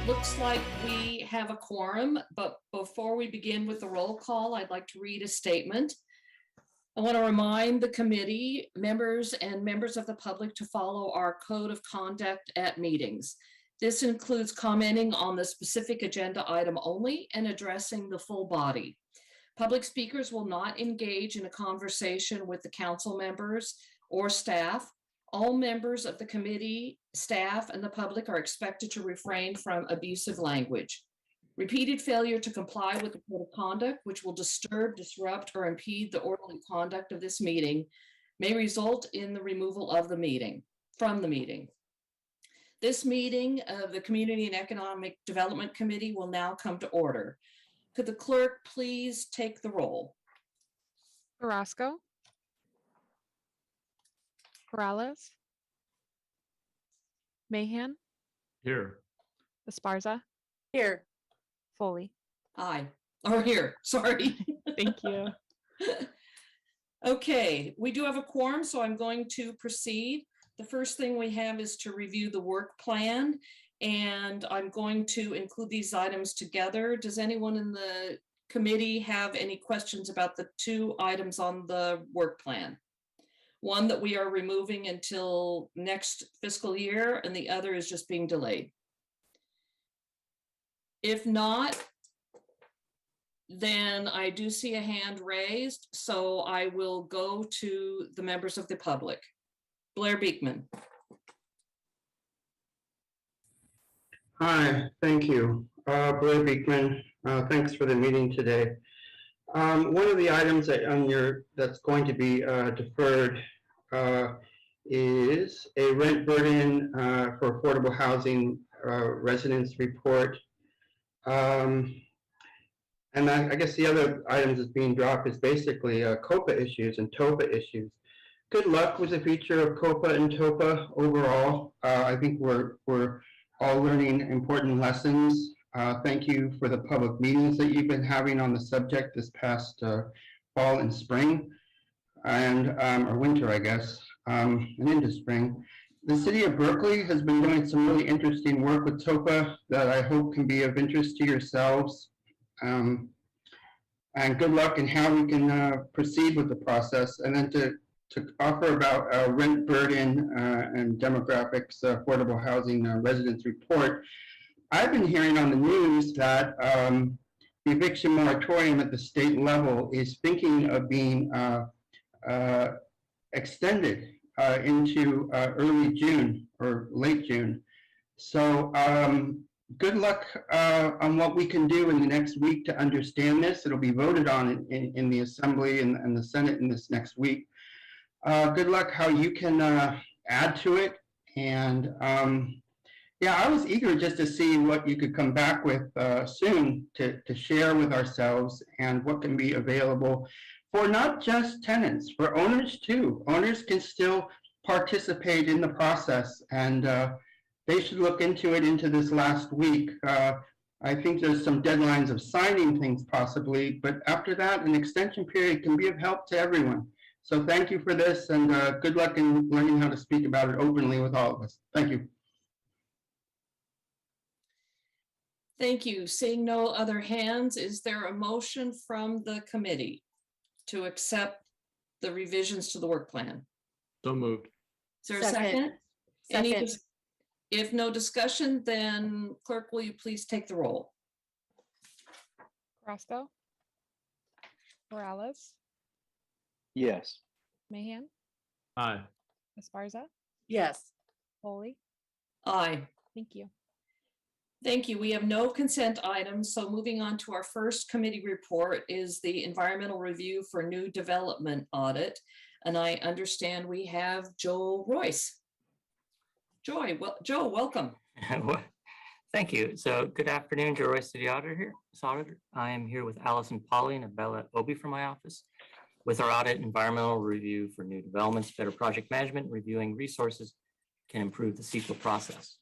Looks like we have a quorum, but before we begin with the roll call, I'd like to read a statement. I want to remind the committee members and members of the public to follow our code of conduct at meetings. This includes commenting on the specific agenda item only and addressing the full body. Public speakers will not engage in a conversation with the council members or staff. All members of the committee, staff, and the public are expected to refrain from abusive language. Repeated failure to comply with the code of conduct, which will disturb, disrupt, or impede the orderly conduct of this meeting, may result in the removal of the meeting, from the meeting. This meeting of the Community and Economic Development Committee will now come to order. Could the clerk please take the roll? Carrasco, Morales, Mahan, Here. Esparza, Here. Foley. Aye, or here, sorry. Thank you. Okay, we do have a quorum, so I'm going to proceed. The first thing we have is to review the work plan, and I'm going to include these items together. Does anyone in the committee have any questions about the two items on the work plan? One that we are removing until next fiscal year, and the other is just being delayed. If not, then I do see a hand raised, so I will go to the members of the public. Blair Beekman. Hi, thank you. Blair Beekman, thanks for the meeting today. One of the items that's going to be deferred is a rent burden for affordable housing residents report. And I guess the other items that's being dropped is basically Coppa issues and TOPA issues. Good luck with the future of Coppa and TOPA overall. I think we're all learning important lessons. Thank you for the public meetings that you've been having on the subject this past fall and spring, and or winter, I guess, and into spring. The city of Berkeley has been doing some really interesting work with TOPA that I hope can be of interest to yourselves. And good luck in how we can proceed with the process. And then to offer about rent burden and demographics, affordable housing residents report. I've been hearing on the news that the eviction moratorium at the state level is thinking of being extended into early June or late June. So good luck on what we can do in the next week to understand this. It'll be voted on in the Assembly and the Senate in this next week. Good luck how you can add to it. And yeah, I was eager just to see what you could come back with soon to share with ourselves and what can be available for not just tenants, for owners too. Owners can still participate in the process, and they should look into it into this last week. I think there's some deadlines of signing things possibly, but after that, an extension period can be of help to everyone. So thank you for this, and good luck in learning how to speak about it openly with all of us. Thank you. Thank you. Seeing no other hands, is there a motion from the committee to accept the revisions to the work plan? So moved. Is there a second? Second. If no discussion, then clerk, will you please take the roll? Carrasco, Morales, Yes. Mahan, Aye. Esparza, Yes. Foley. Aye. Thank you. Thank you. We have no consent items. So moving on to our first committee report is the environmental review for new development audit. And I understand we have Joe Royce. Joe, welcome. Thank you. So good afternoon, Joe Royce, City Auditor here. I am here with Allison Polly and Bella Obi from my office with our audit environmental review for new developments. Better project management, reviewing resources can improve the CEQA process.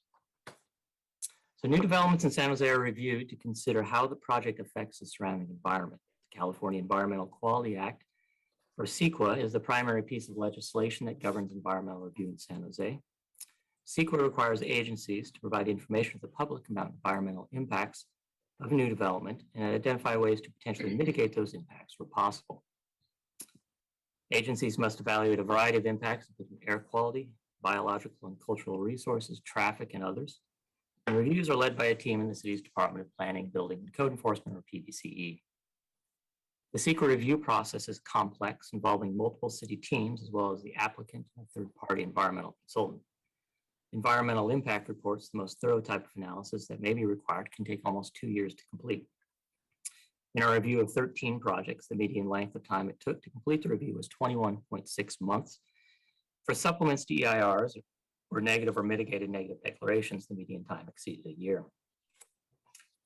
So new developments in San Jose are reviewed to consider how the project affects the surrounding environment. The California Environmental Quality Act, or CEQA, is the primary piece of legislation that governs environmental review in San Jose. CEQA requires agencies to provide information to the public about environmental impacts of new development and identify ways to potentially mitigate those impacts where possible. Agencies must evaluate a variety of impacts, including air quality, biological and cultural resources, traffic, and others. And reviews are led by a team in the city's Department of Planning, Building, and Code Enforcement, or PBCE. The CEQA review process is complex, involving multiple city teams, as well as the applicant and a third-party environmental consultant. Environmental impact reports, the most thorough type of analysis that may be required, can take almost 2 years to complete. In our review of 13 projects, the median length of time it took to complete the review was 21.6 months. For supplements to EIRs or negative or mitigated negative declarations, the median time exceeded a year.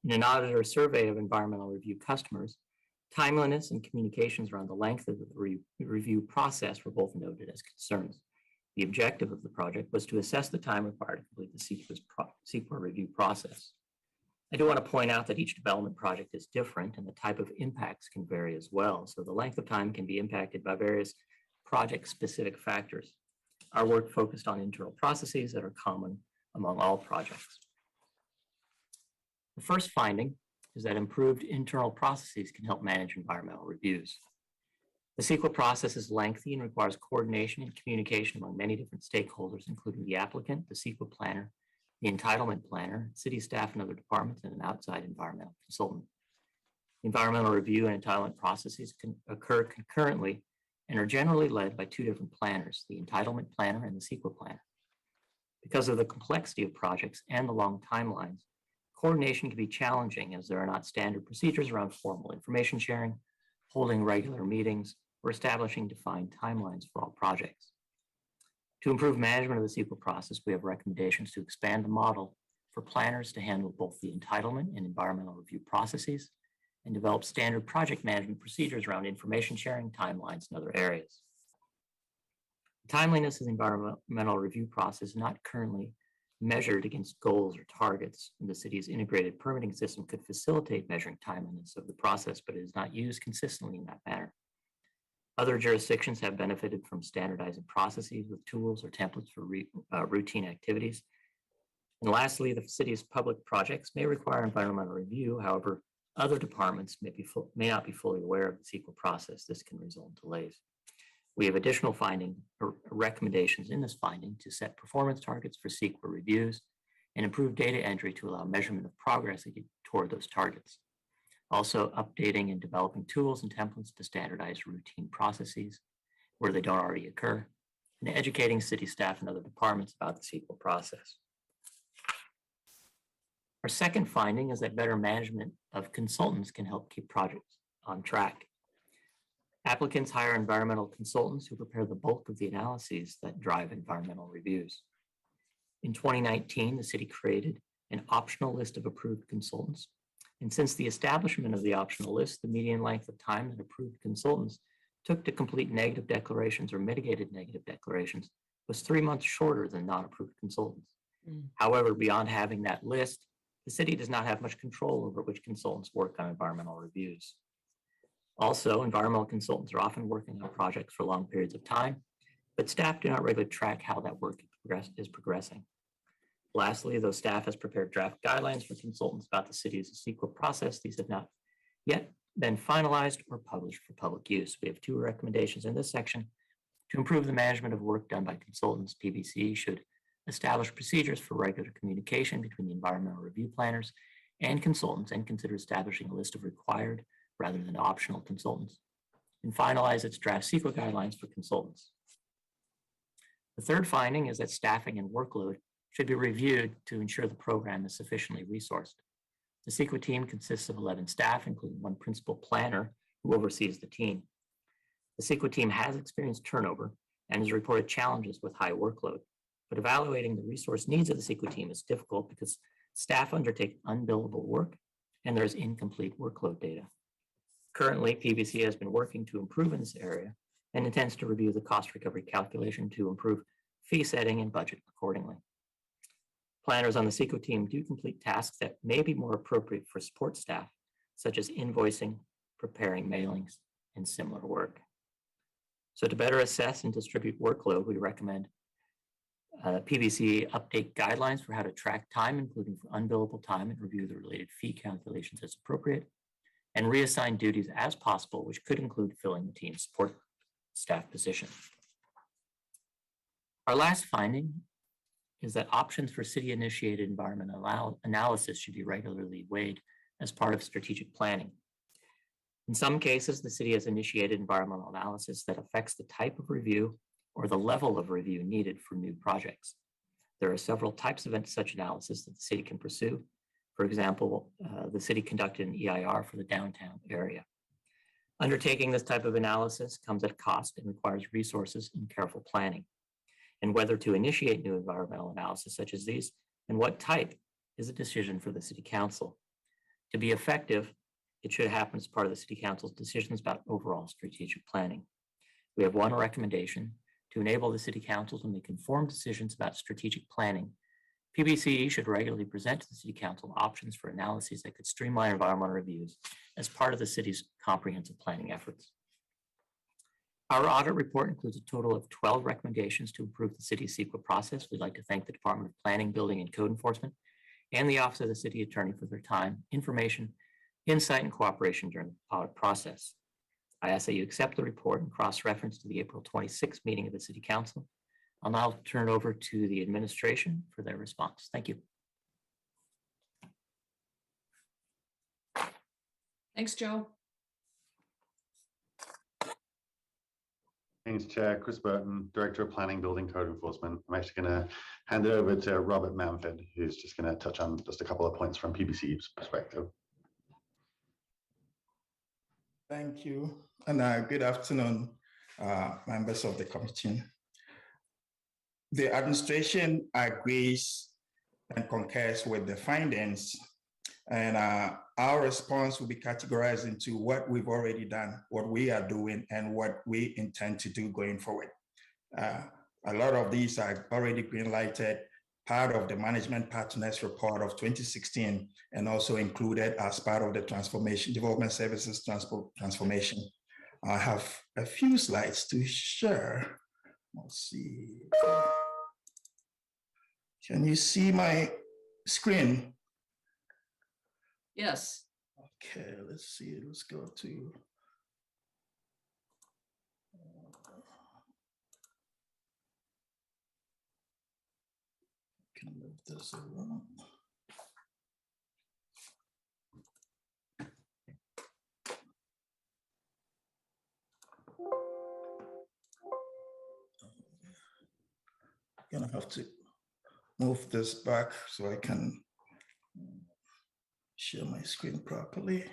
In an auditor survey of environmental review customers, timeliness and communications around the length of the review process were both noted as concerns. The objective of the project was to assess the time required to complete the CEQA review process. I do want to point out that each development project is different and the type of impacts can vary as well. So the length of time can be impacted by various project-specific factors. Our work focused on internal processes that are common among all projects. The first finding is that improved internal processes can help manage environmental reviews. The CEQA process is lengthy and requires coordination and communication among many different stakeholders, including the applicant, the CEQA planner, the entitlement planner, city staff and other departments, and an outside environmental consultant. Environmental review and entitlement processes can occur concurrently and are generally led by two different planners, the entitlement planner and the CEQA planner. Because of the complexity of projects and the long timelines, coordination can be challenging as there are not standard procedures around formal information sharing, holding regular meetings, or establishing defined timelines for all projects. To improve management of the CEQA process, we have recommendations to expand the model for planners to handle both the entitlement and environmental review processes and develop standard project management procedures around information sharing, timelines, and other areas. The timeliness of the environmental review process is not currently measured against goals or targets, and the city's integrated permitting system could facilitate measuring timeliness of the process, but it is not used consistently in that manner. Other jurisdictions have benefited from standardizing processes with tools or templates for routine activities. And lastly, the city's public projects may require environmental review. However, other departments may not be fully aware of the CEQA process. This can result in delays. We have additional recommendations in this finding to set performance targets for CEQA reviews and improve data entry to allow measurement of progress toward those targets. Also, updating and developing tools and templates to standardize routine processes where they don't already occur, and educating city staff and other departments about the CEQA process. Our second finding is that better management of consultants can help keep projects on track. Applicants hire environmental consultants who prepare the bulk of the analyses that drive environmental reviews. In 2019, the city created an optional list of approved consultants. And since the establishment of the optional list, the median length of time that approved consultants took to complete negative declarations or mitigated negative declarations was 3 months shorter than non-approved consultants. However, beyond having that list, the city does not have much control over which consultants work on environmental reviews. Also, environmental consultants are often working on projects for long periods of time, but staff do not regularly track how that work is progressing. Lastly, though staff has prepared draft guidelines for consultants about the city's CEQA process, these have not yet been finalized or published for public use. We have 2 recommendations in this section. To improve the management of work done by consultants, PBC should establish procedures for regular communication between the environmental review planners and consultants and consider establishing a list of required rather than optional consultants, and finalize its draft CEQA guidelines for consultants. The third finding is that staffing and workload should be reviewed to ensure the program is sufficiently resourced. The CEQA team consists of 11 staff, including 1 principal planner who oversees the team. The CEQA team has experienced turnover and has reported challenges with high workload, but evaluating the resource needs of the CEQA team is difficult because staff undertake unbillable work and there is incomplete workload data. Currently, PBC has been working to improve in this area and intends to review the cost recovery calculation to improve fee setting and budget accordingly. Planners on the CEQA team do complete tasks that may be more appropriate for support staff, such as invoicing, preparing mailings, and similar work. So to better assess and distribute workload, we recommend PBC update guidelines for how to track time, including for unbillable time, and review the related fee calculations as appropriate, and reassign duties as possible, which could include filling the team support staff position. Our last finding is that options for city-initiated environmental analysis should be regularly weighed as part of strategic planning. In some cases, the city has initiated environmental analysis that affects the type of review or the level of review needed for new projects. There are several types of such analysis that the city can pursue. For example, the city conducted an EIR for the downtown area. Undertaking this type of analysis comes at a cost and requires resources and careful planning. And whether to initiate new environmental analysis such as these and what type is a decision for the city council. To be effective, it should happen as part of the city council's decisions about overall strategic planning. We have one recommendation: to enable the city council to make informed decisions about strategic planning. PBCE should regularly present to the city council options for analyses that could streamline environmental reviews as part of the city's comprehensive planning efforts. Our audit report includes a total of 12 recommendations to improve the city's CEQA process. We'd like to thank the Department of Planning, Building, and Code Enforcement and the Office of the City Attorney for their time, information, insight, and cooperation during the audit process. I ask that you accept the report and cross-reference to the April 26th meeting of the City Council. I'll now turn it over to the administration for their response. Thank you. Thanks, Joe. Thanks, Chair. Chris Burton, Director of Planning, Building, Code Enforcement. I'm actually going to hand it over to Robert Manford, who's just going to touch on just a couple of points from PBC's perspective. Thank you, and good afternoon, members of the committee. The administration agrees and concurs with the findings, and our response will be categorized into what we've already done, what we are doing, and what we intend to do going forward. A lot of these are already green-lighted, part of the Management Partners Report of 2016, and also included as part of the Transformation Development Services Transformation. I have a few slides to share. Let's see. Can you see my screen? Yes. Okay, let's see. Let's go to. Can move this around. I'm gonna have to move this back so I can share my screen properly.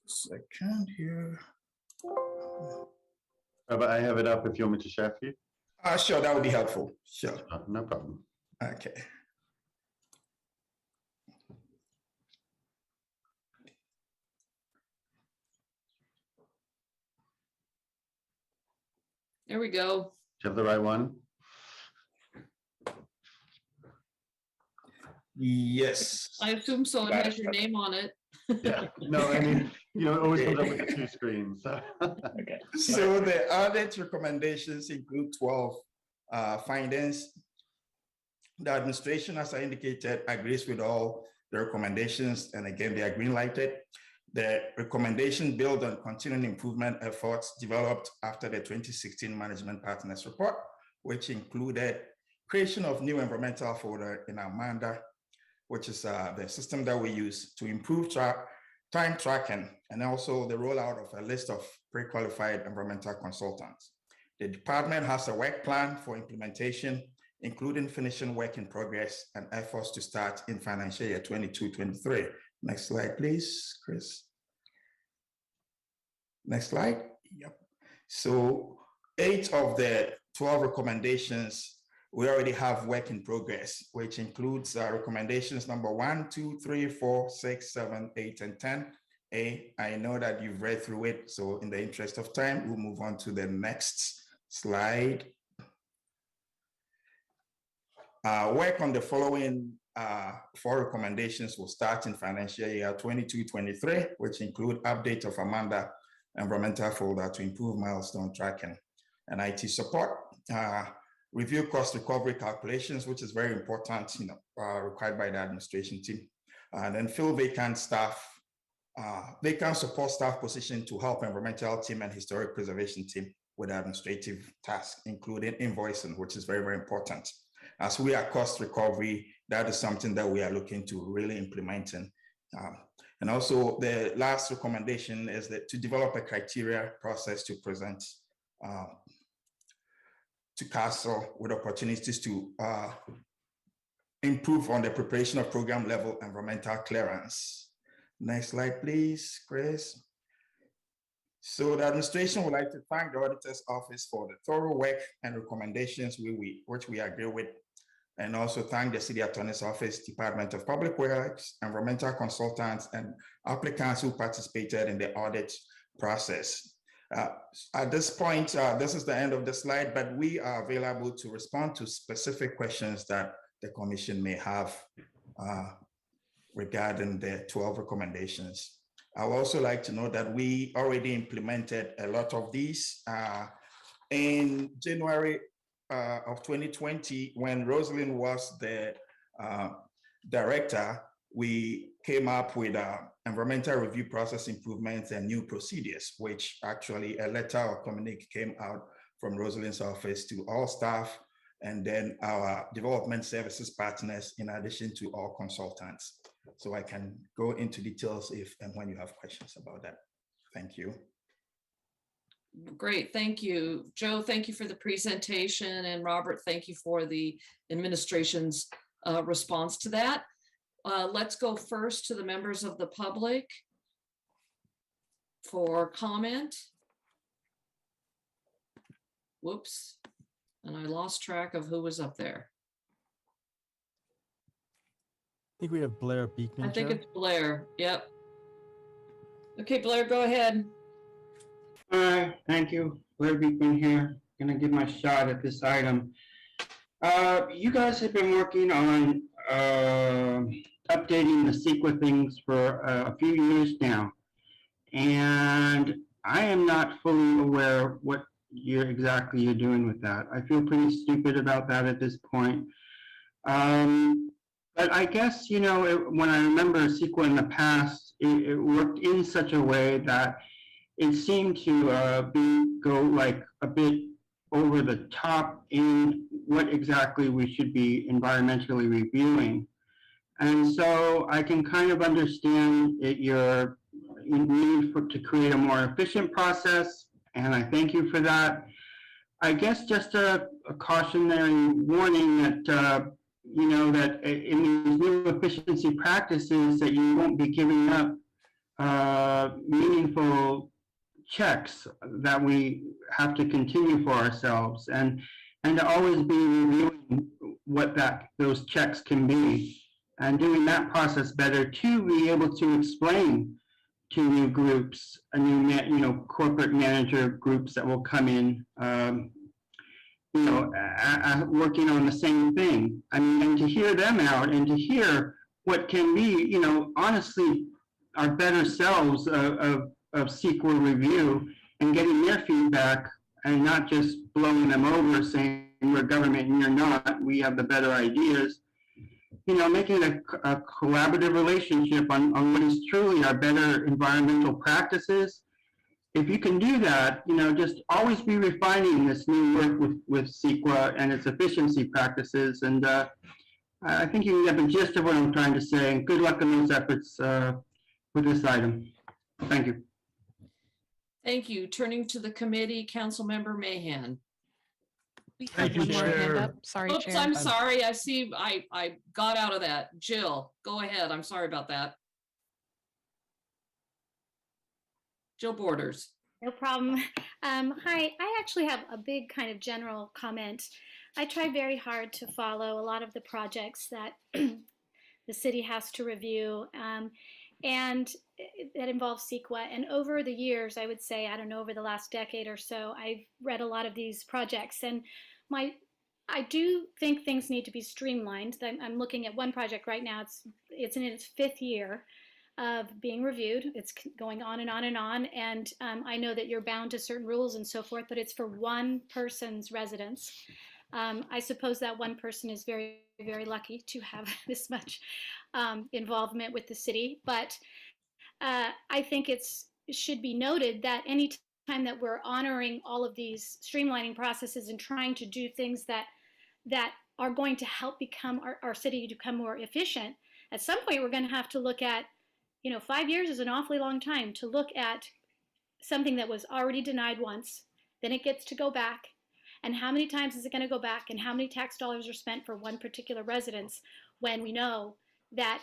Second here. But I have it up if you want me to share for you. Sure, that would be helpful. Sure. No problem. Okay. There we go. Do you have the right one? Yes. I assume so. It has your name on it. Yeah. No, I mean, you know, it always comes up with the two screens. So. Okay. So the audit recommendations include 12 findings. The administration, as I indicated, agrees with all the recommendations, and again, they are green lighted. The recommendation build on continuing improvement efforts developed after the 2016 Management Partners Report, which included creation of new environmental folder in Amanda, which is the system that we use to improve time tracking, and also the rollout of a list of pre-qualified environmental consultants. The department has a work plan for implementation, including finishing work in progress and efforts to start in financial year 22-23. Next slide, please, Chris. Next slide. Yep. So 8 of the 12 recommendations, we already have work in progress, which includes recommendations number 1, 2, 3, 4, 6, 7, 8, and 10. I know that you've read through it, so in the interest of time, we'll move on to the next slide. Work on the following 4 recommendations will start in financial year 22-23, which include update of Amanda environmental folder to improve milestone tracking and IT support, review cost recovery calculations, which is very important, required by the administration team, and then fill vacant support staff position to help environmental team and historic preservation team with administrative tasks, including invoicing, which is very, very important. As we are cost recovery, that is something that we are looking to really implementing. And also the last recommendation is that to develop a criteria process to present to Council with opportunities to improve on the preparation of program level environmental clearance. Next slide, please, Chris. So the administration would like to thank the Auditor's Office for the thorough work and recommendations which we agree with, and also thank the City Attorney's Office, Department of Public Works, environmental consultants, and applicants who participated in the audit process. At this point, this is the end of the slide, but we are available to respond to specific questions that the Commission may have regarding the 12 recommendations. I would also like to note that we already implemented a lot of these. In January of 2020, when Rosalind was the director, we came up with environmental review process improvements and new procedures, which actually a letter or communique came out from Rosalind's office to all staff, and then our development services partners, in addition to all consultants. So I can go into details if and when you have questions about that. Thank you. Great, thank you. Joe, thank you for the presentation, and Robert, thank you for the administration's response to that. Let's go first to the members of the public for comment. Whoops, and I lost track of who was up there. I think we have Blair Beekman. I think Chair. it's Blair, yep. Okay, Blair, go ahead. Thank you. Blair Beekman here. Gonna give my shot at this item. You guys have been working on updating the CEQA things for a few years now, and I am not fully aware what you're doing with that. I feel pretty stupid about that at this point. But I guess, when I remember CEQA in the past, it worked in such a way that it seemed to go like a bit over the top in what exactly we should be environmentally reviewing. And so I can kind of understand your need to create a more efficient process, and I thank you for that. I guess just a cautionary warning that that in these new efficiency practices that you won't be giving up meaningful checks that we have to continue for ourselves, and to always be reviewing what those checks can be, and doing that process better to be able to explain to new groups, a new corporate manager groups that will come in, working on the same thing. I mean, and to hear them out and to hear what can be, honestly, our better selves of CEQA review, and getting their feedback and not just blowing them over saying we're government and you're not, we have the better ideas. Making a collaborative relationship on what is truly our better environmental practices. If you can do that, just always be refining this new work with CEQA and its efficiency practices. And I think you get the gist of what I'm trying to say, and good luck in those efforts with this item. Thank you. Thank you. Turning to the committee, Councilmember Mahan. We Thank have you, one more hand Chair. up. Sorry, Oops, Chair. I'm sorry. I see, I got out of that. Jill, go ahead. I'm sorry about that. Jill Borders. No problem. Hi, I actually have a big kind of general comment. I try very hard to follow a lot of the projects that the city has to review, and that involves CEQA. And over the years, I would say, I don't know, over the last decade or so, I've read a lot of these projects. And my I do think things need to be streamlined. I'm looking at one project right now. It's in its 5th year of being reviewed. It's going on and on and on. And I know that you're bound to certain rules and so forth, but it's for one person's residence. I suppose that one person is very, very lucky to have this much involvement with the city. But I think it should be noted that any time that we're honoring all of these streamlining processes and trying to do things that are going to help become our city to become more efficient, at some point we're going to have to look at, 5 years is an awfully long time to look at something that was already denied once, then it gets to go back. And how many times is it going to go back, and how many tax dollars are spent for one particular residence when we know that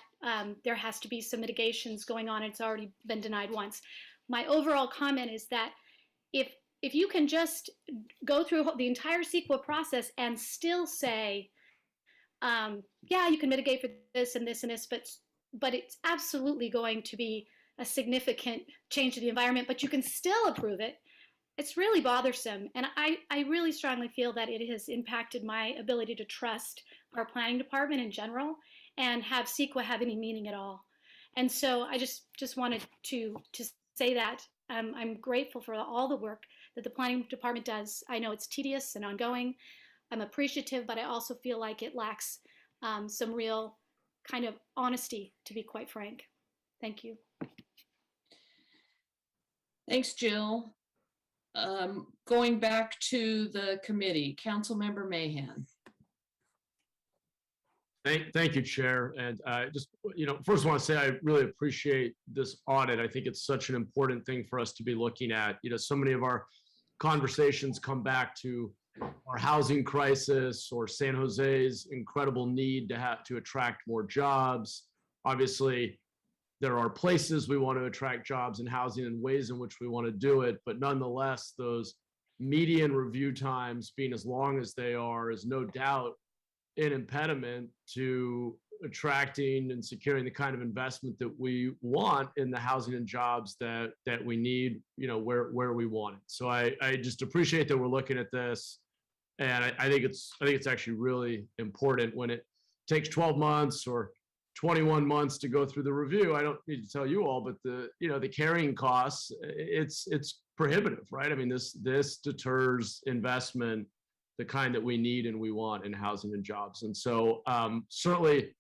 there has to be some mitigations going on? It's already been denied once. My overall comment is that if you can just go through the entire CEQA process and still say, yeah, you can mitigate for this and this and this, but it's absolutely going to be a significant change to the environment, but you can still approve it, it's really bothersome. And I really strongly feel that it has impacted my ability to trust our planning department in general and have CEQA have any meaning at all. And so I just wanted to say that I'm grateful for all the work that the planning department does. I know it's tedious and ongoing. I'm appreciative, but I also feel like it lacks some real kind of honesty, to be quite frank. Thank you. Thanks, Jill. Going back to the committee, Councilmember Mahan. Thank you, Chair. And just, first I want to say I really appreciate this audit. I think it's such an important thing for us to be looking at. So many of our conversations come back to our housing crisis or San Jose's incredible need to attract more jobs. Obviously, there are places we want to attract jobs and housing and ways in which we want to do it, but nonetheless, those median review times being as long as they are is no doubt an impediment to attracting and securing the kind of investment that we want in the housing and jobs that we need, where we want it. So I just appreciate that we're looking at this, and I think it's actually really important. When it takes 12 months or 21 months to go through the review, I don't need to tell you all, but the carrying costs, it's prohibitive, right? I mean, this deters investment, the kind that we need and we want in housing and jobs. And so certainly,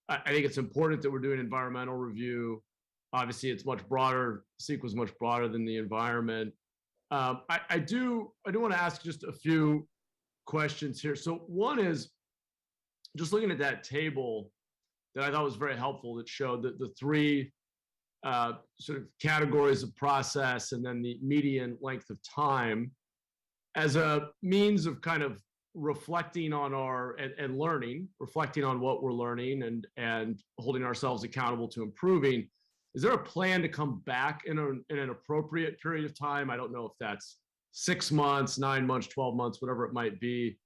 I think it's important that we're doing environmental review. Obviously, it's much broader. CEQA is much broader than the environment. I do want to ask just a few questions here. So one is just looking at that table that I thought was very helpful, that showed that the 3 sort of categories of process and then the median length of time as a means of kind of reflecting on and learning, reflecting on what we're learning and holding ourselves accountable to improving. Is there a plan to come back in an appropriate period of time? I don't know if that's 6 months, 9 months, 12 months, whatever it might be,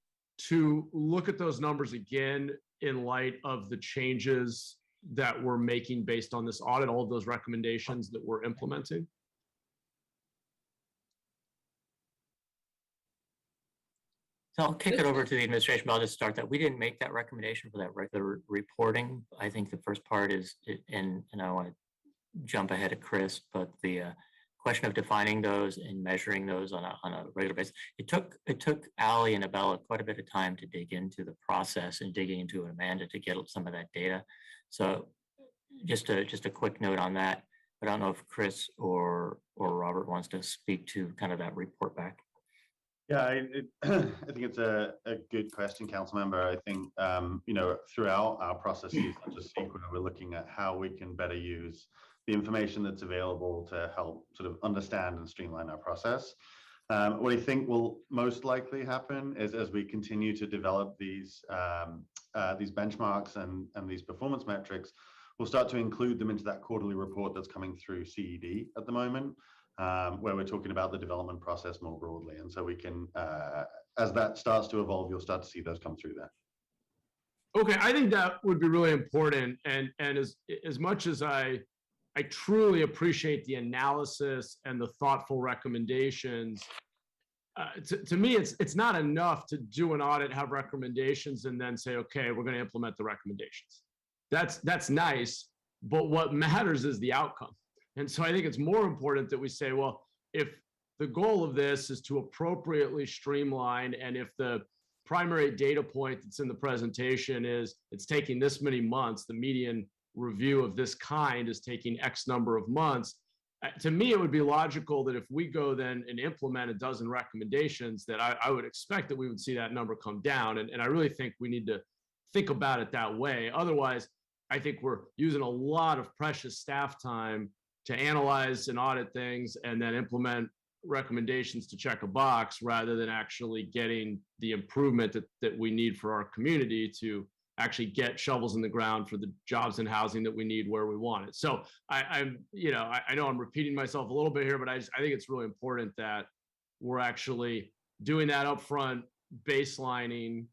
to look at those numbers again in light of the changes that we're making based on this audit, all of those recommendations that we're implementing? So I'll kick it over to the administration, but I'll just start that. We didn't make that recommendation for that regular reporting. I think the first part is, and I want to jump ahead of Chris, but the question of defining those and measuring those on a regular basis, it took Ali and Abella quite a bit of time to dig into the process and digging into Amanda to get some of that data. So just a quick note on that. I don't know if Chris or Robert wants to speak to kind of that report back. Yeah, I think it's a good question, council member. I think, throughout our processes, such as CEQA, we're looking at how we can better use the information that's available to help sort of understand and streamline our process. What I think will most likely happen is, as we continue to develop these benchmarks and these performance metrics, we'll start to include them into that quarterly report that's coming through CED at the moment, where we're talking about the development process more broadly. And so we can, as that starts to evolve, you'll start to see those come through there. Okay, I think that would be really important. And as much as I truly appreciate the analysis and the thoughtful recommendations, to me, it's not enough to do an audit, have recommendations, and then say, okay, we're going to implement the recommendations. That's nice, but what matters is the outcome. And so I think it's more important that we say, well, if the goal of this is to appropriately streamline, and if the primary data point that's in the presentation is it's taking this many months, the median review of this kind is taking X number of months. To me, it would be logical that if we go then and implement a dozen recommendations, that I would expect that we would see that number come down. And I really think we need to think about it that way. Otherwise, I think we're using a lot of precious staff time to analyze and audit things and then implement recommendations to check a box, rather than actually getting the improvement that we need for our community to actually get shovels in the ground for the jobs and housing that we need where we want it. So I know I'm repeating myself a little bit here, but I think it's really important that we're actually doing that upfront baselining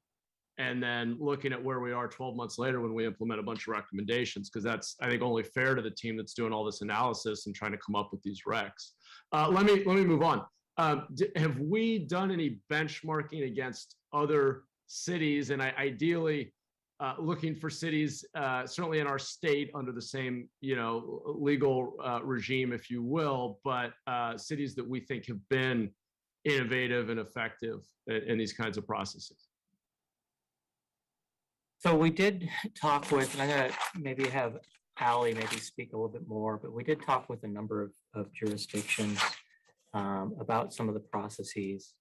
and then looking at where we are 12 months later when we implement a bunch of recommendations, because that's, I think, only fair to the team that's doing all this analysis and trying to come up with these recs. Let me move on. Have we done any benchmarking against other cities, and ideally looking for cities, certainly in our state under the same, legal regime, if you will, but cities that we think have been innovative and effective in these kinds of processes? So we did talk with, and I'm gonna maybe have Allie maybe speak a little bit more, but we did talk with a number of jurisdictions about some of the processes: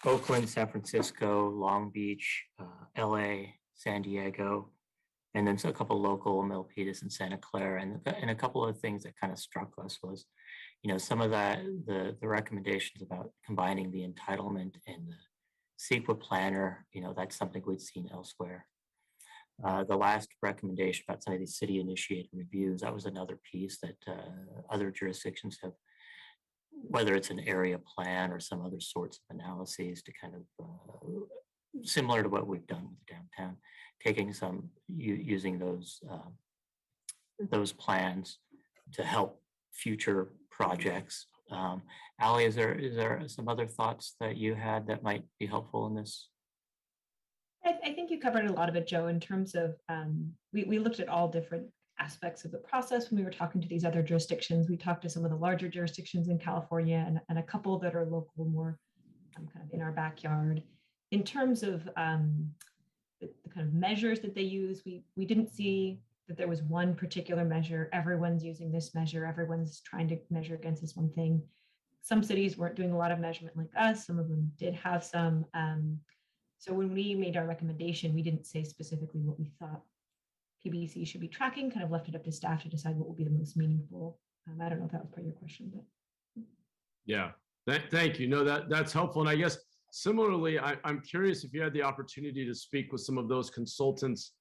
Oakland, San Francisco, Long Beach, LA, San Diego, and then a couple local, Milpitas and Santa Clara. And a couple of things that kind of struck us was, some of the recommendations about combining the entitlement and the CEQA planner, that's something we'd seen elsewhere. The last recommendation about some of these city-initiated reviews, that was another piece that other jurisdictions have, whether it's an area plan or some other sorts of analyses to kind of, similar to what we've done with downtown, taking some, using those plans to help future projects. Allie, is there some other thoughts that you had that might be helpful in this? I think you covered a lot of it, Joe, in terms of, we looked at all different aspects of the process when we were talking to these other jurisdictions. We talked to some of the larger jurisdictions in California and a couple that are local, more kind of in our backyard. In terms of the kind of measures that they use, we didn't see that there was one particular measure. Everyone's using this measure. Everyone's trying to measure against this one thing. Some cities weren't doing a lot of measurement like us. Some of them did have some. So when we made our recommendation, we didn't say specifically what we thought PBC should be tracking, kind of left it up to staff to decide what will be the most meaningful. I don't know if that was part of your question, but. Yeah, thank you. No, that's helpful. And I guess similarly, I'm curious if you had the opportunity to speak with some of those consultants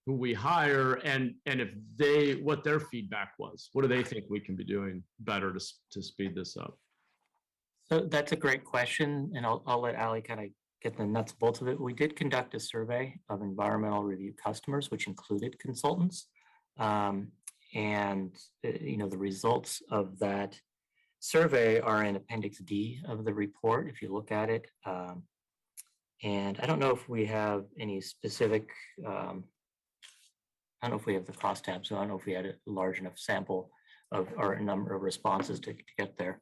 who we hire and if what their feedback was. What do they think we can be doing better to speed this up? So that's a great question, and I'll let Allie kind of get the nuts and bolts of it. We did conduct a survey of environmental review customers, which included consultants. The results of that survey are in Appendix D of the report, if you look at it. And I don't know if we have any specific, I don't know if we have the cost tab, so I don't know if we had a large enough sample or a number of responses to get there.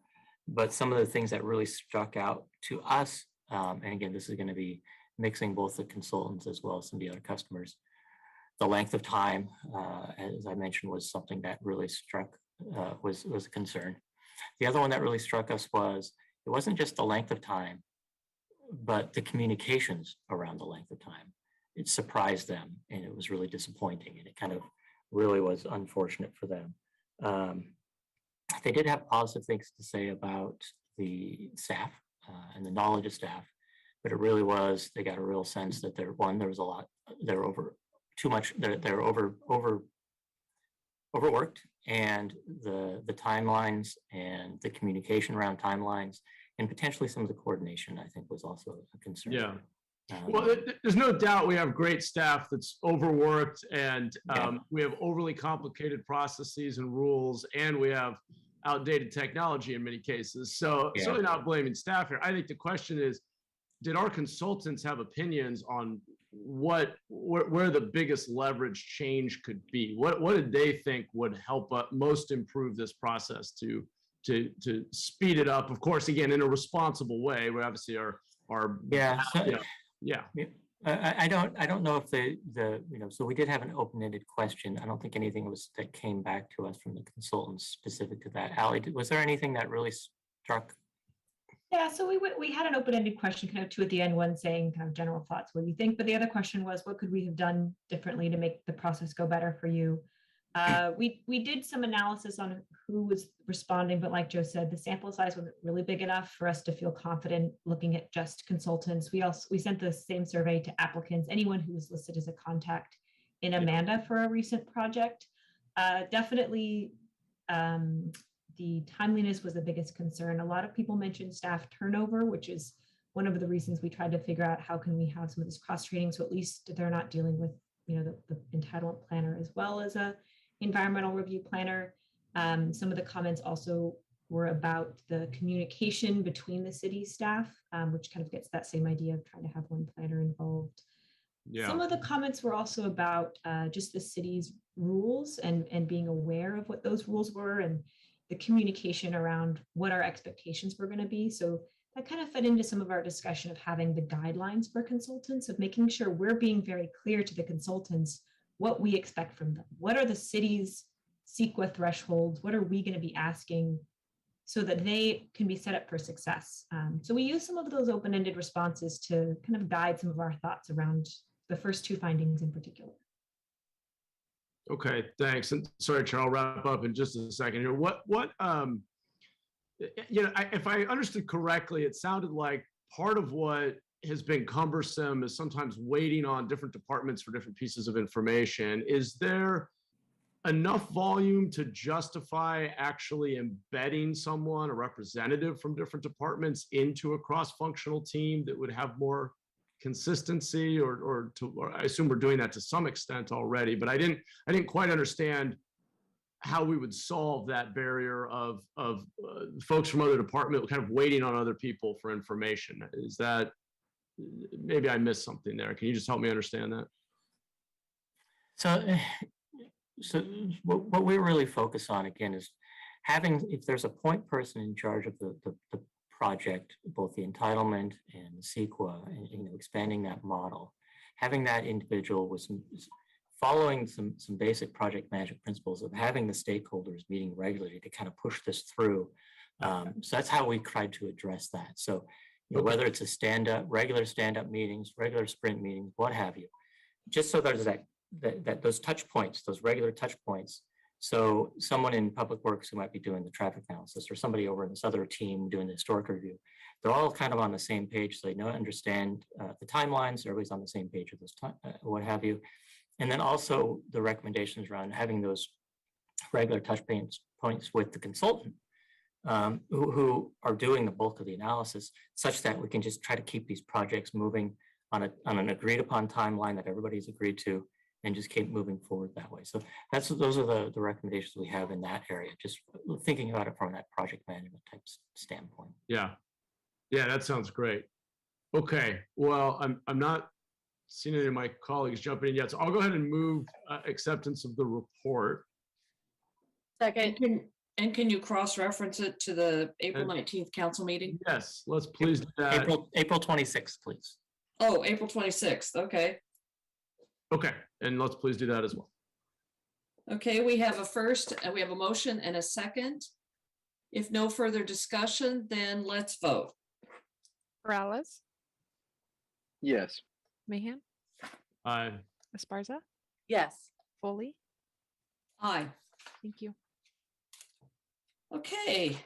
But some of the things that really struck out to us, and again, this is going to be mixing both the consultants as well as some of the other customers. The length of time, as I mentioned, was something that really was a concern. The other one that really struck us was it wasn't just the length of time, but the communications around the length of time. It surprised them, and it was really disappointing, and it kind of really was unfortunate for them. They did have positive things to say about the staff and the knowledge of staff, but it really was, they got a real sense that there was a lot, they're overworked, and the timelines and the communication around timelines and potentially some of the coordination, I think, was also a concern. Yeah. Well, there's no doubt we have great staff that's overworked, and we have overly complicated processes and rules, and we have outdated technology in many cases. So Yeah. certainly not blaming staff here. I think the question is, did our consultants have opinions on where the biggest leverage change could be? What did they think would help most improve this process to speed it up? Of course, again, in a responsible way. We obviously are Yeah. So, yeah. I don't know if so we did have an open-ended question. I don't think anything that came back to us from the consultants specific to that. Allie, was there anything that really struck? Yeah, so we had an open-ended question, kind of two at the end, one saying kind of general thoughts, what do you think? But the other question was, what could we have done differently to make the process go better for you? We did some analysis on who was responding, but like Joe said, the sample size wasn't really big enough for us to feel confident looking at just consultants. We sent the same survey to applicants, anyone who was listed as a contact in Amanda for a recent project. Definitely, the timeliness was the biggest concern. A lot of people mentioned staff turnover, which is one of the reasons we tried to figure out how can we have some of this cross training, so at least they're not dealing with the entitlement planner as well as a environmental review planner. Some of the comments also were about the communication between the city staff, which kind of gets that same idea of trying to have one planner involved. Yeah. Some of the comments were also about just the city's rules and being aware of what those rules were and the communication around what our expectations were going to be. So that kind of fed into some of our discussion of having the guidelines for consultants, of making sure we're being very clear to the consultants what we expect from them. What are the city's CEQA thresholds? What are we going to be asking so that they can be set up for success? So we use some of those open-ended responses to kind of guide some of our thoughts around the first two findings in particular. Okay, thanks. And sorry, Charles, I'll wrap up in just a second here. If I understood correctly, it sounded like part of what has been cumbersome is sometimes waiting on different departments for different pieces of information. Is there enough volume to justify actually embedding someone, a representative from different departments, into a cross-functional team that would have more consistency, or I assume we're doing that to some extent already, but I didn't quite understand how we would solve that barrier of folks from other departments kind of waiting on other people for information. Is that, maybe I missed something there? Can you just help me understand that? So what we really focus on, again, is if there's a point person in charge of the project, both the entitlement and the CEQA, and expanding that model, having that individual with following some basic project management principles of having the stakeholders meeting regularly to kind of push this through. So that's how we tried to address that. So whether it's a regular stand-up meetings, regular sprint meetings, what have you, just so there's that those touch points, those regular touch points. So someone in public works who might be doing the traffic analysis, or somebody over in this other team doing the historic review, they're all kind of on the same page. So they understand the timelines, everybody's on the same page with this, what have you. And then also the recommendations around having those regular touch points with the consultant who are doing the bulk of the analysis, such that we can just try to keep these projects moving on an agreed upon timeline that everybody's agreed to, and just keep moving forward that way. So those are the recommendations we have in that area, just thinking about it from that project management type standpoint. Yeah, that sounds great. Okay, well, I'm not seeing any of my colleagues jumping in yet, so I'll go ahead and move acceptance of the report. Second. And can you cross-reference it to the April 19th council meeting? Yes, let's please do that. April 26th, please. Oh, April 26th, okay. Okay, and let's please do that as well. Okay, we have a motion and a second. If no further discussion, then let's vote. Morales, Yes. Mahan, Esparza, Yes. Foley. Aye. Thank you. Okay,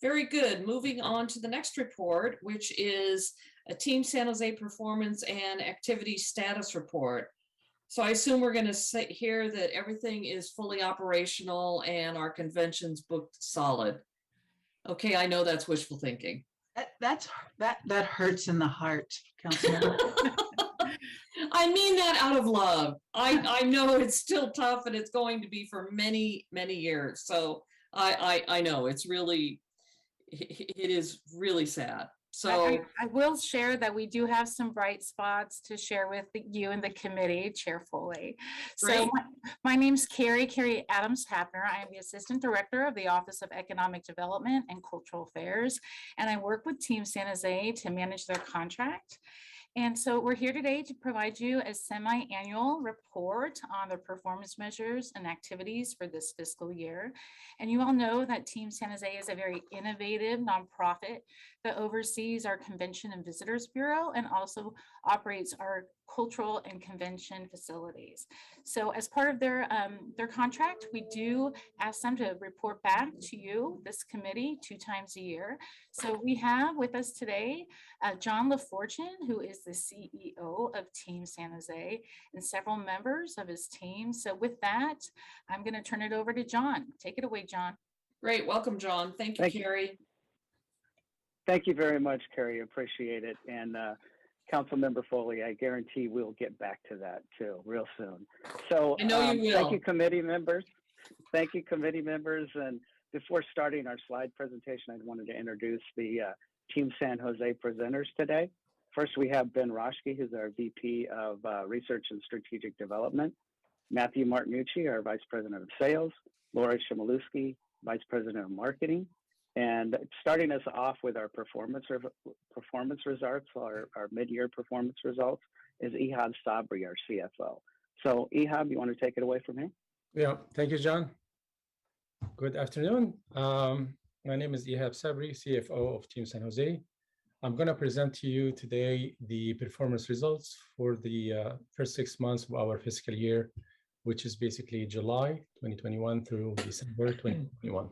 very good. Moving on to the next report, which is a Team San Jose performance and activity status report. So I assume we're going to say here that everything is fully operational and our convention's booked solid. Okay, I know that's wishful thinking. That hurts in the heart, Councilmember. I mean that out of love. I know it's still tough, and it's going to be for many, many years. So I know, it's really, it is really sad. So I will share that we do have some bright spots to share with you and the committee, Chair Foley. So Great. my name's Carrie Adams Hapner. I am the Assistant Director of the Office of Economic Development and Cultural Affairs, and I work with Team San Jose to manage their contract. And so we're here today to provide you a semi-annual report on the performance measures and activities for this fiscal year. And you all know that Team San Jose is a very innovative nonprofit that oversees our Convention and Visitors Bureau and also operates our cultural and convention facilities. So as part of their contract, we do ask them to report back to you, this committee, 2 times a year. So we have with us today John LaFortune, who is the CEO of Team San Jose, and several members of his team. So with that, I'm going to turn it over to John. Take it away, John. great, welcome, John. Thank you, Carrie. Thank you very much, Carrie. Appreciate it. And Councilmember Foley, I guarantee we'll get back to that too real soon. So I know you will. Thank you, committee members. Thank you, committee members. And before starting our slide presentation, I wanted to introduce the Team San Jose presenters today. First, we have Ben Roschke, who's our VP of Research and Strategic Development, Matthew Martinucci, our Vice President of Sales, Laura Schamiliski, Vice President of Marketing. And starting us off with our performance results, our mid-year performance results, is Ihab Sabri, our CFO. So Ihab, you want to take it away from here? Yeah, thank you, John. Good afternoon. My name is Ihab Sabri, CFO of Team San Jose. I'm going to present to you today the performance results for the first 6 months of our fiscal year, which is basically July 2021 through December 2021.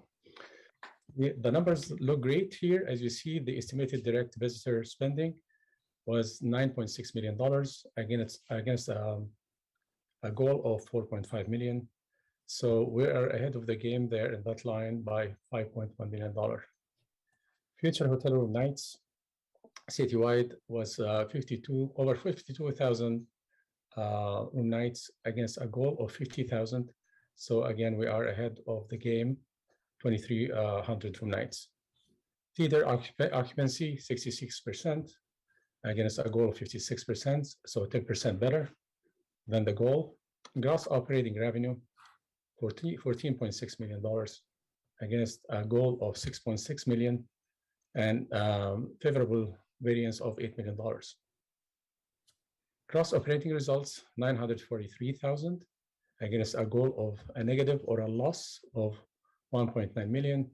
The numbers look great here. As you see, the estimated direct visitor spending was $9.6 million against a goal of $4.5 million. So we are ahead of the game there in that line by $5.1 million. Future hotel room nights citywide was over 52,000 room nights against a goal of 50,000. So again, we are ahead of the game, 2,300 room nights. Theater occupancy 66% against a goal of 56%, so 10% better than the goal. Gross operating revenue $14.6 million against a goal of $6.6 million, and favorable variance of $8 million. Gross operating results $943,000 against a goal of a negative or a loss of $1.9 million.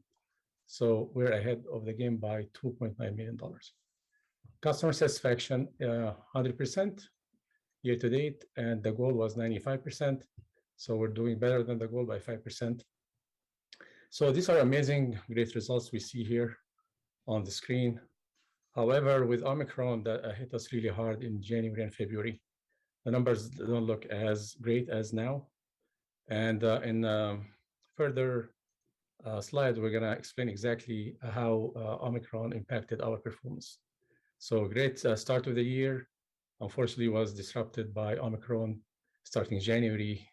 So we're ahead of the game by $2.9 million. Customer satisfaction 100% year to date, and the goal was 95%. So we're doing better than the goal by 5%. So these are amazing, great results we see here on the screen. However, with Omicron that hit us really hard in January and February, the numbers don't look as great as now. And in further slides, we're going to explain exactly how Omicron impacted our performance. So great start of the year, unfortunately, was disrupted by Omicron starting January,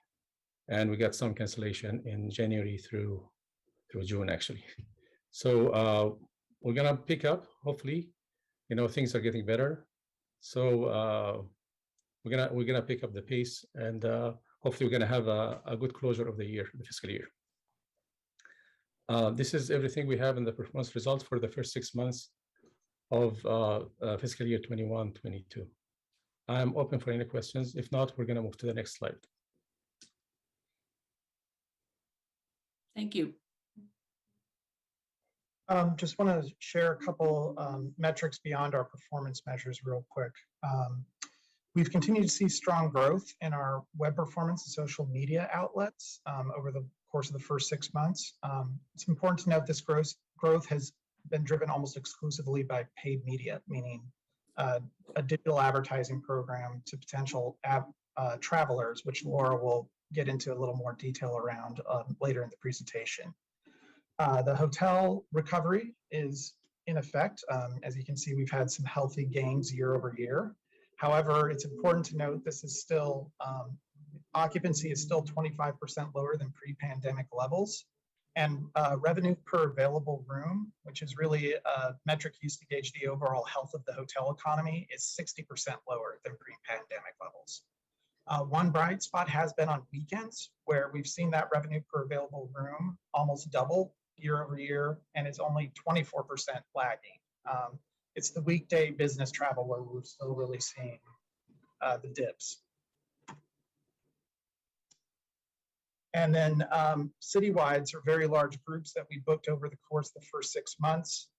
and we got some cancellation in January through June, actually. So we're going to pick up, hopefully, things are getting better. So we're gonna pick up the pace, and hopefully we're going to have a good closure of the year, the fiscal year. This is everything we have in the performance results for the first 6 months of fiscal year 21-22. I'm open for any questions. If not, we're going to move to the next slide. Thank you. Just want to share a couple metrics beyond our performance measures real quick. We've continued to see strong growth in our web performance and social media outlets over the course of the first 6 months. It's important to note this growth has been driven almost exclusively by paid media, meaning a digital advertising program to potential travelers, which Laura will get into a little more detail around later in the presentation. The hotel recovery is in effect. As you can see, we've had some healthy gains year over year. However, it's important to note this is still, occupancy is still 25% lower than pre-pandemic levels. And revenue per available room, which is really a metric used to gauge the overall health of the hotel economy, is 60% lower than pre-pandemic levels. One bright spot has been on weekends, where we've seen that revenue per available room almost double year over year, and it's only 24% lagging. It's the weekday business travel where we're still really seeing the dips. And then citywides are very large groups that we booked over the course of the first 6 months.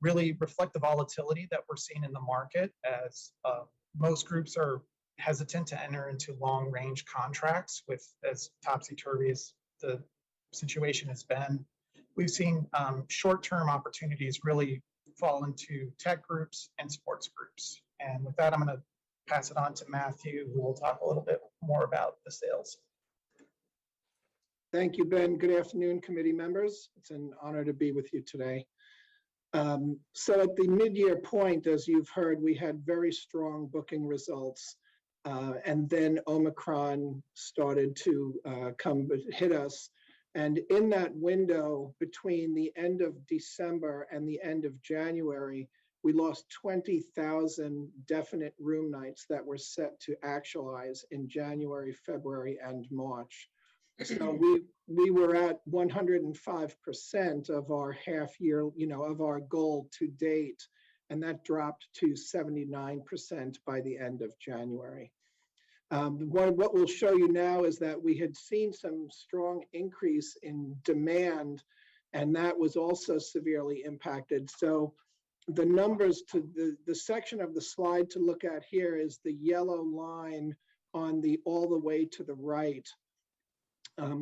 Really reflect the volatility that we're seeing in the market, as most groups are hesitant to enter into long range contracts with as topsy-turvy as the situation has been. We've seen short-term opportunities really fall into tech groups and sports groups. And with that, I'm going to pass it on to Matthew, who will talk a little bit more about the sales. Thank you, Ben. Good afternoon, committee members. It's an honor to be with you today. So at the mid-year point, as you've heard, we had very strong booking results. And then Omicron started to hit us. And in that window between the end of December and the end of January, we lost 20,000 definite room nights that were set to actualize in January, February, and March. So we were at 105% of our half year, of our goal to date, and that dropped to 79% by the end of January. What we'll show you now is that we had seen some strong increase in demand, and that was also severely impacted. So the numbers to the section of the slide to look at here is the yellow line on all the way to the right.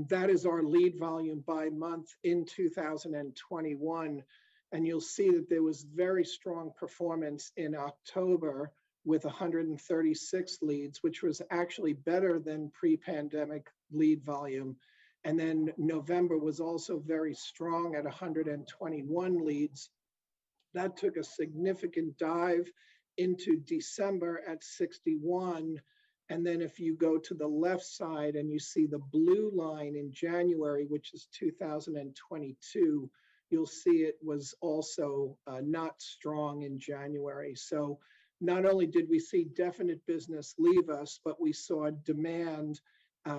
That is our lead volume by month in 2021. And you'll see that there was very strong performance in October with 136 leads, which was actually better than pre-pandemic lead volume. And then November was also very strong at 121 leads. That took a significant dive into December at 61. And then if you go to the left side and you see the blue line in January, which is 2022, you'll see it was also not strong in January. So not only did we see definite business leave us, but we saw demand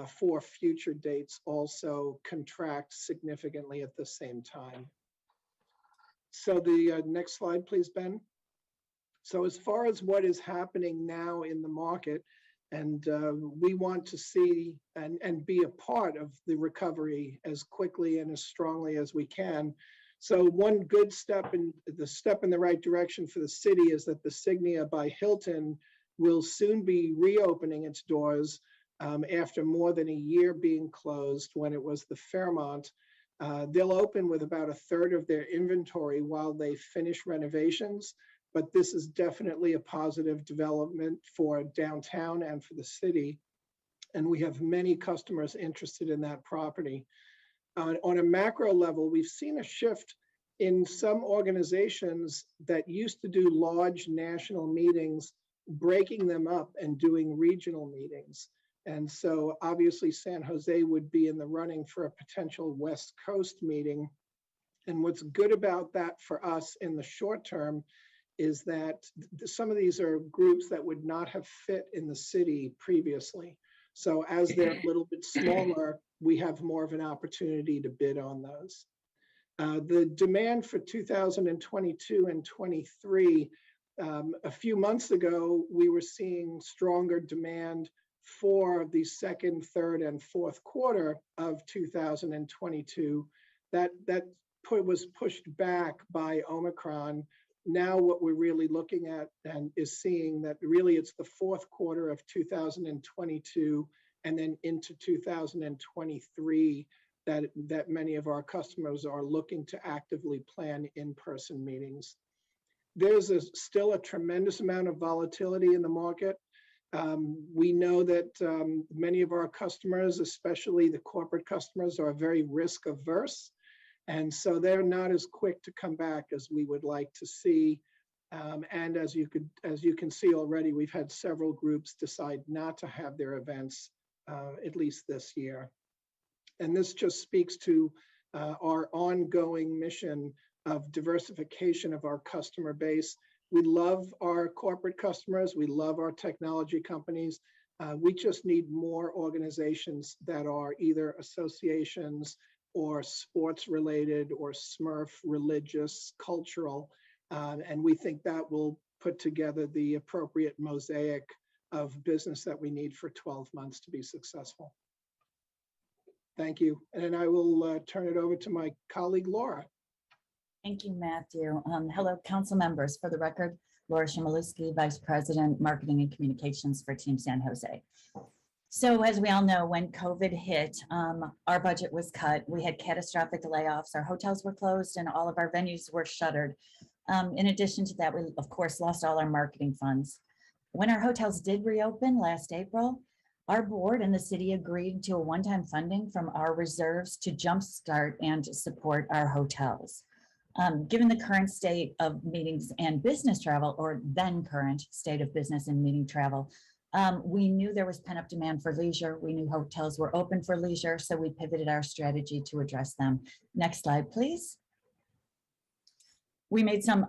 for future dates also contract significantly at the same time. So the next slide, please, Ben. So as far as what is happening now in the market, and we want to see and be a part of the recovery as quickly and as strongly as we can. So one good step in the right direction for the city is that the Signia by Hilton will soon be reopening its doors after more than a year being closed when it was the Fairmont. They'll open with about a third of their inventory while they finish renovations. But this is definitely a positive development for downtown and for the city. And we have many customers interested in that property. On a macro level, we've seen a shift in some organizations that used to do large national meetings, breaking them up and doing regional meetings. And so obviously San Jose would be in the running for a potential West Coast meeting. And what's good about that for us in the short term is that some of these are groups that would not have fit in the city previously. So as they're a little bit smaller, we have more of an opportunity to bid on those. The demand for 2022 and 23, a few months ago, we were seeing stronger demand for the second, third, and fourth quarter of 2022. That was pushed back by Omicron. Now what we're really looking at and is seeing that really it's the fourth quarter of 2022 and then into 2023 that many of our customers are looking to actively plan in-person meetings. There's still a tremendous amount of volatility in the market. We know that many of our customers, especially the corporate customers, are very risk averse. And so they're not as quick to come back as we would like to see. And as you can see already, we've had several groups decide not to have their events, at least this year. And this just speaks to our ongoing mission of diversification of our customer base. We love our corporate customers. We love our technology companies. We just need more organizations that are either associations or sports related or Smurf, religious, cultural. And we think that will put together the appropriate mosaic of business that we need for 12 months to be successful. Thank you. And then I will turn it over to my colleague, Laura. Thank you, Matthew. Hello, council members. For the record, Laura Schamiliski, Vice President, Marketing and Communications for Team San Jose. So as we all know, when COVID hit, our budget was cut. We had catastrophic layoffs. Our hotels were closed and all of our venues were shuttered. In addition to that, we, of course, lost all our marketing funds. When our hotels did reopen last April, our board and the city agreed to a one-time funding from our reserves to jumpstart and support our hotels. Given the current state of meetings and business travel, or then current state of business and meeting travel, we knew there was pent-up demand for leisure. We knew hotels were open for leisure, so we pivoted our strategy to address them. Next slide, please. We made some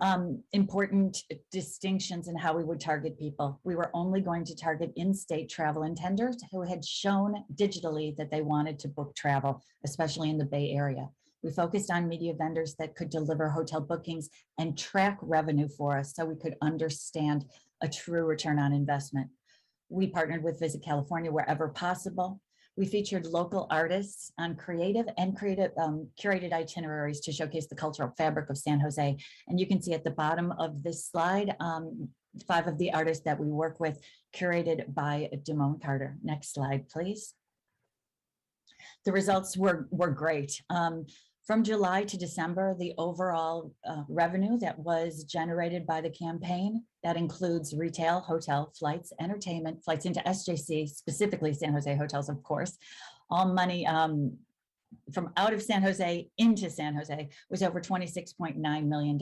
important distinctions in how we would target people. We were only going to target in-state travel intenders who had shown digitally that they wanted to book travel, especially in the Bay Area. We focused on media vendors that could deliver hotel bookings and track revenue for us so we could understand a true return on investment. We partnered with Visit California wherever possible. We featured local artists on creative curated itineraries to showcase the cultural fabric of San Jose. And you can see at the bottom of this slide, 5 of the artists that we work with, curated by Damone Carter. Next slide, please. The results were great. From July to December, the overall revenue that was generated by the campaign, that includes retail, hotel, flights, entertainment, flights into SJC, specifically San Jose hotels, of course, all money from out of San Jose into San Jose was over $26.9 million.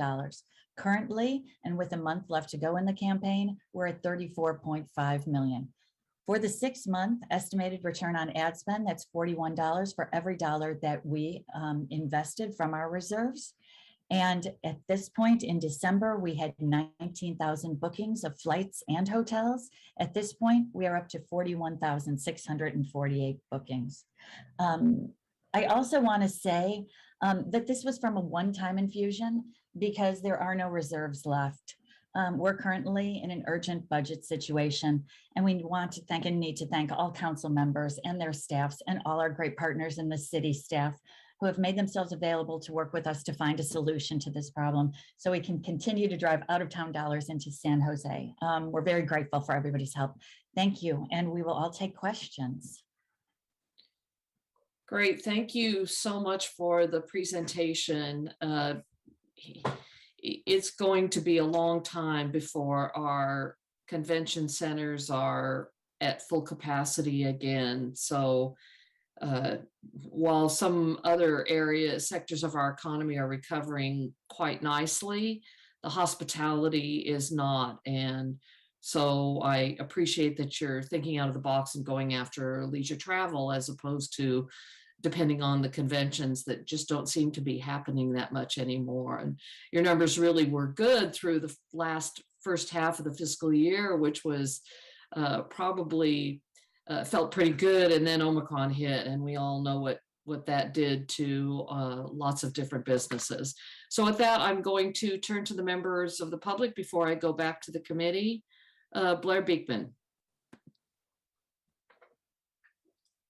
Currently, and with a month left to go in the campaign, we're at $34.5 million. For the 6-month estimated return on ad spend, that's $41 for every dollar that we invested from our reserves. And at this point in December, we had 19,000 bookings of flights and hotels. At this point, we are up to 41,648 bookings. I also want to say that this was from a one-time infusion because there are no reserves left. We're currently in an urgent budget situation, and we want to thank and need to thank all council members and their staffs and all our great partners in the city staff who have made themselves available to work with us to find a solution to this problem so we can continue to drive out-of-town dollars into San Jose. We're very grateful for everybody's help. Thank you, and we will all take questions. Great, thank you so much for the presentation. It's going to be a long time before our convention centers are at full capacity again. So while some other sectors of our economy are recovering quite nicely, the hospitality is not. And so I appreciate that you're thinking out of the box and going after leisure travel as opposed to depending on the conventions that just don't seem to be happening that much anymore. And your numbers really were good through the first half of the fiscal year, which was probably felt pretty good. And then Omicron hit, and we all know what that did to lots of different businesses. So with that, I'm going to turn to the members of the public before I go back to the committee. Blair Beekman.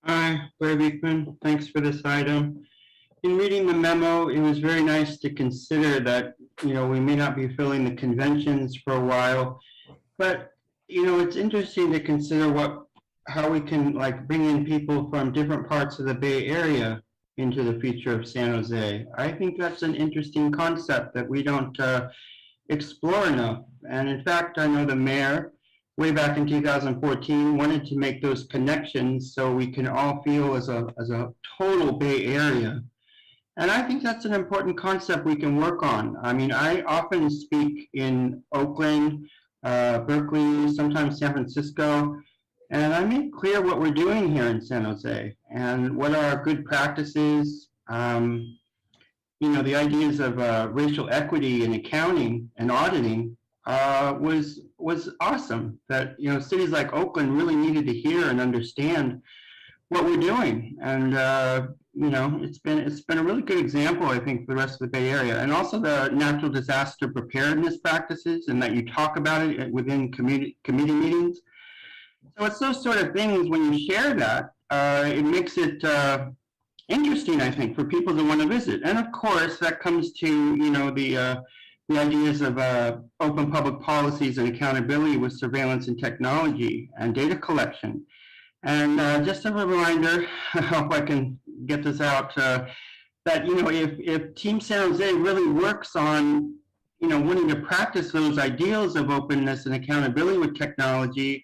Hi, Blair Beekman. Thanks for this item. In reading the memo, it was very nice to consider that, we may not be filling the conventions for a while, but, it's interesting to consider how we can bring in people from different parts of the Bay Area into the future of San Jose. I think that's an interesting concept that we don't explore enough. And in fact, I know the mayor, way back in 2014, wanted to make those connections so we can all feel as a total Bay Area. And I think that's an important concept we can work on. I mean, I often speak in Oakland, Berkeley, sometimes San Francisco, And I made clear what we're doing here in San Jose and what are our good practices. The ideas of racial equity in accounting and auditing was awesome. That cities like Oakland really needed to hear and understand what we're doing, and it's been a really good example, I think, for the rest of the Bay Area, and also the natural disaster preparedness practices, and that you talk about it within committee meetings. So it's those sort of things, when you share that, it makes it interesting, I think, for people to want to visit. And of course, that comes to the ideas of open public policies and accountability with surveillance and technology and data collection. And just a reminder, I hope I can get this out, that if Team San Jose really works on wanting to practice those ideals of openness and accountability with technology,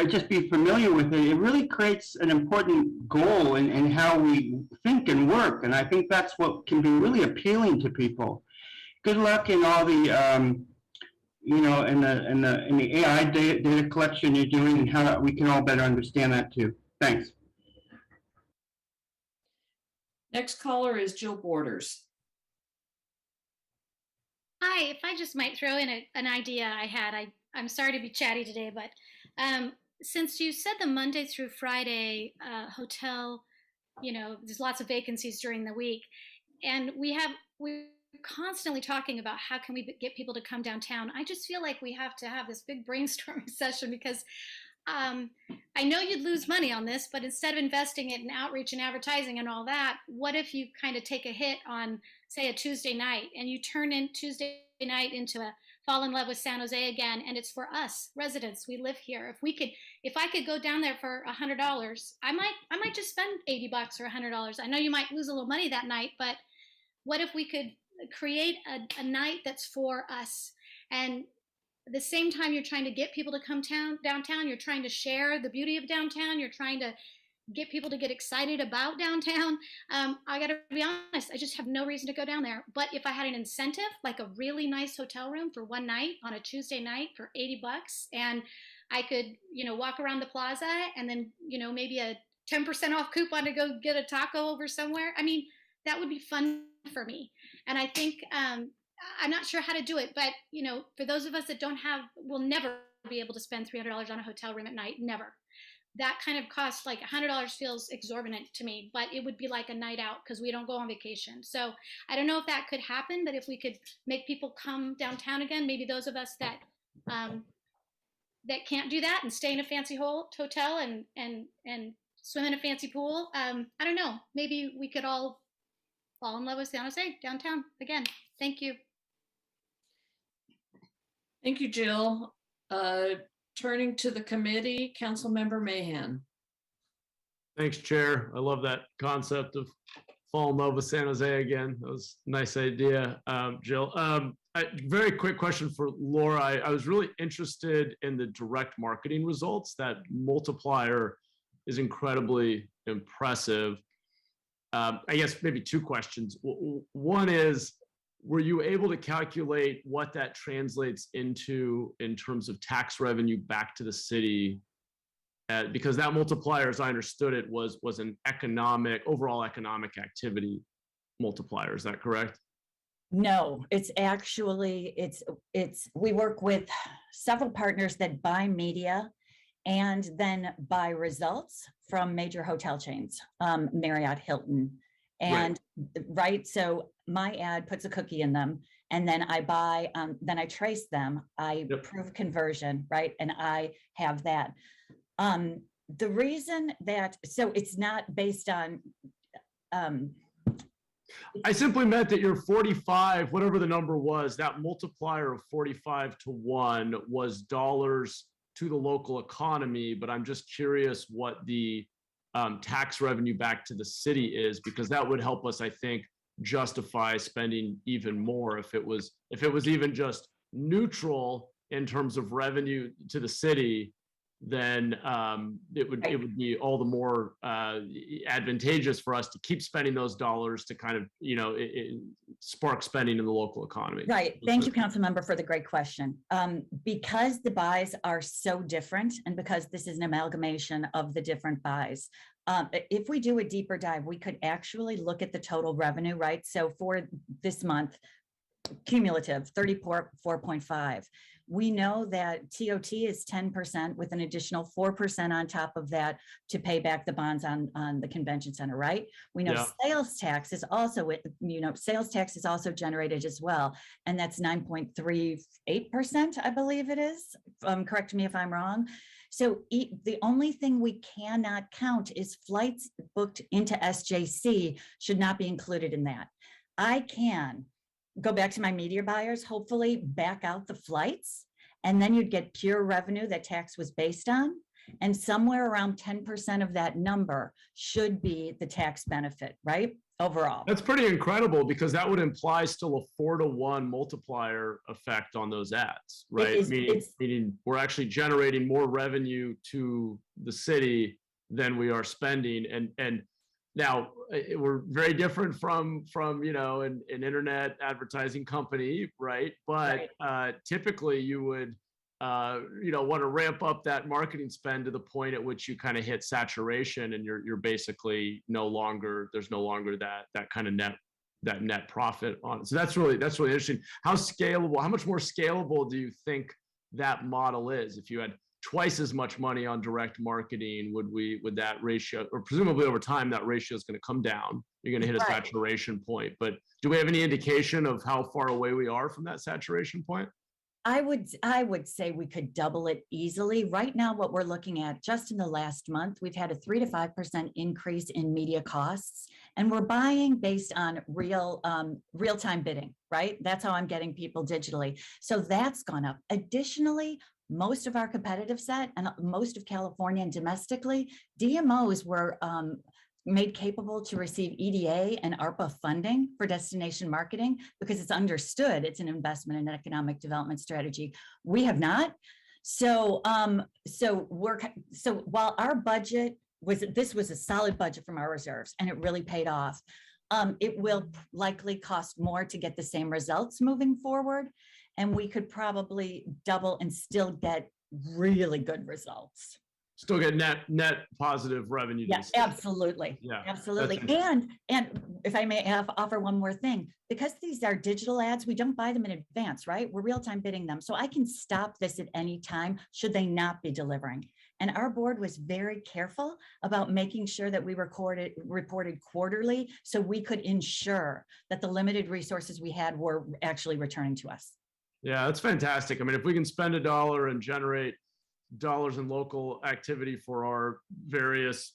just be familiar with it, it really creates an important goal in how we think and work. And I think that's what can be really appealing to people. Good luck in all the in the AI data collection you're doing, and how we can all better understand that too. Thanks. Next caller is Jill Borders. Hi, if I just might throw in an idea I had. I'm sorry to be chatty today, but since you said the Monday through Friday hotel, there's lots of vacancies during the week, and we're constantly talking about how can we get people to come downtown. I just feel like we have to have this big brainstorming session, because I know you'd lose money on this, but instead of investing it in outreach and advertising and all that, what if you kind of take a hit on, say, a Tuesday night, and you turn in Tuesday night into a fall in love with San Jose again, and it's for us residents. We live here. If I could go down there for $100, I might just spend $80 or $100. I know you might lose a little money that night, but what if we could create a night that's for us? And at the same time, you're trying to get people to come downtown. You're trying to share the beauty of downtown. You're trying to get people to get excited about downtown. I got to be honest, I just have no reason to go down there. But if I had an incentive, like a really nice hotel room for one night on a Tuesday night for $80, and I could, walk around the plaza, and then, maybe a 10% off coupon to go get a taco over somewhere. I mean, that would be fun for me. And I think, I'm not sure how to do it, but, for those of us that will never be able to spend $300 on a hotel room at night, never. That kind of cost, like $100 feels exorbitant to me, but it would be like a night out because we don't go on vacation. So I don't know if that could happen, but if we could make people come downtown again, maybe those of us that can't do that and stay in a fancy hotel and swim in a fancy pool. I don't know, maybe we could all fall in love with San Jose downtown again. Thank you. Thank you, Jill. Turning to the committee, Councilmember Mahan. Thanks, Chair. I love that concept of fall in love with San Jose again. That was a nice idea, Jill. Very quick question for Laura. I was really interested in the direct marketing results. That multiplier is incredibly impressive. I guess maybe two questions. One is, were you able to calculate what that translates into in terms of tax revenue back to the city? Because that multiplier, as I understood it, was an overall economic activity multiplier. Is that correct? No, it's actually, we work with several partners that buy media and then buy results from major hotel chains, Marriott, Hilton. And right, so my ad puts a cookie in them, and then I buy, then I trace them, I prove conversion, right? And I have that. The reason that, so it's not based on, I simply meant that your 45, whatever the number was, that multiplier of 45 to 1 was dollars to the local economy, but I'm just curious what the tax revenue back to the city is, because that would help us, I think, justify spending even more if it was even just neutral in terms of revenue to the city. then it would be all the more advantageous for us to keep spending those dollars to kind of, spark spending in the local economy. Right. Thank you, council member, for the great question. Because the buys are so different and because this is an amalgamation of the different buys, if we do a deeper dive, we could actually look at the total revenue, right? So for this month, cumulative 34.5. We know that TOT is 10% with an additional 4% on top of that to pay back the bonds on the convention center, right? We know sales tax is also, sales tax is also generated as well. And that's 9.38%, I believe it is. Correct me if I'm wrong. So the only thing we cannot count is flights booked into SJC should not be included in that. I can go back to my media buyers, hopefully back out the flights, and then you'd get pure revenue that tax was based on. And somewhere around 10% of that number should be the tax benefit, right? Overall. That's pretty incredible because that would imply still a 4-to-1 multiplier effect on those ads, right? Meaning we're actually generating more revenue to the city than we are spending. And now we're very different from an internet advertising company, right? But typically you would want to ramp up that marketing spend to the point at which you kind of hit saturation, and you're basically there's no longer that kind of net profit on it. So that's really interesting. How much more scalable do you think that model is? If you had twice as much money on direct marketing, would that ratio, or presumably over time that ratio is going to come down? You're going to hit a saturation point, but do we have any indication of how far away we are from that saturation point? I would say we could double it easily. Right now, what we're looking at just in the last month, we've had a 3 to 5% increase in media costs, and we're buying based on real-time bidding, right? That's how I'm getting people digitally. So that's gone up. Additionally, most of our competitive set and most of California and domestically, DMOs were made capable to receive EDA and ARPA funding for destination marketing because it's understood it's an investment in economic development strategy. We have not. So while our budget this was a solid budget from our reserves and it really paid off, it will likely cost more to get the same results moving forward. And we could probably double and still get really good results. Still get net positive revenue. Yes, absolutely. Yeah, absolutely. And if I may offer one more thing, because these are digital ads, we don't buy them in advance, right? We're real-time bidding them. So I can stop this at any time should they not be delivering. And our board was very careful about making sure that we reported quarterly so we could ensure that the limited resources we had were actually returning to us. Yeah, that's fantastic. I mean, if we can spend $1 and generate dollars in local activity for our various,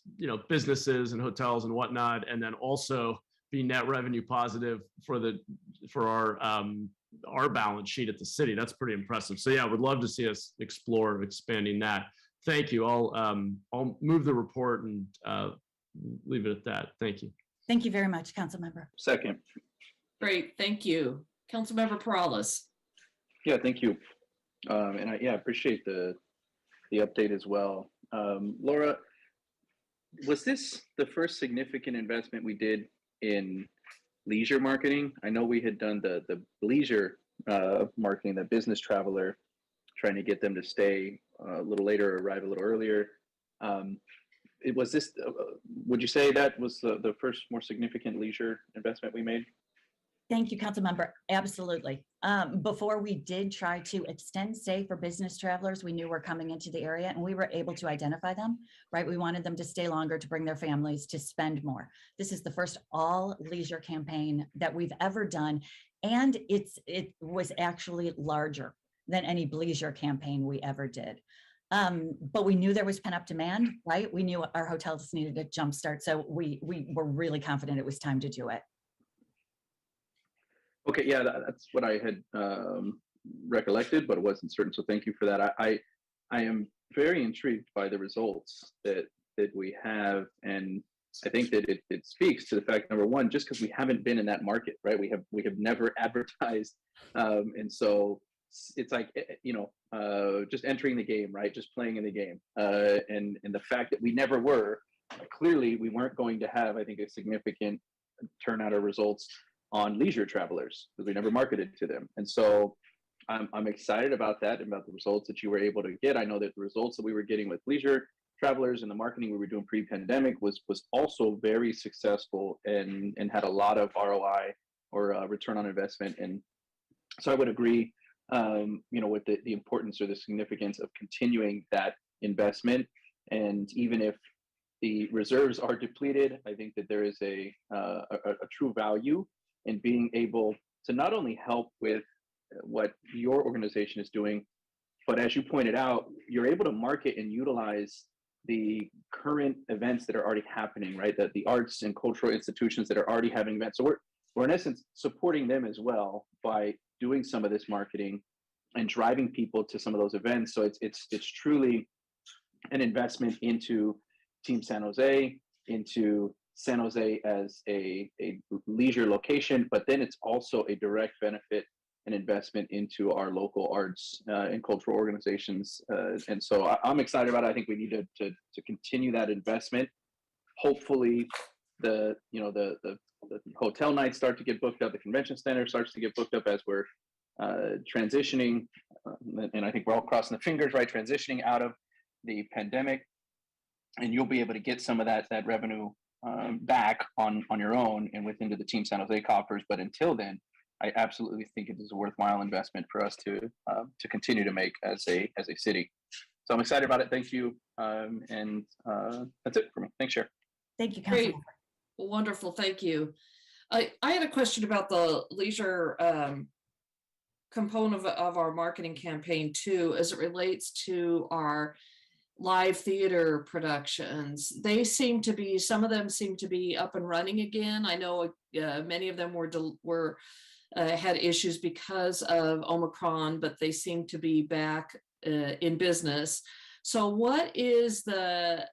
businesses and hotels and whatnot, and then also be net revenue positive for our balance sheet at the city, that's pretty impressive. So yeah, would love to see us explore expanding that. Thank you. I'll move the report and leave it at that. Thank you. Thank you very much, council member. Second. Great, thank you. Councilmember Perales. Yeah, thank you. And I appreciate the update as well. Laura, was this the first significant investment we did in leisure marketing? I know we had done the leisure marketing, the business traveler, trying to get them to stay a little later, arrive a little earlier. Was this, would you say that was the first more significant leisure investment we made? Thank you, council member. Absolutely. Before we did try to extend stay for business travelers, we knew were coming into the area and we were able to identify them, right? We wanted them to stay longer, to bring their families, to spend more. This is the first all leisure campaign that we've ever done. And it was actually larger than any leisure campaign we ever did. But we knew there was pent-up demand, right? We knew our hotels needed a jumpstart. So we were really confident it was time to do it. Okay, yeah, that's what I had recollected, but it wasn't certain. So thank you for that. I am very intrigued by the results that we have, and I think that it speaks to the fact, number one, just because we haven't been in that market, right? We have never advertised, and so it's like, just entering the game, right? Just playing in the game. And the fact that we never were, clearly we weren't going to have, I think, a significant turnout of results on leisure travelers because we never marketed to them. And so I'm excited about that, about the results that you were able to get. I know that the results that we were getting with leisure travelers and the marketing we were doing pre-pandemic was also very successful and had a lot of ROI or return on investment. And so I would agree, with the importance or the significance of continuing that investment. And even if the reserves are depleted, I think that there is a true value in being able to not only help with what your organization is doing, but as you pointed out, you're able to market and utilize the current events that are already happening, right? That the arts and cultural institutions that are already having events. So we're in essence supporting them as well by doing some of this marketing and driving people to some of those events. So it's truly an investment into Team San Jose, into San Jose as a leisure location, but then it's also a direct benefit and investment into our local arts and cultural organizations. And so I'm excited about it. I think we need to continue that investment. Hopefully the hotel nights start to get booked up, the convention center starts to get booked up as we're transitioning. And I think we're all crossing the fingers, right? Transitioning out of the pandemic. And you'll be able to get some of that revenue back on your own and within the Team San Jose coffers. But until then, I absolutely think it is a worthwhile investment for us to continue to make as a city. So I'm excited about it. Thank you. And that's it for me. Thanks, Chair. Thank you, Great. Councilmember. Wonderful. Thank you. I had a question about the leisure component of our marketing campaign too, as it relates to our live theater productions. They seem to be, some of them seem to be up and running again. I know many of them were had issues because of Omicron, but they seem to be back in business. So what is the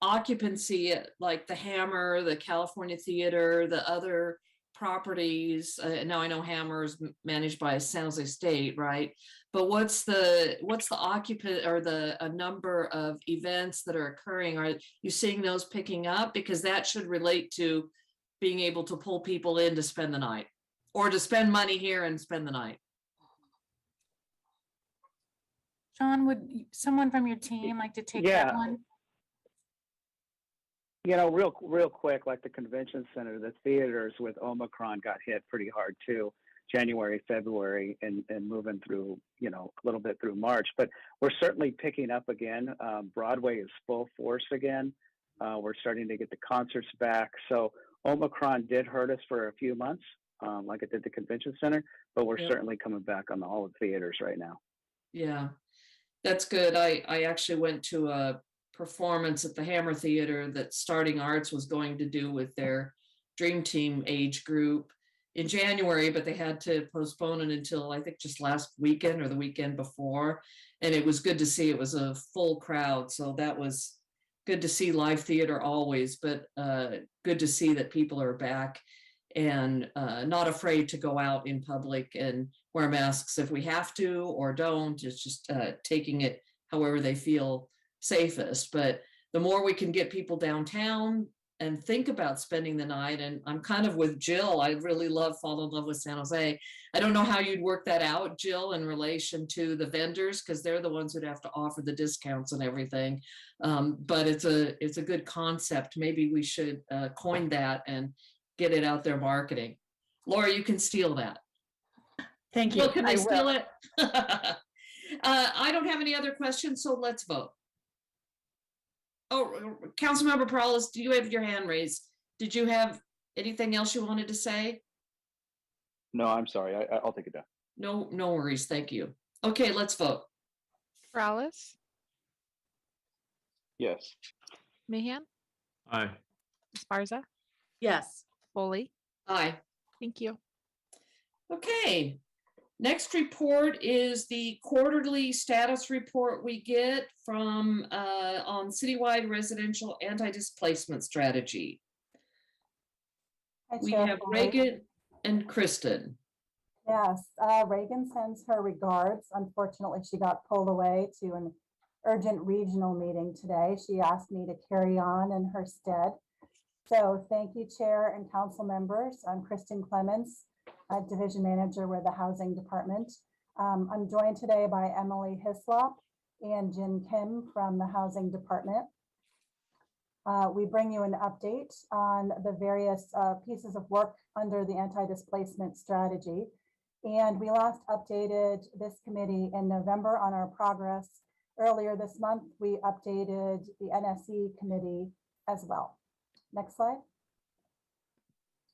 occupancy, like the Hammer, the California Theater, the other properties? Now I know Hammer is managed by San Jose State, right? But what's the occupant or the number of events that are occurring? Are you seeing those picking up? Because that should relate to being able to pull people in to spend the night or to spend money here and spend the night. John, would someone from your team like to take that one? Real quick, like the convention center, the theaters with Omicron got hit pretty hard too, January, February, and moving through, a little bit through March. But we're certainly picking up again. Broadway is full force again. We're starting to get the concerts back. So Omicron did hurt us for a few months, like it did the convention center, but we're certainly coming back on all the theaters right now. Yeah, that's good. I actually went to a performance at the Hammer Theater that Starting Arts was going to do with their Dream Team age group in January, but they had to postpone it until I think just last weekend or the weekend before. And it was good to see it was a full crowd. So that was good to see live theater always, but good to see that people are back and not afraid to go out in public and wear masks if we have to or don't. It's just taking it however they feel safest. But the more we can get people downtown and think about spending the night, and I'm kind of with Jill, I really fall in love with San Jose. I don't know how you'd work that out, Jill, in relation to the vendors, because they're the ones who'd have to offer the discounts and everything. But it's a good concept. Maybe we should coin that and get it out there marketing. Laura, you can steal that. Thank you. Well, can I steal will. it? I don't have any other questions, so let's vote. Oh, Councilmember Perales, do you have your hand raised? Did you have anything else you wanted to say? No, I'm sorry. I'll take it down. No worries. Thank you. Okay, let's vote. Perales, Yes. Mahan, Aye. Esparza, Yes. Foley. Aye. Thank you. Okay. Next report is the quarterly status report we get from on citywide residential anti-displacement strategy. We have Reagan and Kristen. Yes, Reagan sends her regards. Unfortunately, she got pulled away to an urgent regional meeting today. She asked me to carry on in her stead. So thank you, Chair and Council members. I'm Kristen Clements, Division Manager with the Housing Department. I'm joined today by Emily Hislop and Jin Kim from the Housing Department. We bring you an update on the various pieces of work under the anti-displacement strategy. And we last updated this committee in November on our progress. Earlier this month, we updated the NSE committee as well. Next slide.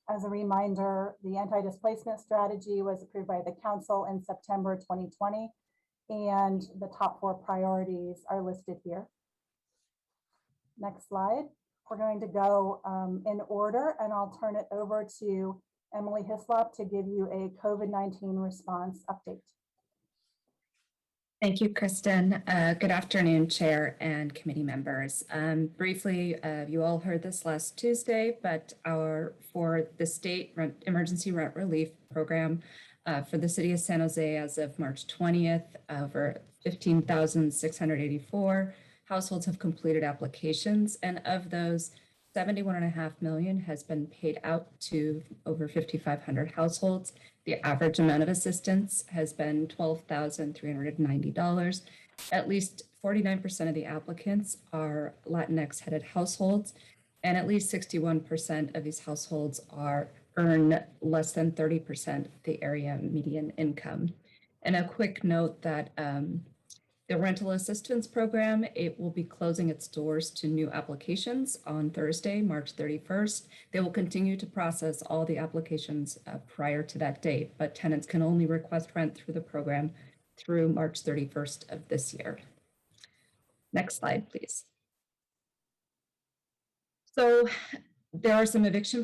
As a reminder, the anti-displacement strategy was approved by the council in September 2020, and the top 4 priorities are listed here. Next slide. We're going to go in order, and I'll turn it over to Emily Hislop to give you a COVID-19 response update. Thank you, Kristen. Good afternoon, Chair and committee members. Briefly, you all heard this last Tuesday, but for the state emergency rent relief program for the city of San Jose as of March 20th, over 15,684 households have completed applications, and of those, 71.5 million has been paid out to over 5,500 households. The average amount of assistance has been $12,390. At least 49% of the applicants are Latinx headed households, and at least 61% of these households earn less than 30% of the area median income. And a quick note that the rental assistance program, it will be closing its doors to new applications on Thursday, March 31st. They will continue to process all the applications prior to that date, but tenants can only request rent through the program through March 31st of this year. Next slide, please. So there are some eviction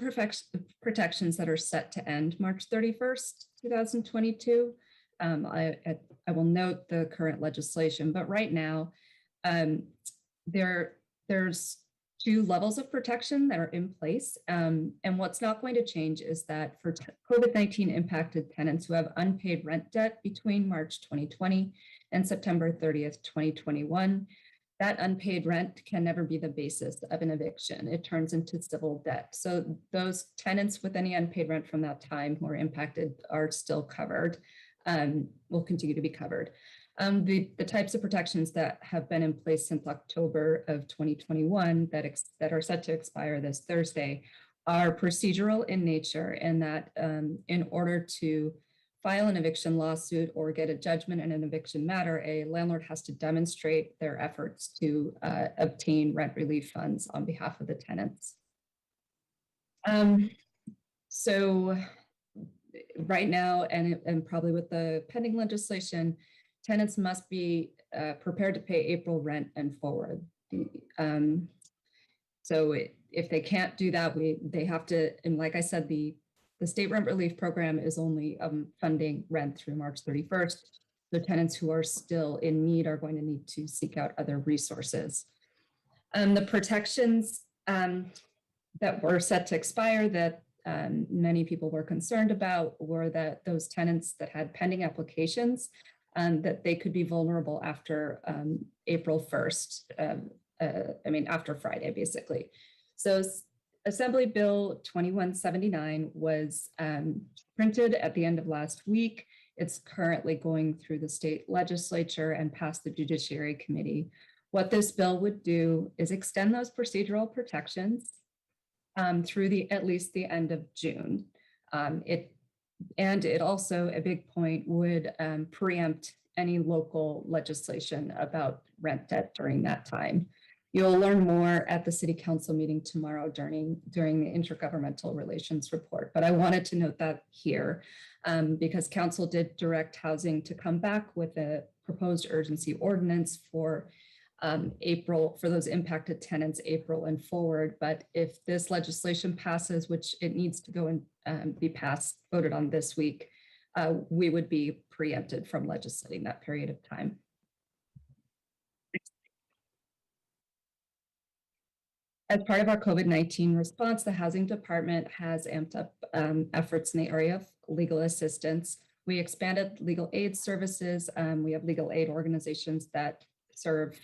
protections that are set to end March 31st, 2022. I will note the current legislation, but right now there's 2 levels of protection that are in place. And what's not going to change is that for COVID-19 impacted tenants who have unpaid rent debt between March 2020 and September 30th, 2021, that unpaid rent can never be the basis of an eviction. It turns into civil debt. So those tenants with any unpaid rent from that time who are impacted are still covered. Will continue to be covered. The types of protections that have been in place since October of 2021 that are set to expire this Thursday are procedural in nature, and that in order to file an eviction lawsuit or get a judgment in an eviction matter, a landlord has to demonstrate their efforts to obtain rent relief funds on behalf of the tenants. So right now, and probably with the pending legislation, tenants must be prepared to pay April rent and forward. So if they can't do that, they have to, and like I said, the state rent relief program is only funding rent through March 31st. So tenants who are still in need are going to need to seek out other resources. The protections that were set to expire that many people were concerned about were that those tenants that had pending applications, that they could be vulnerable after April 1st, after Friday, basically. So Assembly Bill 2179 was printed at the end of last week. It's currently going through the state legislature and past the Judiciary Committee. What this bill would do is extend those procedural protections through at least the end of June. It also, a big point, would preempt any local legislation about rent debt during that time. You'll learn more at the City Council meeting tomorrow during the Intergovernmental Relations Report, but I wanted to note that here because Council did direct Housing to come back with a proposed urgency ordinance for April, for those impacted tenants, April and forward. But if this legislation passes, which it needs to go and be voted on this week, we would be preempted from legislating that period of time. As part of our COVID-19 response, the Housing Department has amped up efforts in the area of legal assistance. We expanded legal aid services. We have legal aid organizations that serve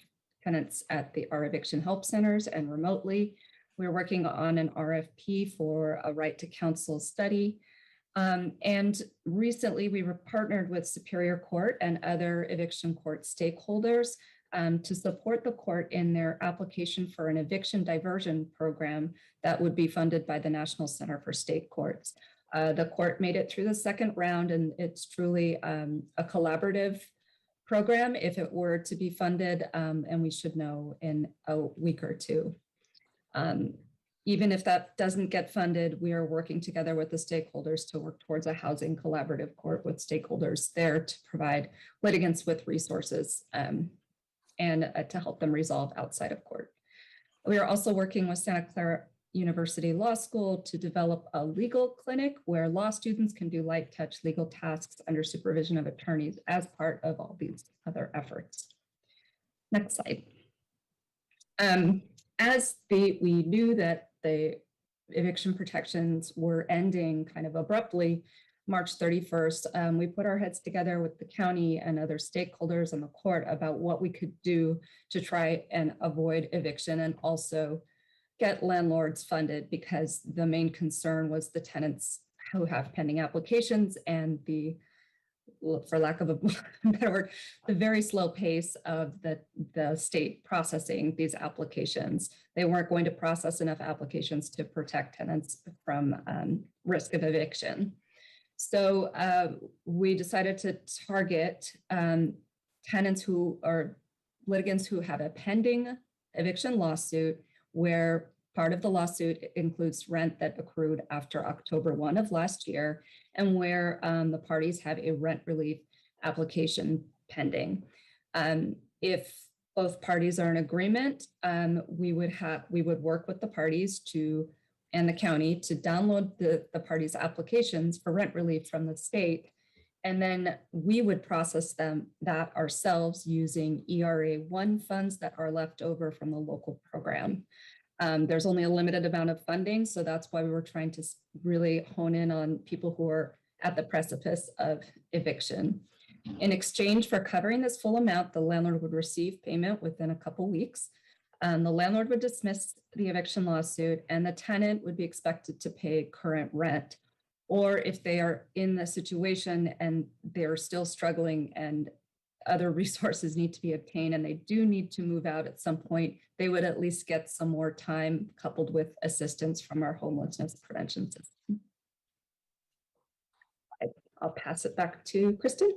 tenants at our eviction help centers and remotely. We're working on an RFP for a right to counsel study. And recently we were partnered with Superior Court and other eviction court stakeholders to support the court in their application for an eviction diversion program that would be funded by the National Center for State Courts. The court made it through the second round, and it's truly a collaborative program if it were to be funded, and we should know in a week or two. Even if that doesn't get funded, we are working together with the stakeholders to work towards a housing collaborative court with stakeholders there to provide litigants with resources and to help them resolve outside of court. We are also working with Santa Clara University Law School to develop a legal clinic where law students can do light touch legal tasks under supervision of attorneys as part of all these other efforts. Next slide. We knew that the eviction protections were ending kind of abruptly March 31st, we put our heads together with the county and other stakeholders and the court about what we could do to try and avoid eviction and also get landlords funded, because the main concern was the tenants who have pending applications and the, for lack of a better word, the very slow pace of the state processing these applications. They weren't going to process enough applications to protect tenants from risk of eviction. So we decided to target tenants who are litigants who have a pending eviction lawsuit, where part of the lawsuit includes rent that accrued after October 1 of last year, and where the parties have a rent relief application pending. If both parties are in agreement, we would work with the parties and the county to download the parties' applications for rent relief from the state. And then we would process that ourselves using ERA 1 funds that are left over from the local program. There's only a limited amount of funding, so that's why we were trying to really hone in on people who are at the precipice of eviction. In exchange for covering this full amount, the landlord would receive payment within a couple weeks. The landlord would dismiss the eviction lawsuit, and the tenant would be expected to pay current rent. Or if they are in the situation and they're still struggling and other resources need to be obtained and they do need to move out at some point, they would at least get some more time coupled with assistance from our homelessness prevention system. I'll pass it back to Kristen.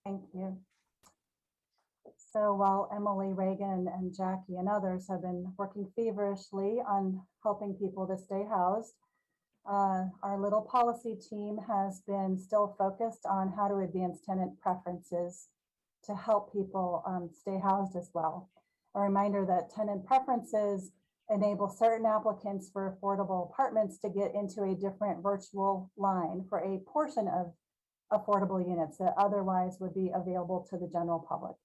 Thank you. So while Emily, Reagan, and Jackie and others have been working feverishly on helping people to stay housed, our little policy team has been still focused on how to advance tenant preferences to help people stay housed as well. A reminder that tenant preferences enable certain applicants for affordable apartments to get into a different virtual line for a portion of affordable units that otherwise would be available to the general public.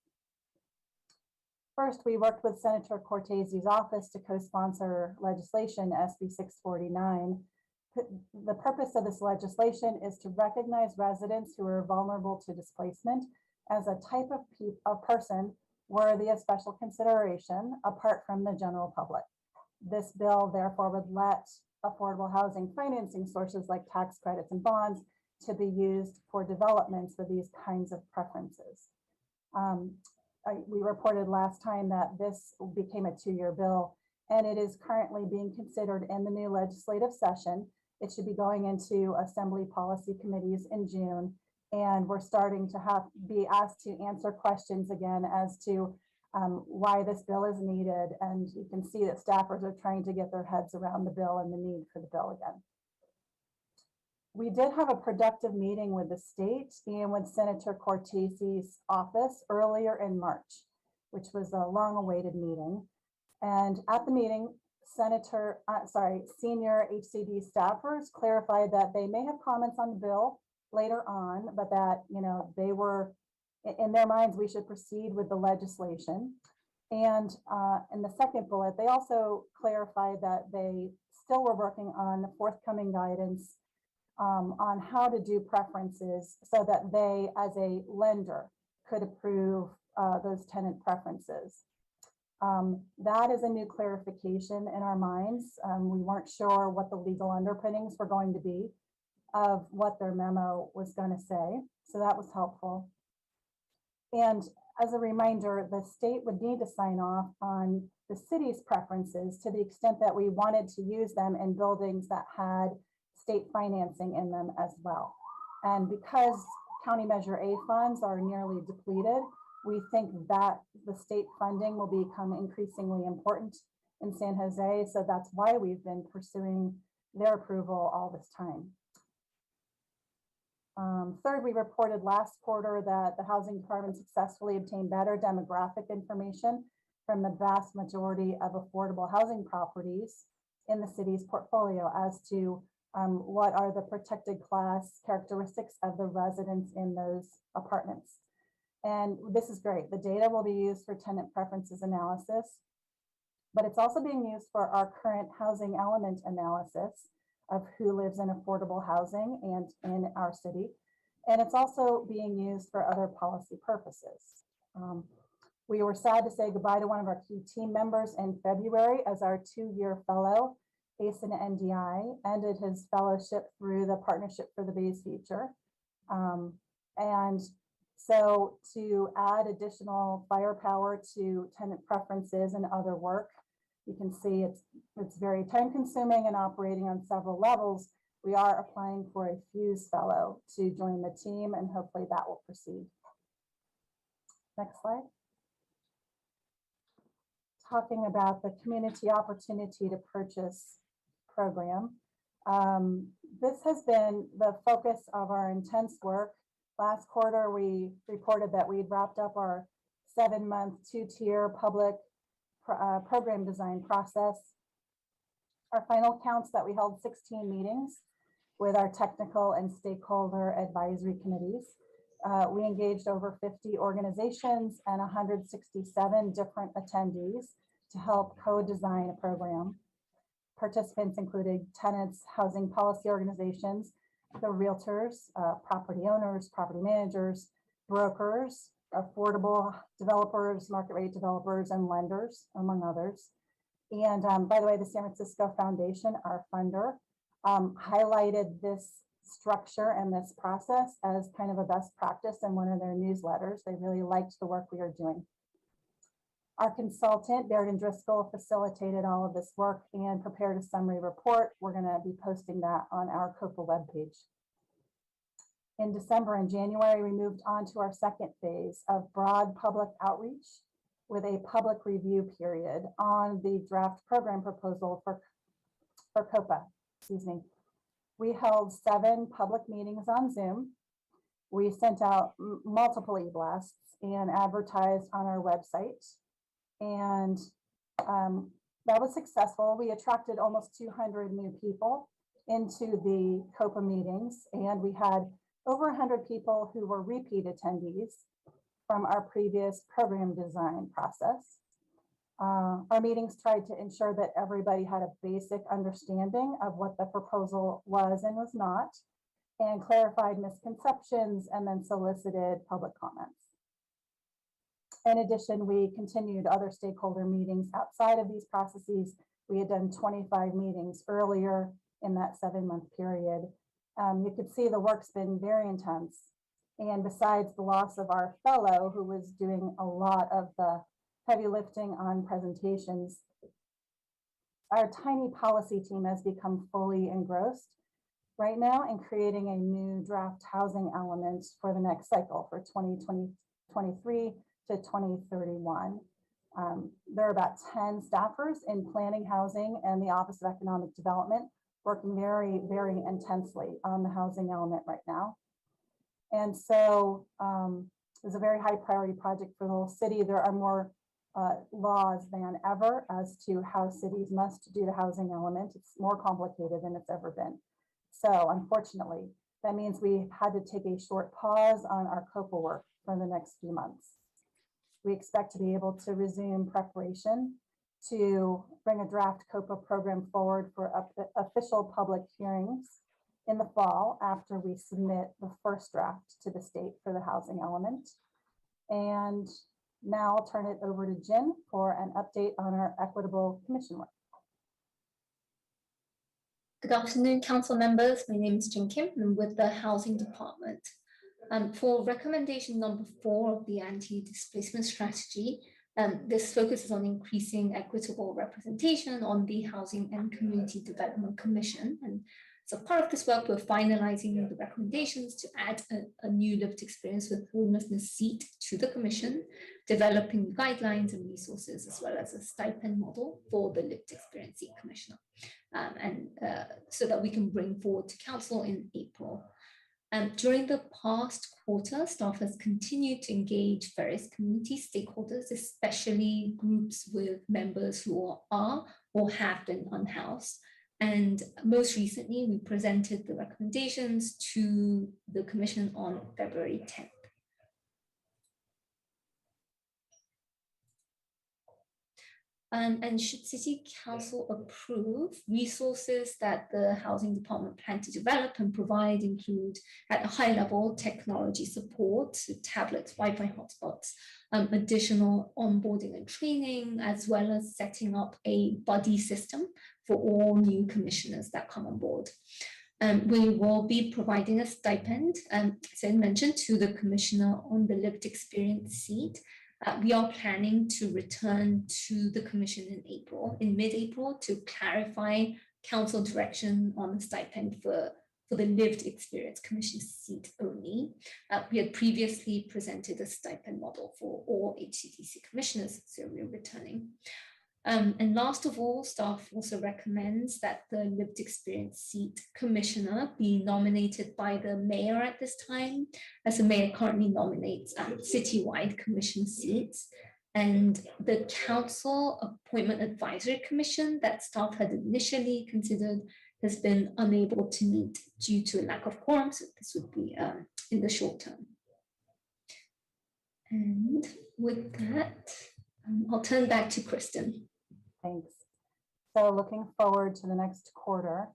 First, we worked with Senator Cortese's office to co-sponsor legislation SB 649. The purpose of this legislation is to recognize residents who are vulnerable to displacement as a type of person worthy of special consideration apart from the general public. This bill therefore would let affordable housing financing sources like tax credits and bonds to be used for developments with these kinds of preferences. We reported last time that this became a 2-year bill, and it is currently being considered in the new legislative session. It should be going into Assembly Policy Committees in June, and we're starting to be asked to answer questions again as to why this bill is needed. And you can see that staffers are trying to get their heads around the bill and the need for the bill again. We did have a productive meeting with the state and with Senator Cortese's office earlier in March, which was a long-awaited meeting. And at the meeting, senior HCD staffers clarified that they may have comments on the bill later on, but that, they were, in their minds, we should proceed with the legislation. And in the second bullet, they also clarified that they still were working on forthcoming guidance on how to do preferences so that they, as a lender, could approve those tenant preferences. That is a new clarification in our minds. We weren't sure what the legal underpinnings were going to be of what their memo was going to say. So that was helpful. And as a reminder, the state would need to sign off on the city's preferences to the extent that we wanted to use them in buildings that had state financing in them as well. And because County Measure A funds are nearly depleted, we think that the state funding will become increasingly important in San Jose. So that's why we've been pursuing their approval all this time. Third, we reported last quarter that the housing department successfully obtained better demographic information from the vast majority of affordable housing properties in the city's portfolio as to what are the protected class characteristics of the residents in those apartments. And this is great. The data will be used for tenant preferences analysis, but it's also being used for our current housing element analysis of who lives in affordable housing and in our city. And it's also being used for other policy purposes. We were sad to say goodbye to one of our key team members in February as our 2-year fellow, Asen NDI, ended his fellowship through the Partnership for the Bay's Future. And so to add additional firepower to tenant preferences and other work, you can see it's very time consuming and operating on several levels. We are applying for a Fuse fellow to join the team, and hopefully that will proceed. Next slide. Talking about the Community Opportunity to Purchase program. This has been the focus of our intense work. Last quarter, we reported that we'd wrapped up our 7-month, 2-tier public program design process. Our final counts that we held 16 meetings with our technical and stakeholder advisory committees. We engaged over 50 organizations and 167 different attendees to help co-design a program. Participants included tenants, housing policy organizations, the realtors, property owners, property managers, brokers, affordable developers, market rate developers, and lenders, among others. And by the way, the San Francisco Foundation, our funder, highlighted this structure and this process as kind of a best practice in one of their newsletters. They really liked the work we are doing. Our consultant, Baird & Driscoll, facilitated all of this work and prepared a summary report. We're going to be posting that on our Coppa webpage. In December and January, we moved on to our second phase of broad public outreach with a public review period on the draft program proposal for Coppa. Excuse me. We held 7 public meetings on Zoom. We sent out multiple e-blasts and advertised on our website. And that was successful. We attracted almost 200 new people into the Coppa meetings, and we had over 100 people who were repeat attendees from our previous program design process. Our meetings tried to ensure that everybody had a basic understanding of what the proposal was and was not, and clarified misconceptions, and then solicited public comments. In addition, we continued other stakeholder meetings outside of these processes. We had done 25 meetings earlier in that 7-month period. You could see the work's been very intense. And besides the loss of our fellow, who was doing a lot of the heavy lifting on presentations, our tiny policy team has become fully engrossed right now in creating a new draft housing element for the next cycle for 2023 to 2031. There are about 10 staffers in planning, housing, and the Office of Economic Development working very, very intensely on the housing element right now. And so it's a very high priority project for the whole city. There are more laws than ever as to how cities must do the housing element. It's more complicated than it's ever been. So unfortunately, that means we had to take a short pause on our Coppa work for the next few months. We expect to be able to resume preparation to bring a draft Coppa program forward for official public hearings in the fall after we submit the first draft to the state for the housing element. And now I'll turn it over to Jen for an update on our equitable commission work. Good afternoon, council members. My name is Jin Kim. I'm with the Housing Department. For recommendation number 4 of the anti-displacement strategy, this focuses on increasing equitable representation on the Housing and Community Development Commission. And so part of this work, we're finalizing the recommendations to add a new lived experience with homelessness seat to the commission, developing guidelines and resources, as well as a stipend model for the lived experience seat commissioner. So that we can bring forward to council in April. During the past quarter, staff has continued to engage various community stakeholders, especially groups with members who are or have been unhoused. And most recently, we presented the recommendations to the Commission on February 10th. And should City Council approve, resources that the Housing Department plan to develop and provide include at a high level technology support, so tablets, Wi-Fi hotspots, additional onboarding and training, as well as setting up a buddy system for all new commissioners that come on board. We will be providing a stipend, as I mentioned, to the commissioner on the lived experience seat. We are planning to return to the commission in mid-April, to clarify council direction on the stipend for the lived experience commission seat only. We had previously presented a stipend model for all HCDC commissioners, so we're returning. And last of all, staff also recommends that the lived experience seat commissioner be nominated by the mayor at this time, as the mayor currently nominates citywide commission seats. And the council appointment advisory commission that staff had initially considered has been unable to meet due to a lack of quorum, so this would be in the short term. And with that, I'll turn back to Kristen. Thanks. So looking forward to the next quarter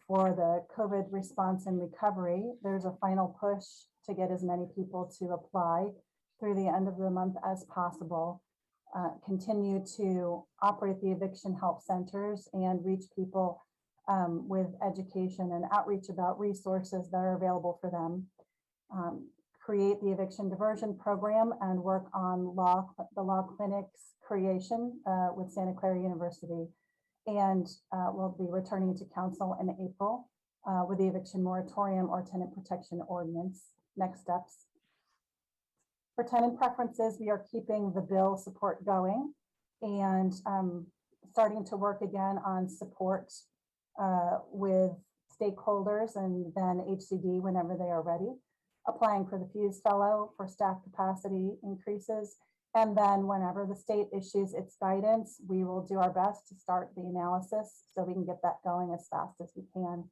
for the COVID response and recovery, there's a final push to get as many people to apply through the end of the month as possible. Continue to operate the eviction help centers and reach people with education and outreach about resources that are available for them. Create the eviction diversion program and work on the law clinics creation with Santa Clara University. And we'll be returning to council in April with the eviction moratorium or tenant protection ordinance. Next steps. For tenant preferences, we are keeping the bill support going and starting to work again on support with stakeholders and then HCD whenever they are ready. Applying for the Fuse Fellow for staff capacity increases. And then whenever the state issues its guidance, we will do our best to start the analysis so we can get that going as fast as we can.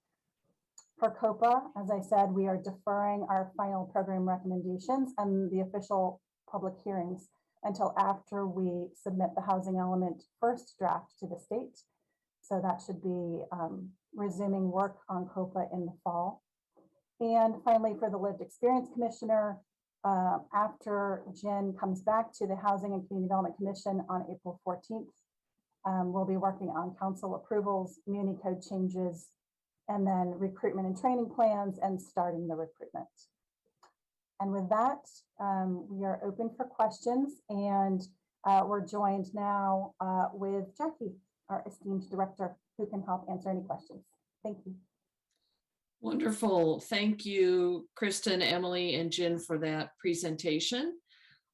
For Coppa, as I said, we are deferring our final program recommendations and the official public hearings until after we submit the housing element first draft to the state. So that should be resuming work on Coppa in the fall. And finally, for the Lived Experience Commissioner, after Jen comes back to the Housing and Community Development Commission on April 14th, we'll be working on council approvals, muni code changes, and then recruitment and training plans and starting the recruitment. And with that, we are open for questions, and we're joined now with Jackie, our esteemed director, who can help answer any questions. Thank you. Wonderful. Thank you, Kristen, Emily, and Jen for that presentation.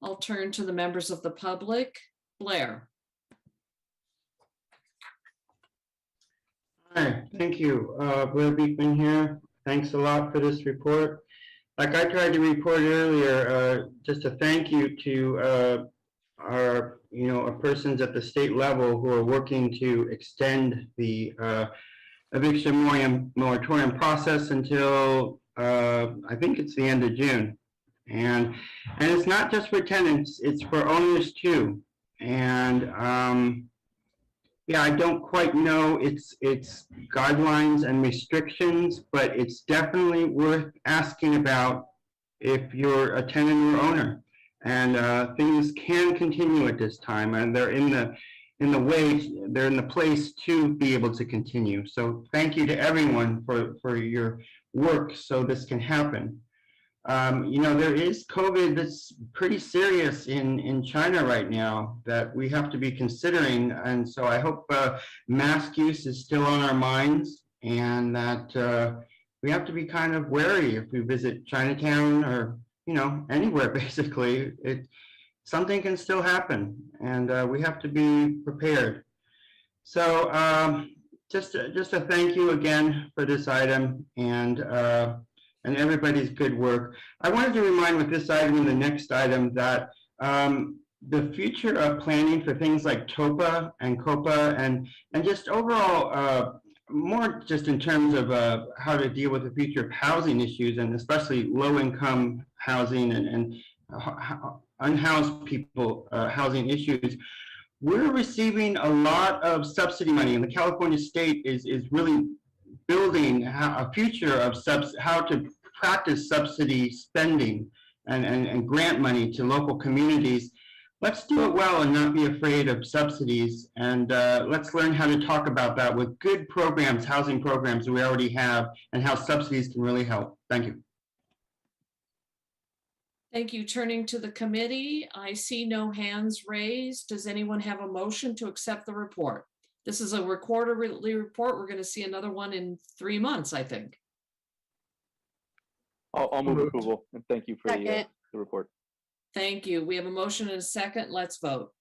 I'll turn to the members of the public. Blair. Hi, thank you. Blair Beekman here. Thanks a lot for this report. Like I tried to report earlier, just a thank you to our persons at the state level who are working to extend the eviction moratorium process until I think it's the end of June. And it's not just for tenants, it's for owners too. And Yeah, I don't quite know its guidelines and restrictions, but it's definitely worth asking about if you're a tenant or owner. And things can continue at this time, and they're in the way, they're in the place to be able to continue. So thank you to everyone for your work so this can happen. You know, there is COVID that's pretty serious in China right now that we have to be considering. And so I hope mask use is still on our minds, and that we have to be kind of wary if we visit Chinatown or, you know, anywhere basically. Something can still happen, and we have to be prepared. So just a thank you again for this item, and everybody's good work. I wanted to remind with this item and the next item that the future of planning for things like TOPA and Coppa and just overall, more just in terms of how to deal with the future of housing issues, and especially low-income housing and unhoused people housing issues. We're receiving a lot of subsidy money, and the California state is really building a future of how to practice subsidy spending and grant money to local communities. Let's do it well and not be afraid of subsidies, and let's learn how to talk about that with good programs, housing programs that we already have, and how subsidies can really help. Thank you. Thank you. Turning to the committee, I see no hands raised. Does anyone have a motion to accept the report? This is a quarterly report. We're going to see another one in 3 months, I think. I'll move approval, and thank you for the report. Thank you. We have a motion and a second. Let's vote.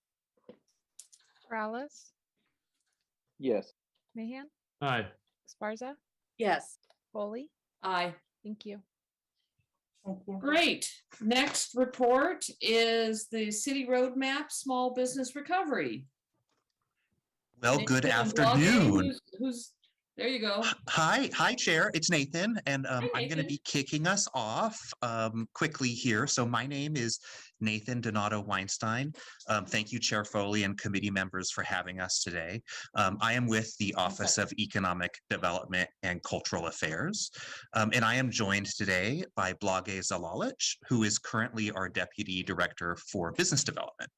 Morales, Yes. Mahan, Aye. Esparza, Yes. Foley. Aye. Thank you. Thank you. Great. Next report is the city roadmap, small business recovery. Well, good Nathan, afternoon. Who's there you go. Hi, Chair. It's Nathan, and I'm going to be kicking us off quickly here. So my name is Nathan Donato Weinstein. Thank you, Chair Foley and committee members for having us today. I am with the Office of Economic Development and Cultural Affairs, and I am joined today by Blage Zalalic, who is currently our Deputy Director for Business Development.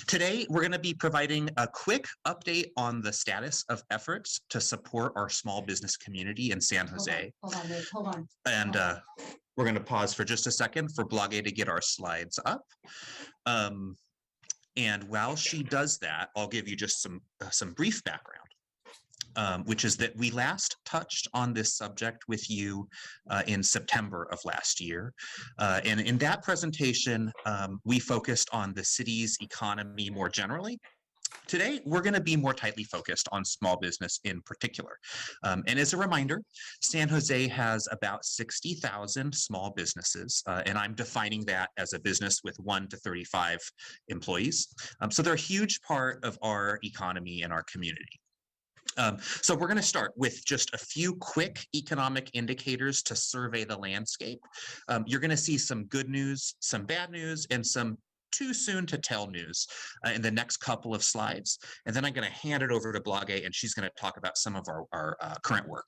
Today, we're going to be providing a quick update on the status of efforts to support our small business community in San Jose. Hold on. And we're going to pause for just a second for Blage to get our slides up. And while she does that, I'll give you just some brief background. Which is that we last touched on this subject with you in September of last year. And in that presentation, we focused on the city's economy more generally. Today, we're going to be more tightly focused on small business in particular. And as a reminder, San Jose has about 60,000 small businesses, and I'm defining that as a business with 1 to 35 employees. So they're a huge part of our economy and our community. So we're going to start with just a few quick economic indicators to survey the landscape. You're going to see some good news, some bad news, and some too soon to tell news in the next couple of slides. And then I'm going to hand it over to Blage, and she's going to talk about some of our current work.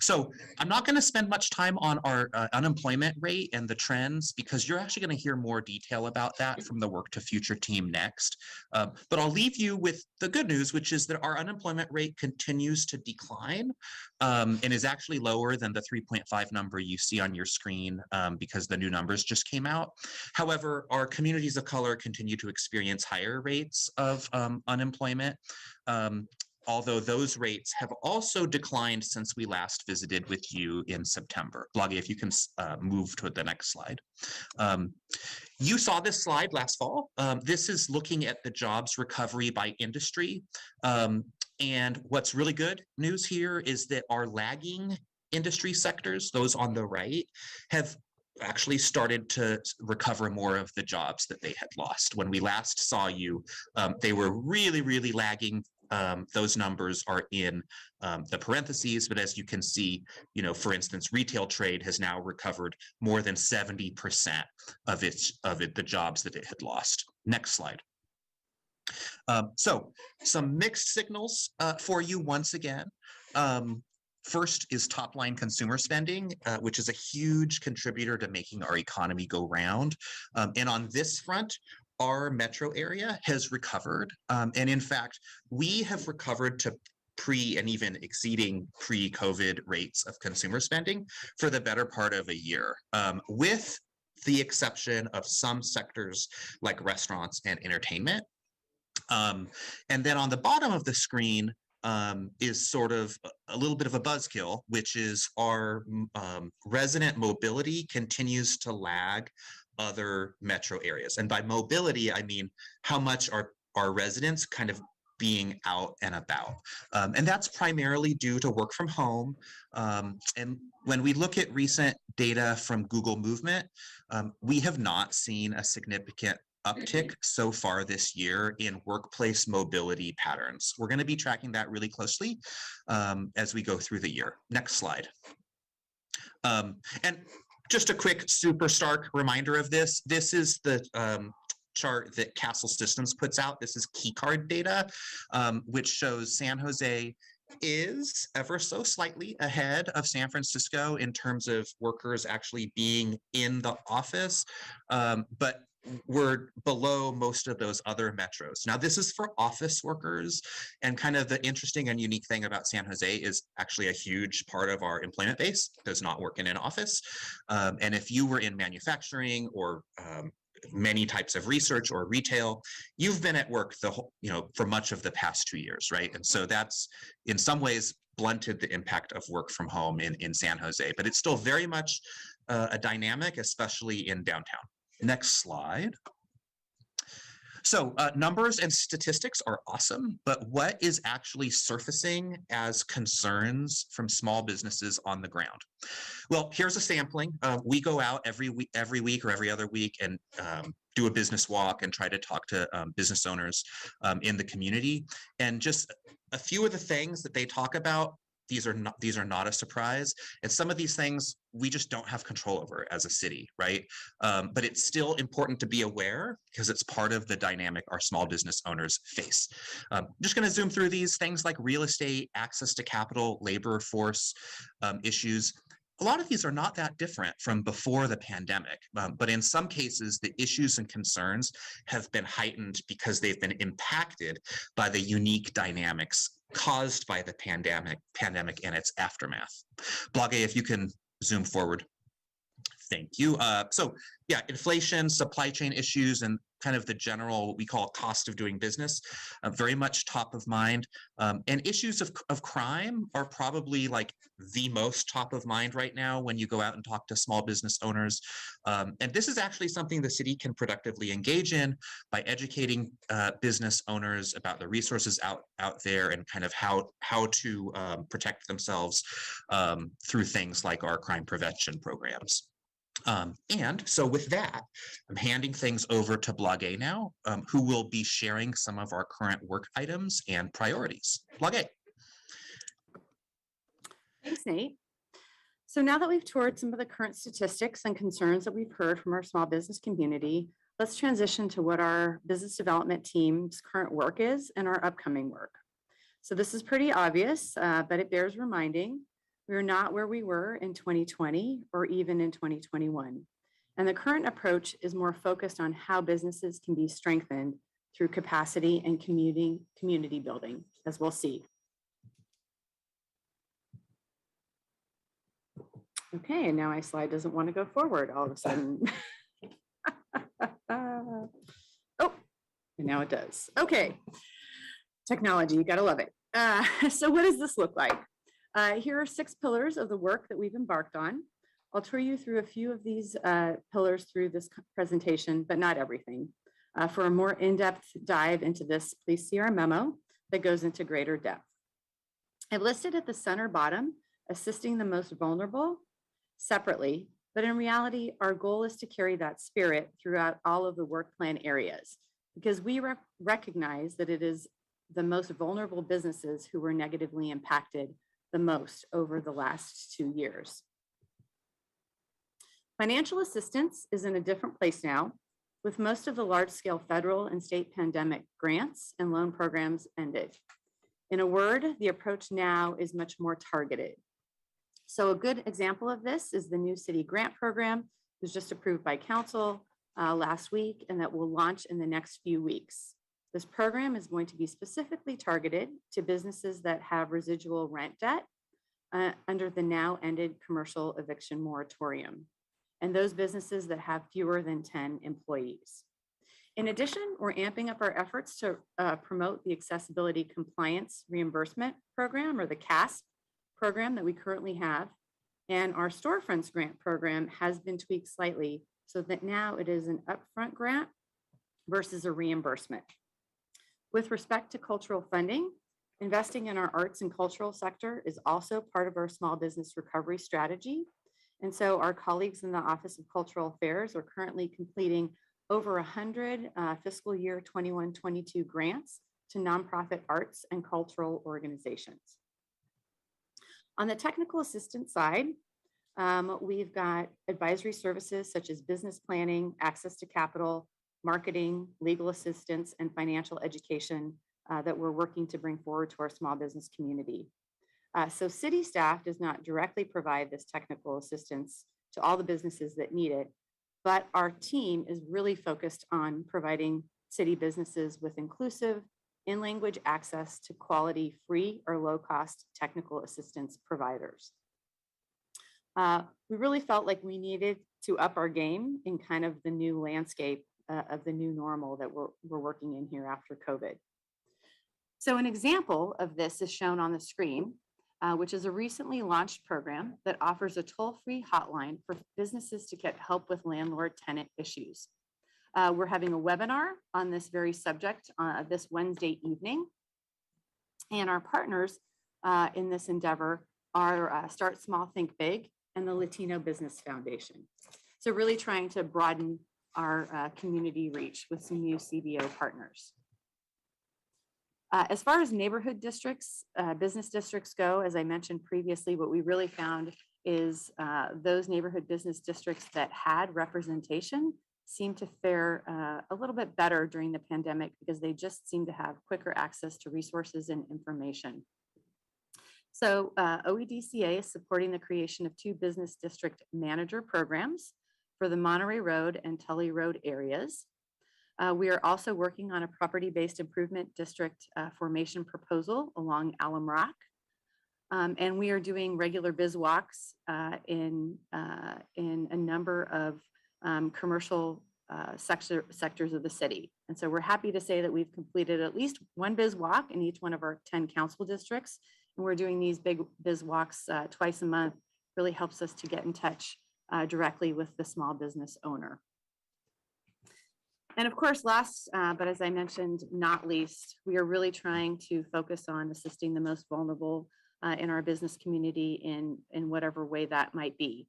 So I'm not going to spend much time on our unemployment rate and the trends, because you're actually going to hear more detail about that from the Work to Future team next. But I'll leave you with the good news, which is that our unemployment rate continues to decline and is actually lower than the 3.5 number you see on your screen because the new numbers just came out. However, our communities of color continue to experience higher rates of unemployment. Although those rates have also declined since we last visited with you in September. Blage, if you can move to the next slide. You saw this slide last fall. This is looking at the jobs recovery by industry. And what's really good news here is that our lagging industry sectors, those on the right, have actually started to recover more of the jobs that they had lost. When we last saw you, they were really, really lagging. Those numbers are in the parentheses, but as you can see, for instance, retail trade has now recovered more than 70% of the jobs that it had lost. Next slide. So some mixed signals for you once again. First is top line consumer spending, which is a huge contributor to making our economy go round. And on this front, our metro area has recovered. And in fact, we have recovered to pre and even exceeding pre-COVID rates of consumer spending for the better part of a year, with the exception of some sectors like restaurants and entertainment. And then on the bottom of the screen is sort of a little bit of a buzzkill, which is our resident mobility continues to lag other metro areas. And by mobility, I mean how much are our residents kind of being out and about. And that's primarily due to work from home. And when we look at recent data from Google Movement, we have not seen a significant uptick so far this year in workplace mobility patterns. We're going to be tracking that really closely as we go through the year. Next slide. And just a quick super stark reminder of this. This is the chart that Castle Systems puts out. This is keycard data, which shows San Jose is ever so slightly ahead of San Francisco in terms of workers actually being in the office, but we're below most of those other metros. Now, this is for office workers, and kind of the interesting and unique thing about San Jose is actually a huge part of our employment base does not work in an office. And if you were in manufacturing or many types of research or retail, you've been at work the whole, for much of the past 2 years, right? And so that's in some ways blunted the impact of work from home in San Jose, but it's still very much a dynamic, especially in downtown. Next slide. So numbers and statistics are awesome, but what is actually surfacing as concerns from small businesses on the ground? Well, here's a sampling. We go out every week or every other week and do a business walk and try to talk to business owners in the community. And just a few of the things that they talk about, these are not a surprise. And some of these things we just don't have control over as a city, right? But it's still important to be aware because it's part of the dynamic our small business owners face. I'm just going to zoom through these things like real estate, access to capital, labor force issues. A lot of these are not that different from before the pandemic, but in some cases, the issues and concerns have been heightened because they've been impacted by the unique dynamics caused by the pandemic and its aftermath. Blage, if you can zoom forward. Thank you. So yeah, inflation, supply chain issues, and kind of the general, what we call cost of doing business, very much top of mind. And issues of crime are probably like the most top of mind right now when you go out and talk to small business owners. And this is actually something the city can productively engage in by educating business owners about the resources out there and kind of how to protect themselves through things like our crime prevention programs. And so with that, I'm handing things over to Blage now, who will be sharing some of our current work items and priorities. Blage. Thanks, Nate. So now that we've toured some of the current statistics and concerns that we've heard from our small business community, let's transition to what our business development team's current work is and our upcoming work. So this is pretty obvious, but it bears reminding. We are not where we were in 2020 or even in 2021. And the current approach is more focused on how businesses can be strengthened through capacity and community building, as we'll see. Okay, and now my slide doesn't want to go forward all of a sudden. Oh, and now it does. Okay, technology, you gotta love it. So what does this look like? Here are 6 pillars of the work that we've embarked on. I'll tour you through a few of these pillars through this presentation, but not everything. For a more in-depth dive into this, please see our memo that goes into greater depth. I've listed at the center bottom, assisting the most vulnerable separately, but in reality, our goal is to carry that spirit throughout all of the work plan areas, because we recognize that it is the most vulnerable businesses who were negatively impacted the most over the last 2 years. Financial assistance is in a different place now, with most of the large-scale federal and state pandemic grants and loan programs ended. In a word, the approach now is much more targeted. So a good example of this is the new city grant program, was just approved by council last week, and that will launch in the next few weeks. This program is going to be specifically targeted to businesses that have residual rent debt under the now ended commercial eviction moratorium, and those businesses that have fewer than 10 employees. In addition, we're amping up our efforts to promote the Accessibility Compliance Reimbursement Program, or the CASP program that we currently have. And our Storefronts Grant program has been tweaked slightly so that now it is an upfront grant versus a reimbursement. With respect to cultural funding, investing in our arts and cultural sector is also part of our small business recovery strategy. And so our colleagues in the Office of Cultural Affairs are currently completing over 100 fiscal year 21-22 grants to nonprofit arts and cultural organizations. On the technical assistance side, we've got advisory services such as business planning, access to capital, marketing, legal assistance, and financial education that we're working to bring forward to our small business community. So city staff does not directly provide this technical assistance to all the businesses that need it, but our team is really focused on providing city businesses with inclusive in-language access to quality, free or low-cost technical assistance providers. We really felt like we needed to up our game in kind of the new landscape of the new normal that we're working in here after COVID. So an example of this is shown on the screen, which is a recently launched program that offers a toll-free hotline for businesses to get help with landlord-tenant issues. We're having a webinar on this very subject this Wednesday evening. And our partners in this endeavor are Start Small, Think Big and the Latino Business Foundation. So really trying to broaden our community reach with some new CBO partners. As far as neighborhood districts, business districts go, as I mentioned previously, what we really found is those neighborhood business districts that had representation seem to fare a little bit better during the pandemic because they just seem to have quicker access to resources and information. So OEDCA is supporting the creation of 2 business district manager programs for the Monterey Road and Tully Road areas. We are also working on a property-based improvement district formation proposal along Alum Rock. And we are doing regular biz walks in a number of commercial sectors of the city. And so we're happy to say that we've completed at least 1 biz walk in each one of our 10 council districts. And we're doing these big biz walks twice a month. Really helps us to get in touch directly with the small business owner. And of course, last, but as I mentioned, not least, we are really trying to focus on assisting the most vulnerable in our business community in whatever way that might be.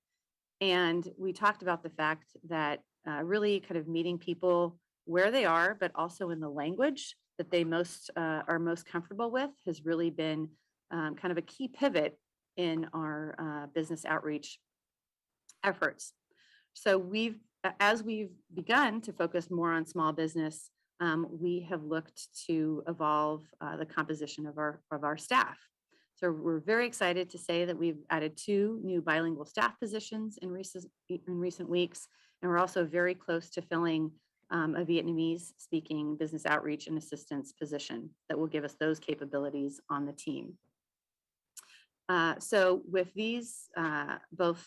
And we talked about the fact that really kind of meeting people where they are, but also in the language that they are most comfortable with has really been kind of a key pivot in our business outreach efforts. So as we've begun to focus more on small business, we have looked to evolve the composition of our staff. So we're very excited to say that we've added 2 new bilingual staff positions in recent weeks, and we're also very close to filling a Vietnamese speaking business outreach and assistance position that will give us those capabilities on the team. So with these both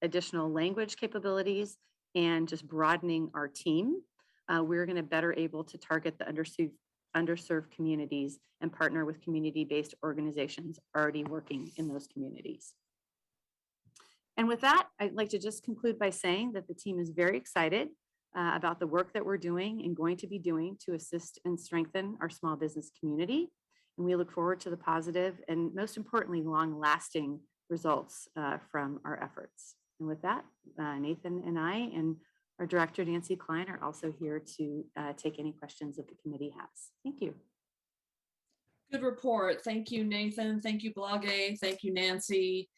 additional language capabilities and just broadening our team, we're going to better able to target the underserved communities and partner with community-based organizations already working in those communities. And with that, I'd like to just conclude by saying that the team is very excited about the work that we're doing and going to be doing to assist and strengthen our small business community. And we look forward to the positive and most importantly, long-lasting results from our efforts. And with that, Nathan and I and our director, Nancy Klein, are also here to take any questions that the committee has. Thank you. Good report. Thank you, Nathan. Thank you, Blage. Thank you, Nancy.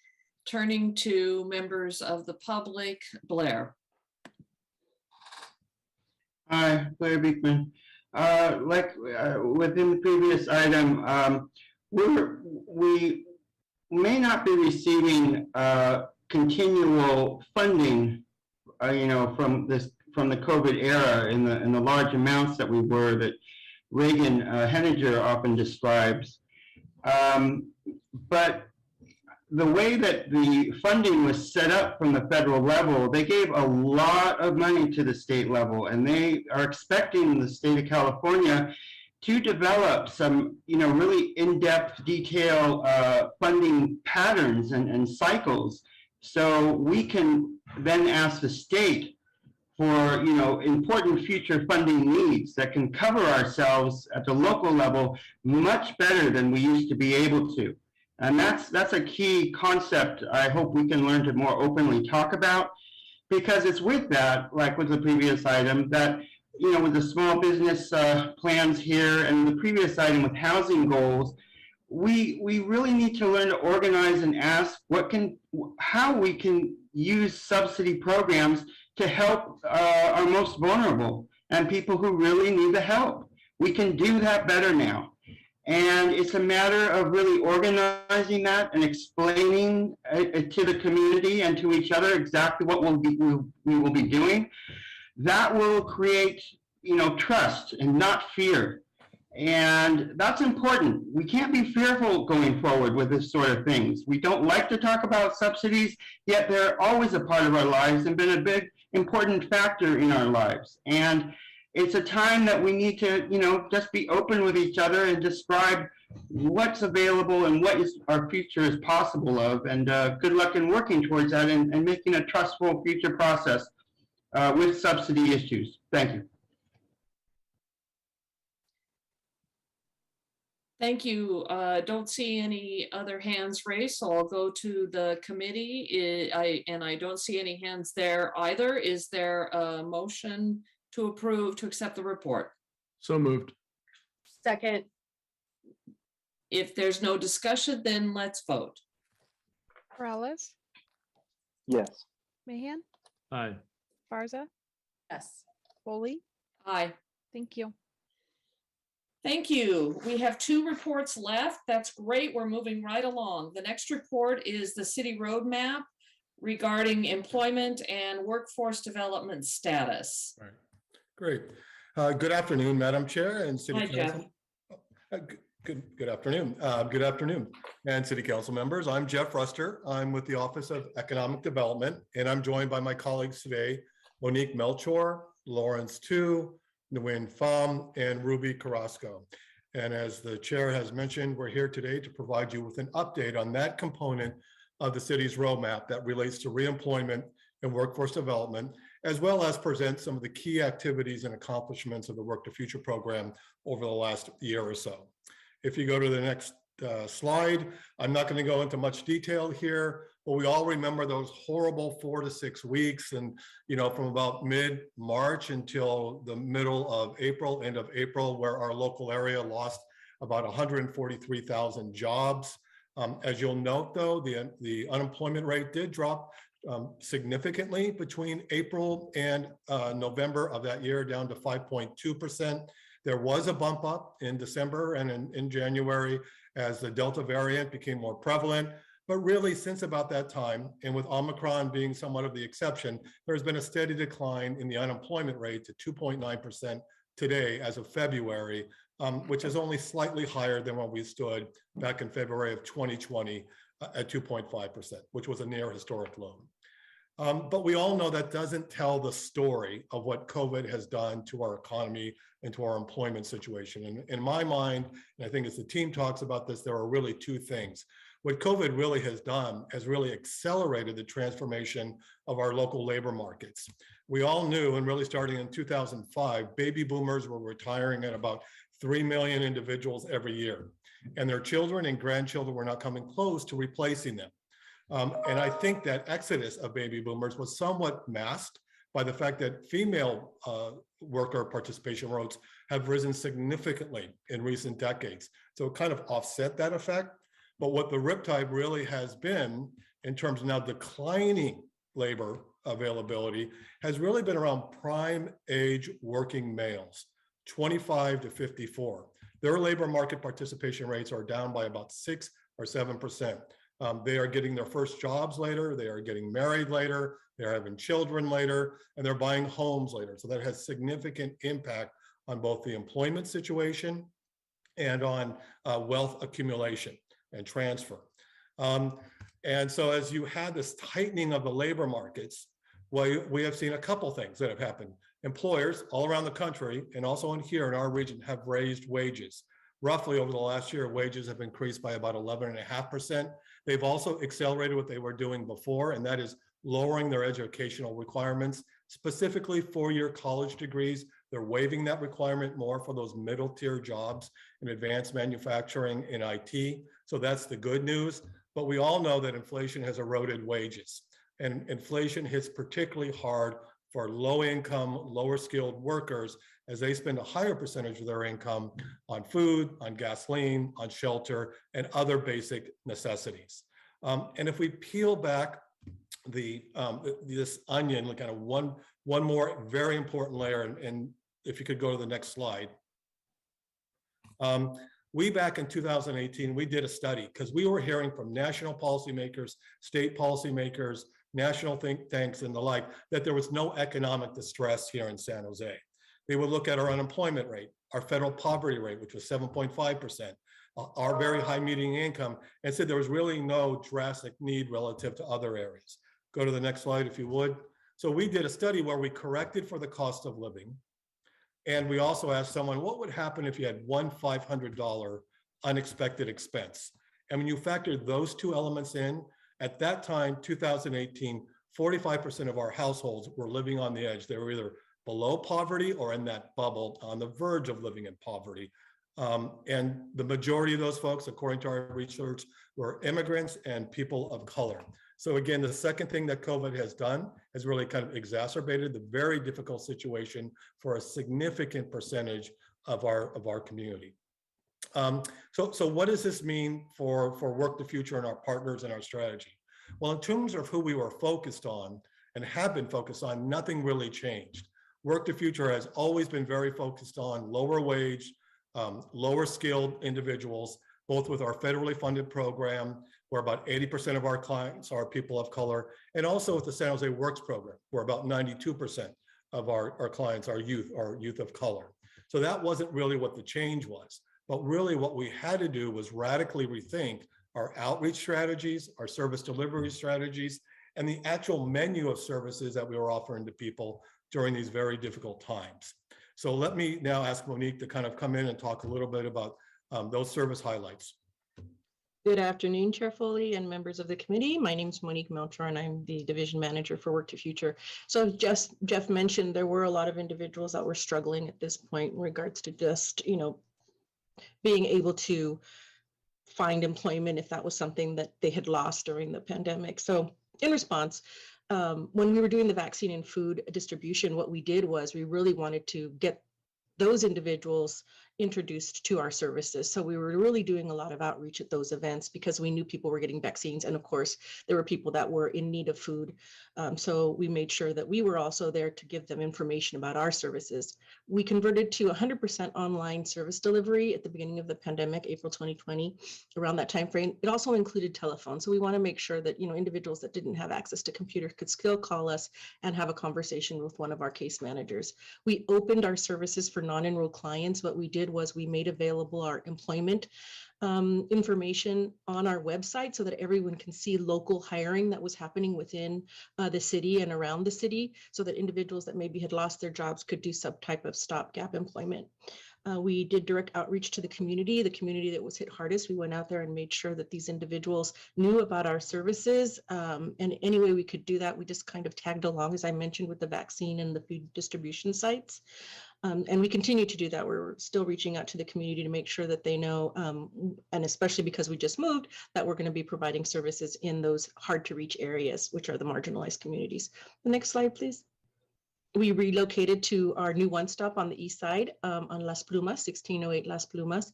Turning to members of the public, Blair. Hi, Blair Beekman. Within the previous item, we may not be receiving continual funding, from the COVID era in the large amounts that we were that Reagan Henninger often describes. But the way that the funding was set up from the federal level, they gave a lot of money to the state level, and they are expecting the state of California to develop some, really in-depth detail funding patterns and cycles, so we can then ask the state for, important future funding needs that can cover ourselves at the local level much better than we used to be able to. And that's a key concept I hope we can learn to more openly talk about, because it's with that, like with the previous item, that, with the small business plans here and the previous item with housing goals, we really need to learn to organize and ask how we can use subsidy programs to help our most vulnerable and people who really need the help. We can do that better now. And it's a matter of really organizing that and explaining it to the community and to each other exactly what we will be doing. That will create, trust and not fear. And that's important. We can't be fearful going forward with this sort of things. We don't like to talk about subsidies, yet they're always a part of our lives and been a big important factor in our lives. And it's a time that we need to, just be open with each other and describe what's available and what our future is possible of. And good luck in working towards that and making a trustful future process with subsidy issues. Thank you. Thank you. Don't see any other hands raised, so I'll go to the committee. I don't see any hands there either. Is there a motion to approve to accept the report? So moved. Second. If there's no discussion, then let's vote. Morales, Yes. Mahan, Aye. Garza, Yes. Foley. Aye. Thank you. Thank you. We have 2 reports left. That's great. We're moving right along. The next report is the city roadmap regarding employment and workforce development status. Right. Great. Good afternoon, Madam Chair and City Council. Good afternoon. Good afternoon, and City Council members. I'm Jeff Ruster. I'm with the Office of Economic Development, and I'm joined by my colleagues today, Monique Melchor, Lawrence Tu, Nguyen Pham, and Ruby Carrasco. And as the chair has mentioned, we're here today to provide you with an update on that component of the city's roadmap that relates to reemployment and workforce development, as well as present some of the key activities and accomplishments of the Work to Future program over the last year or so. If you go to the next slide, I'm not going to go into much detail here, but we all remember those horrible 4 to 6 weeks, and from about mid-March until the middle of April, end of April, where our local area lost about 143,000 jobs. As you'll note, though, the unemployment rate did drop significantly between April and November of that year, down to 5.2%. There was a bump up in December and in January as the Delta variant became more prevalent. But really, since about that time, and with Omicron being somewhat of the exception, there's been a steady decline in the unemployment rate to 2.9% today as of February, which is only slightly higher than when we stood back in February of 2020 at 2.5%, which was a near historic low. But we all know that doesn't tell the story of what COVID has done to our economy and to our employment situation. And in my mind, and I think as the team talks about this, there are really 2 things. What COVID really has done has really accelerated the transformation of our local labor markets. We all knew, and really starting in 2005, baby boomers were retiring at about 3 million individuals every year, and their children and grandchildren were not coming close to replacing them. And I think that exodus of baby boomers was somewhat masked by the fact that female worker participation rates have risen significantly in recent decades. So it kind of offset that effect. But what the riptide really has been in terms of now declining labor availability has really been around prime age working males, 25 to 54. Their labor market participation rates are down by about 6 or 7%. They are getting their first jobs later, they are getting married later, they're having children later, and they're buying homes later. So that has significant impact on both the employment situation and on wealth accumulation and transfer. And so as you had this tightening of the labor markets, well, we have seen a couple things that have happened. Employers all around the country and also in here in our region have raised wages. Roughly over the last year, wages have increased by about 11.5%. They've also accelerated what they were doing before, and that is lowering their educational requirements, specifically four-year college degrees. They're waiving that requirement more for those middle tier jobs in advanced manufacturing and IT. So that's the good news. But we all know that inflation has eroded wages, and inflation hits particularly hard for low income, lower skilled workers as they spend a higher percentage of their income on food, on gasoline, on shelter, and other basic necessities. And if we peel back this onion, kind of one more very important layer, and if you could go to the next slide. We back in 2018, we did a study because we were hearing from national policymakers, state policymakers, national think tanks and the like, that there was no economic distress here in San Jose. They would look at our unemployment rate, our federal poverty rate, which was 7.5%, our very high median income, and said there was really no drastic need relative to other areas. Go to the next slide if you would. So we did a study where we corrected for the cost of living. And we also asked someone, what would happen if you had one $500 unexpected expense? And when you factor those two elements in, at that time, 2018, 45% of our households were living on the edge. They were either below poverty or in that bubble on the verge of living in poverty. And the majority of those folks, according to our research, were immigrants and people of color. So again, the second thing that COVID has done has really kind of exacerbated the very difficult situation for a significant percentage of our community. So what does this mean for Work the Future and our partners and our strategy? Well, in terms of who we were focused on and have been focused on, nothing really changed. Work the Future has always been very focused on lower wage, lower skilled individuals, both with our federally funded program, where about 80% of our clients are people of color, and also with the San Jose Works program, where about 92% of our clients are youth of color. So that wasn't really what the change was. But really what we had to do was radically rethink our outreach strategies, our service delivery strategies, and the actual menu of services that we were offering to people during these very difficult times. So let me now ask Monique to kind of come in and talk a little bit about those service highlights. Good afternoon, Chair Foley and members of the committee. My name is Monique Melcher, and I'm the division manager for Work to Future. So Jeff mentioned there were a lot of individuals that were struggling at this point in regards to just, being able to find employment if that was something that they had lost during the pandemic. So in response, when we were doing the vaccine and food distribution, what we did was we really wanted to get those individuals introduced to our services. So we were really doing a lot of outreach at those events because we knew people were getting vaccines. And of course, there were people that were in need of food. So we made sure that we were also there to give them information about our services. We converted to 100% online service delivery at the beginning of the pandemic, April 2020, around that time frame. It also included telephone. So we want to make sure that individuals that didn't have access to computers could still call us and have a conversation with one of our case managers. We opened our services for non-enrolled clients. What we did was we made available our employment information on our website so that everyone can see local hiring that was happening within the city and around the city, so that individuals that maybe had lost their jobs could do some type of stopgap employment. We did direct outreach to the community that was hit hardest. We went out there and made sure that these individuals knew about our services. And any way we could do that, we just kind of tagged along, as I mentioned, with the vaccine and the food distribution sites. And we continue to do that. We're still reaching out to the community to make sure that they know, and especially because we just moved, that we're going to be providing services in those hard to reach areas, which are the marginalized communities. The next slide, please. We relocated to our new one-stop on the east side on Las Plumas, 1608 Las Plumas,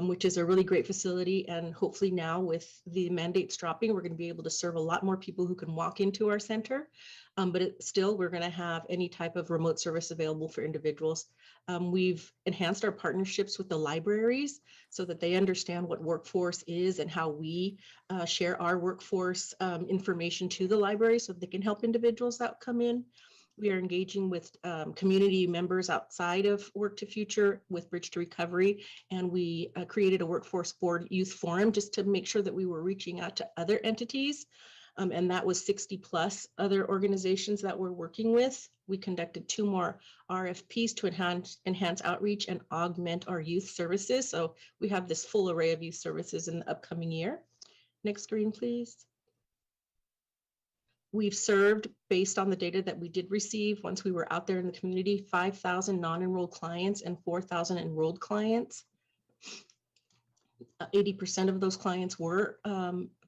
which is a really great facility. And hopefully now with the mandates dropping, we're going to be able to serve a lot more people who can walk into our center. But still, we're going to have any type of remote service available for individuals. We've enhanced our partnerships with the libraries so that they understand what workforce is and how we share our workforce information to the library so that they can help individuals that come in. We are engaging with community members outside of Work to Future with Bridge to Recovery, and we created a workforce board youth forum just to make sure that we were reaching out to other entities. And that was 60 plus other organizations that we're working with. We conducted 2 more RFPs to enhance outreach and augment our youth services. So we have this full array of youth services in the upcoming year. Next screen, please. We've served, based on the data that we did receive once we were out there in the community, 5,000 non-enrolled clients and 4,000 enrolled clients. 80% of those clients were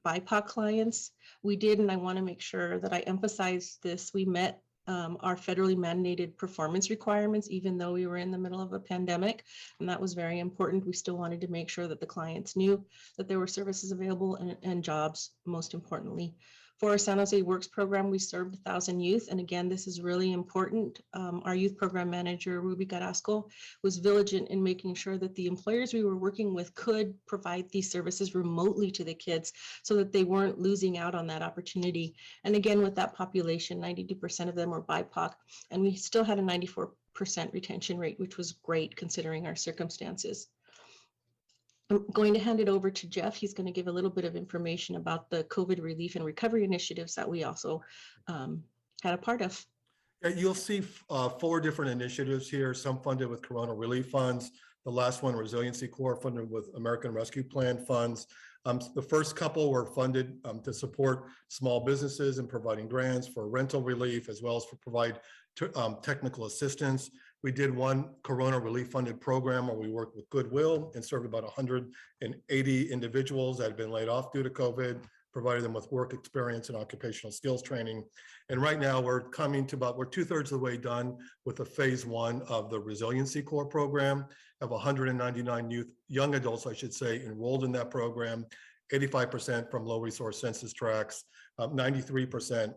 BIPOC clients. We did, and I want to make sure that I emphasize this, we met our federally mandated performance requirements, even though we were in the middle of a pandemic, and that was very important. We still wanted to make sure that the clients knew that there were services available and jobs, most importantly. For our San Jose Works program, we served 1,000 youth. And again, this is really important. Our youth program manager, Ruby Carrasco, was vigilant in making sure that the employers we were working with could provide these services remotely to the kids so that they weren't losing out on that opportunity. And again, with that population, 92% of them were BIPOC, and we still had a 94% retention rate, which was great considering our circumstances. I'm going to hand it over to Jeff. He's going to give a little bit of information about the COVID relief and recovery initiatives that we also had a part of. Yeah, you'll see 4 different initiatives here, some funded with Corona relief funds. The last one, Resiliency Corps, funded with American Rescue Plan funds. The first couple were funded to support small businesses and providing grants for rental relief, as well as for provide technical assistance. We did one Corona relief funded program where we worked with Goodwill and served about 180 individuals that had been laid off due to COVID, provided them with work experience and occupational skills training. And right now we're coming to we're 2/3 of the way done with the phase 1 of the Resiliency Corps program. Have 199 young adults, I should say, enrolled in that program, 85% from low resource census tracts, 93%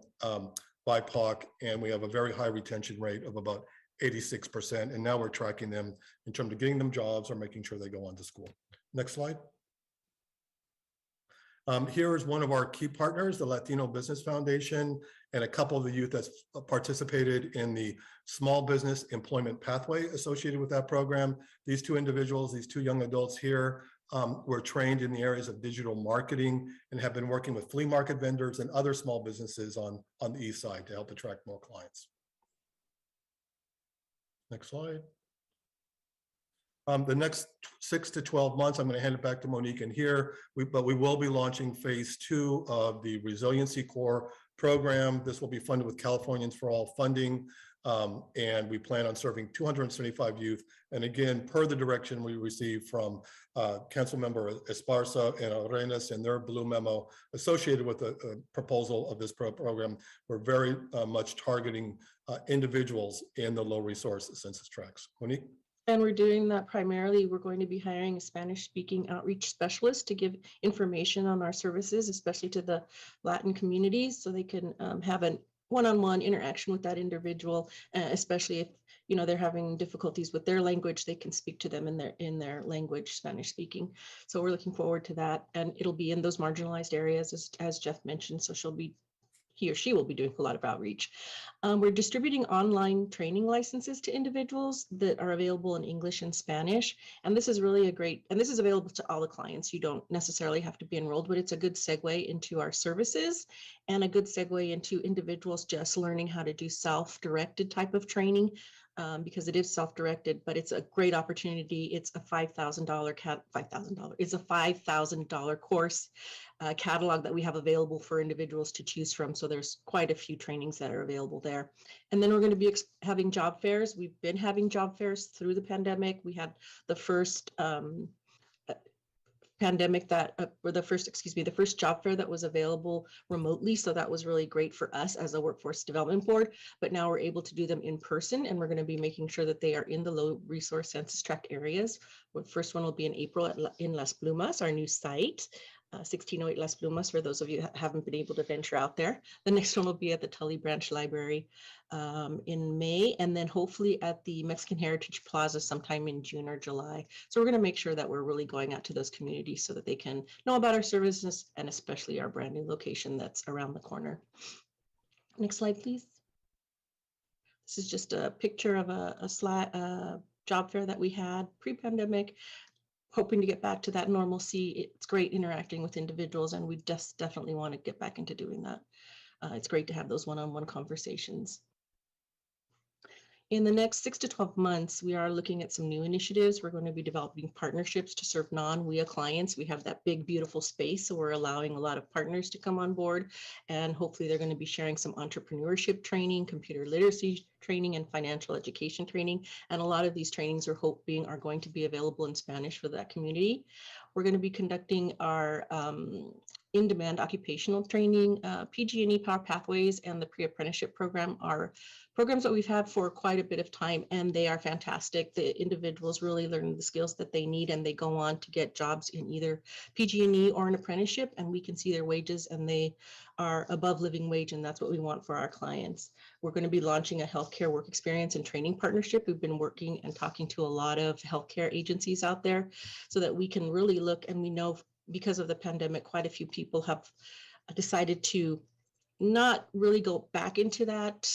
BIPOC, and we have a very high retention rate of about 86%. And now we're tracking them in terms of getting them jobs or making sure they go on to school. Next slide. Here is one of our key partners, the Latino Business Foundation, and a couple of the youth that's participated in the small business employment pathway associated with that program. These 2 individuals, these 2 young adults here, were trained in the areas of digital marketing and have been working with flea market vendors and other small businesses on the east side to help attract more clients. Next slide. The next 6 to 12 months, I'm going to hand it back to Monique in here, but we will be launching phase 2 of the Resiliency Corps program. This will be funded with Californians for All funding, and we plan on serving 275 youth. And again, per the direction we received from Council Member Esparza and Arenas in their blue memo associated with the proposal of this program, we're very much targeting individuals in the low resource census tracts. Monique? And we're doing that primarily. We're going to be hiring a Spanish-speaking outreach specialist to give information on our services, especially to the Latin communities, so they can have a one-on-one interaction with that individual, especially if they're having difficulties with their language. They can speak to them in their language, Spanish-speaking. So we're looking forward to that, and it'll be in those marginalized areas, as Jeff mentioned. So he or she will be doing a lot of outreach. We're distributing online training licenses to individuals that are available in English and Spanish. And this is really and this is available to all the clients. You don't necessarily have to be enrolled, but it's a good segue into our services and a good segue into individuals just learning how to do self-directed type of training. Because it is self-directed, but it's a great opportunity. It's a $5,000 course catalog that we have available for individuals to choose from. So there's quite a few trainings that are available there. And then we're going to be having job fairs. We've been having job fairs through the pandemic. We had the first pandemic that or the first job fair that was available remotely. So that was really great for us as a workforce development board, but now we're able to do them in person, and we're going to be making sure that they are in the low resource census tract areas. The first one will be in April in Las Plumas, our new site. 1608 Las Plumas, for those of you that haven't been able to venture out there. The next one will be at the Tully Branch Library in May, and then hopefully at the Mexican Heritage Plaza sometime in June or July. So we're going to make sure that we're really going out to those communities so that they can know about our services, and especially our brand new location that's around the corner. Next slide, please. This is just a picture of a job fair that we had pre-pandemic. Hoping to get back to that normalcy. It's great interacting with individuals, and we just definitely want to get back into doing that. It's great to have those one-on-one conversations. In the next 6 to 12 months, we are looking at some new initiatives. We're going to be developing partnerships to serve non-WIA clients. We have that big, beautiful space, so we're allowing a lot of partners to come on board, and hopefully they're going to be sharing some entrepreneurship training, computer literacy training, and financial education training. And a lot of these trainings are hoping are going to be available in Spanish for that community. We're going to be conducting our in-demand occupational training, PG&E Power Pathways, and the pre-apprenticeship program are programs that we've had for quite a bit of time, and they are fantastic. The individuals really learn the skills that they need, and they go on to get jobs in either PG&E or an apprenticeship, and we can see their wages, and they are above living wage, and that's what we want for our clients. We're going to be launching a healthcare work experience and training partnership. We've been working and talking to a lot of healthcare agencies out there so that we can really look, and we know because of the pandemic, quite a few people have decided to not really go back into that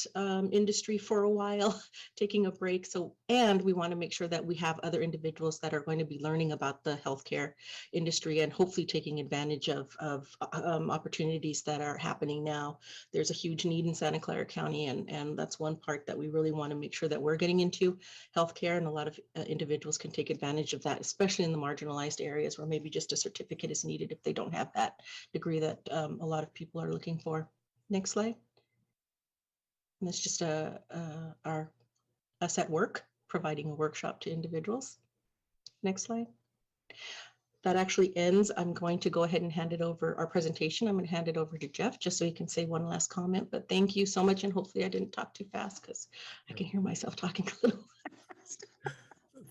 industry for a while, taking a break. So, and we want to make sure that we have other individuals that are going to be learning about the healthcare industry and hopefully taking advantage of opportunities that are happening now. There's a huge need in Santa Clara County, and that's one part that we really want to make sure that we're getting into healthcare, and a lot of individuals can take advantage of that, especially in the marginalized areas where maybe just a certificate is needed if they don't have that degree that a lot of people are looking for. Next slide. And that's just us at work, providing a workshop to individuals. Next slide. That actually ends. I'm going to go ahead and hand it over, our presentation. I'm going to hand it over to Jeff just so he can say one last comment. But thank you so much. And hopefully I didn't talk too fast because I can hear myself talking a little fast.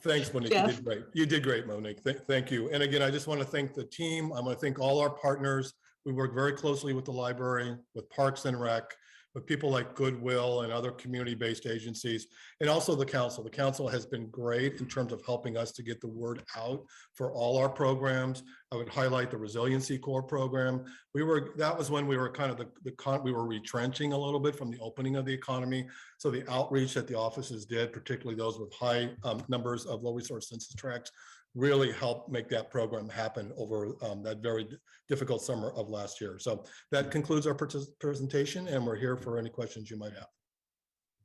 Thanks, Monique. Jeff. You did great. You did great, Monique. Thank you. And again, I just want to thank the team. I want to thank all our partners. We work very closely with the library, with Parks and Rec, with people like Goodwill and other community-based agencies, and also the council. The council has been great in terms of helping us to get the word out for all our programs. I would highlight the Resiliency Core program. That was when we were kind of we were retrenching a little bit from the opening of the economy. So the outreach that the offices did, particularly those with high numbers of low resource census tracts, really helped make that program happen over that very difficult summer of last year. So that concludes our presentation, and we're here for any questions you might have.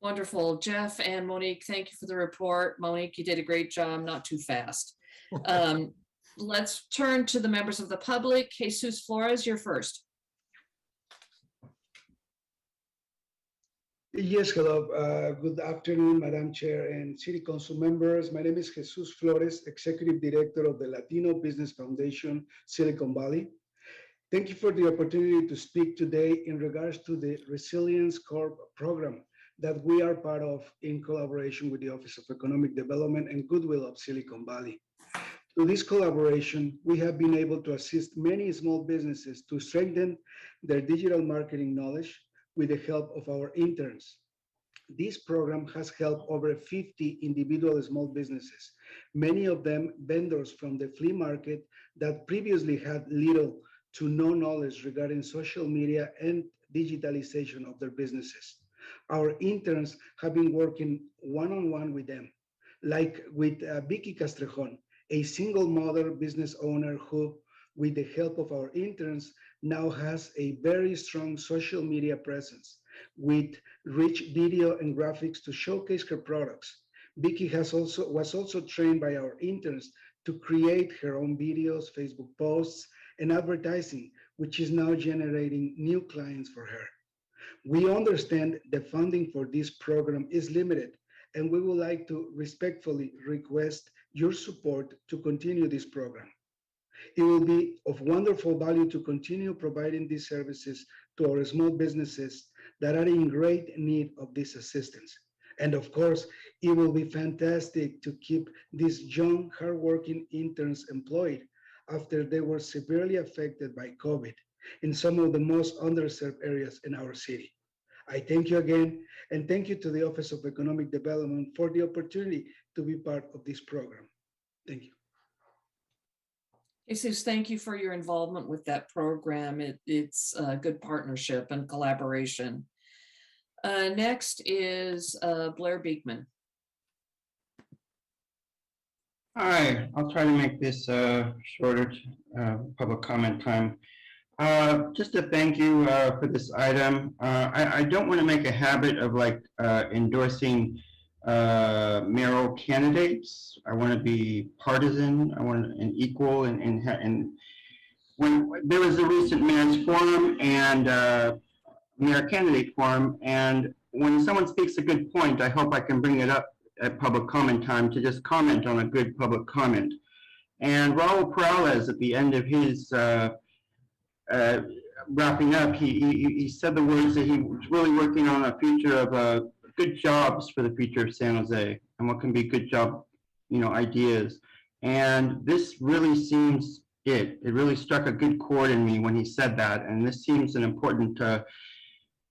Wonderful. Jeff and Monique, thank you for the report. Monique, you did a great job, not too fast. Let's turn to the members of the public. Jesus Flores, you're first. Yes, hello. Good afternoon, Madam Chair and City Council members. My name is Jesus Flores, Executive Director of the Latino Business Foundation, Silicon Valley. Thank you for the opportunity to speak today in regards to the Resilience Corp program that we are part of in collaboration with the Office of Economic Development and Goodwill of Silicon Valley. Through this collaboration, we have been able to assist many small businesses to strengthen their digital marketing knowledge with the help of our interns. This program has helped over 50 individual small businesses, many of them vendors from the flea market that previously had little to no knowledge regarding social media and digitalization of their businesses. Our interns have been working one-on-one with them, like with Vicky Castrejon, a single mother business owner who, with the help of our interns, now has a very strong social media presence with rich video and graphics to showcase her products. Vicky was also trained by our interns to create her own videos, Facebook posts, and advertising, which is now generating new clients for her. We understand the funding for this program is limited, and we would like to respectfully request your support to continue this program. It will be of wonderful value to continue providing these services to our small businesses that are in great need of this assistance. And of course, it will be fantastic to keep these young, hardworking interns employed after they were severely affected by COVID in some of the most underserved areas in our city. I thank you again, and thank you to the Office of Economic Development for the opportunity to be part of this program. Thank you. Jesus, thank you for your involvement with that program. It's a good partnership and collaboration. Next is Blair Beekman. Hi, I'll try to make this shorter public comment time. Just to thank you for this item. I don't want to make a habit of like endorsing mayoral candidates. I want to be partisan. I want an equal and when there was a recent mayor's forum and mayor candidate forum, and when someone speaks a good point, I hope I can bring it up at public comment time to just comment on a good public comment. And Raul Perales at the end of his wrapping up, he said the words that he was really working on a future of good jobs for the future of San Jose and what can be good job, ideas. And this really seems it really struck a good chord in me when he said that. And this seems an important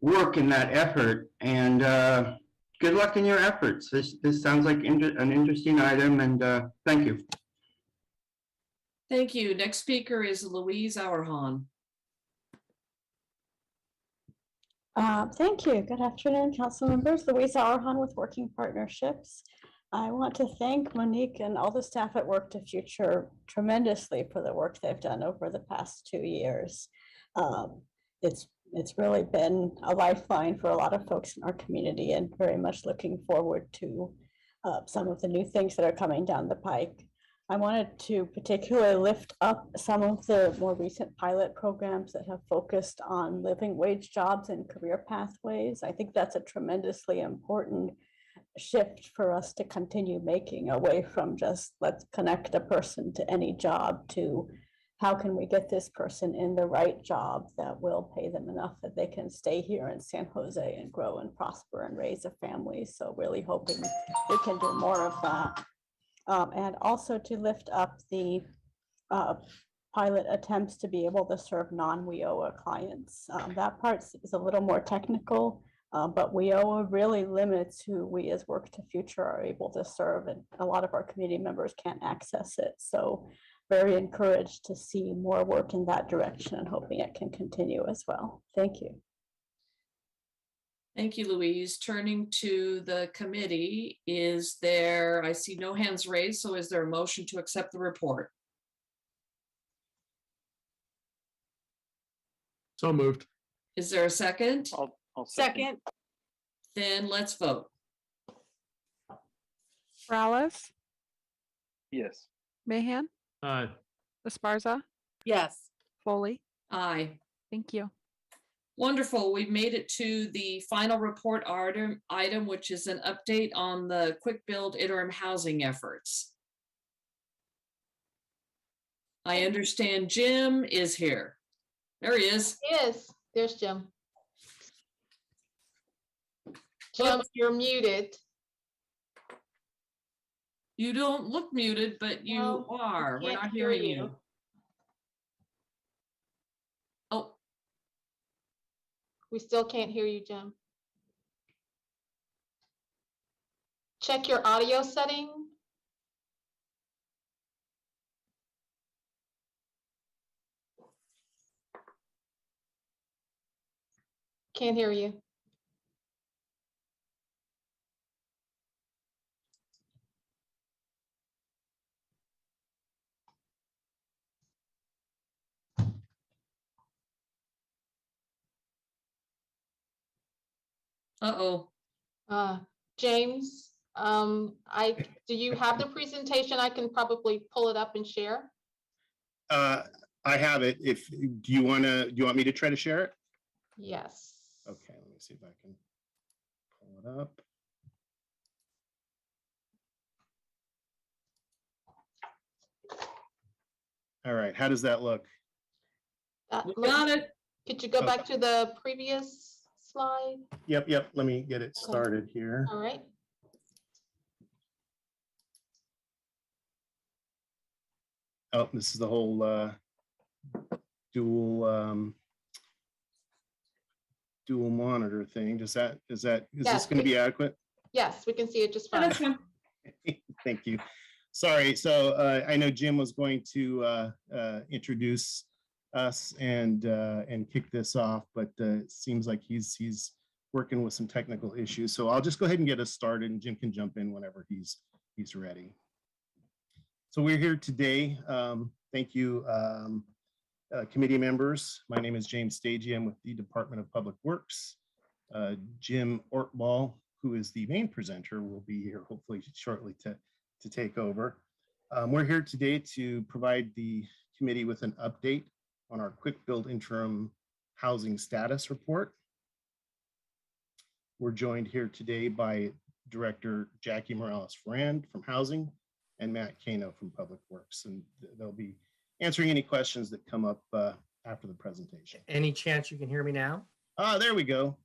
work in that effort. And good luck in your efforts. This sounds like an interesting item, and thank you. Thank you. Next speaker is Louise Auerhahn. Thank you. Good afternoon, council members. Louise Auerhahn with Working Partnerships. I want to thank Monique and all the staff at Work to Future tremendously for the work they've done over the past 2 years. It's really been a lifeline for a lot of folks in our community, and very much looking forward to some of the new things that are coming down the pike. I wanted to particularly lift up some of the more recent pilot programs that have focused on living wage jobs and career pathways. I think that's a tremendously important shift for us to continue making, away from just let's connect a person to any job to how can we get this person in the right job that will pay them enough that they can stay here in San Jose and grow and prosper and raise a family. So really hoping we can do more of that. And also to lift up the pilot attempts to be able to serve non-WIOA clients. That part is a little more technical, but WIOA really limits who we as Work to Future are able to serve, and a lot of our community members can't access it. So very encouraged to see more work in that direction and hoping it can continue as well. Thank you. Thank you, Louise. Turning to the committee, I see no hands raised, so is there a motion to accept the report? So moved. Is there a second? I'll Second. Then let's vote. Morales, Yes. Mahan, Aye. Esparza, Yes. Foley. Aye. Thank you. Wonderful. We've made it to the final report item, which is an update on the quick build interim housing efforts. I understand Jim is here. There he is. Yes, there's Jim. Jim, you're muted. You don't look muted, but you are. We're not hearing you. Oh. We still can't hear you, Jim. Check your audio setting. Can't hear you. Uh-oh. James, do you have the presentation? I can probably pull it up and share. I have it. Do you want me to try to share it? Yes. Okay, let me see if I can pull it up. All right, how does that look? Got it. Could you go Okay. back to the previous slide? Yep, let me get it Okay. started here. All right. Oh, this is the whole dual dual monitor thing. Is this Yes, going to be adequate? Yes, we can see it just fine. Thank you. Sorry. So I know Jim was going to introduce us and kick this off, but it seems like he's working with some technical issues. So I'll just go ahead and get us started, and Jim can jump in whenever he's ready. So we're here today. Thank you, committee members. My name is James Stagey. I'm with the Department of Public Works. Jim Ortball, who is the main presenter, will be here hopefully shortly to take over. We're here today to provide the committee with an update on our quick build interim housing status report. We're joined here today by Director Jackie Morales-Ferrand from Housing and Matt Kano from Public Works, and they'll be answering any questions that come up after the presentation. Any chance you can hear me now? There we go.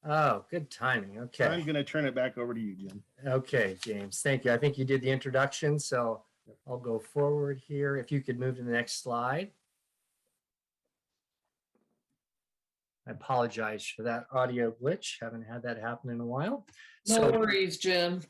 Oh, good timing. Okay. I'm going to turn it back over to you, Jim. Okay, James, thank you. I think you did the introduction, so I'll go forward here. If you could move to the next slide. I apologize for that audio glitch. Haven't had that happen in a while. No worries, Jim.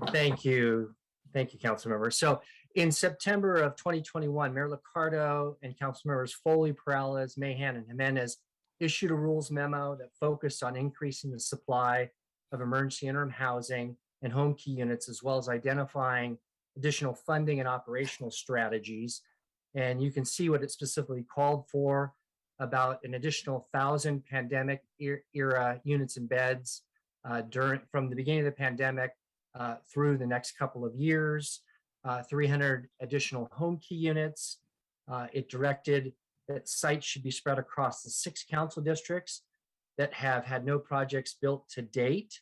Thank you. Thank you, council members. So in September of 2021, Mayor Liccardo and council members Foley, Perales, Mahan, and Jimenez issued a rules memo that focused on increasing the supply of emergency interim housing and home key units, as well as identifying additional funding and operational strategies. And you can see what it specifically called for: about an additional 1,000 pandemic era units and beds from the beginning of the pandemic through the next couple of years, 300 additional home key units. It directed that sites should be spread across the 6 council districts that have had no projects built to date.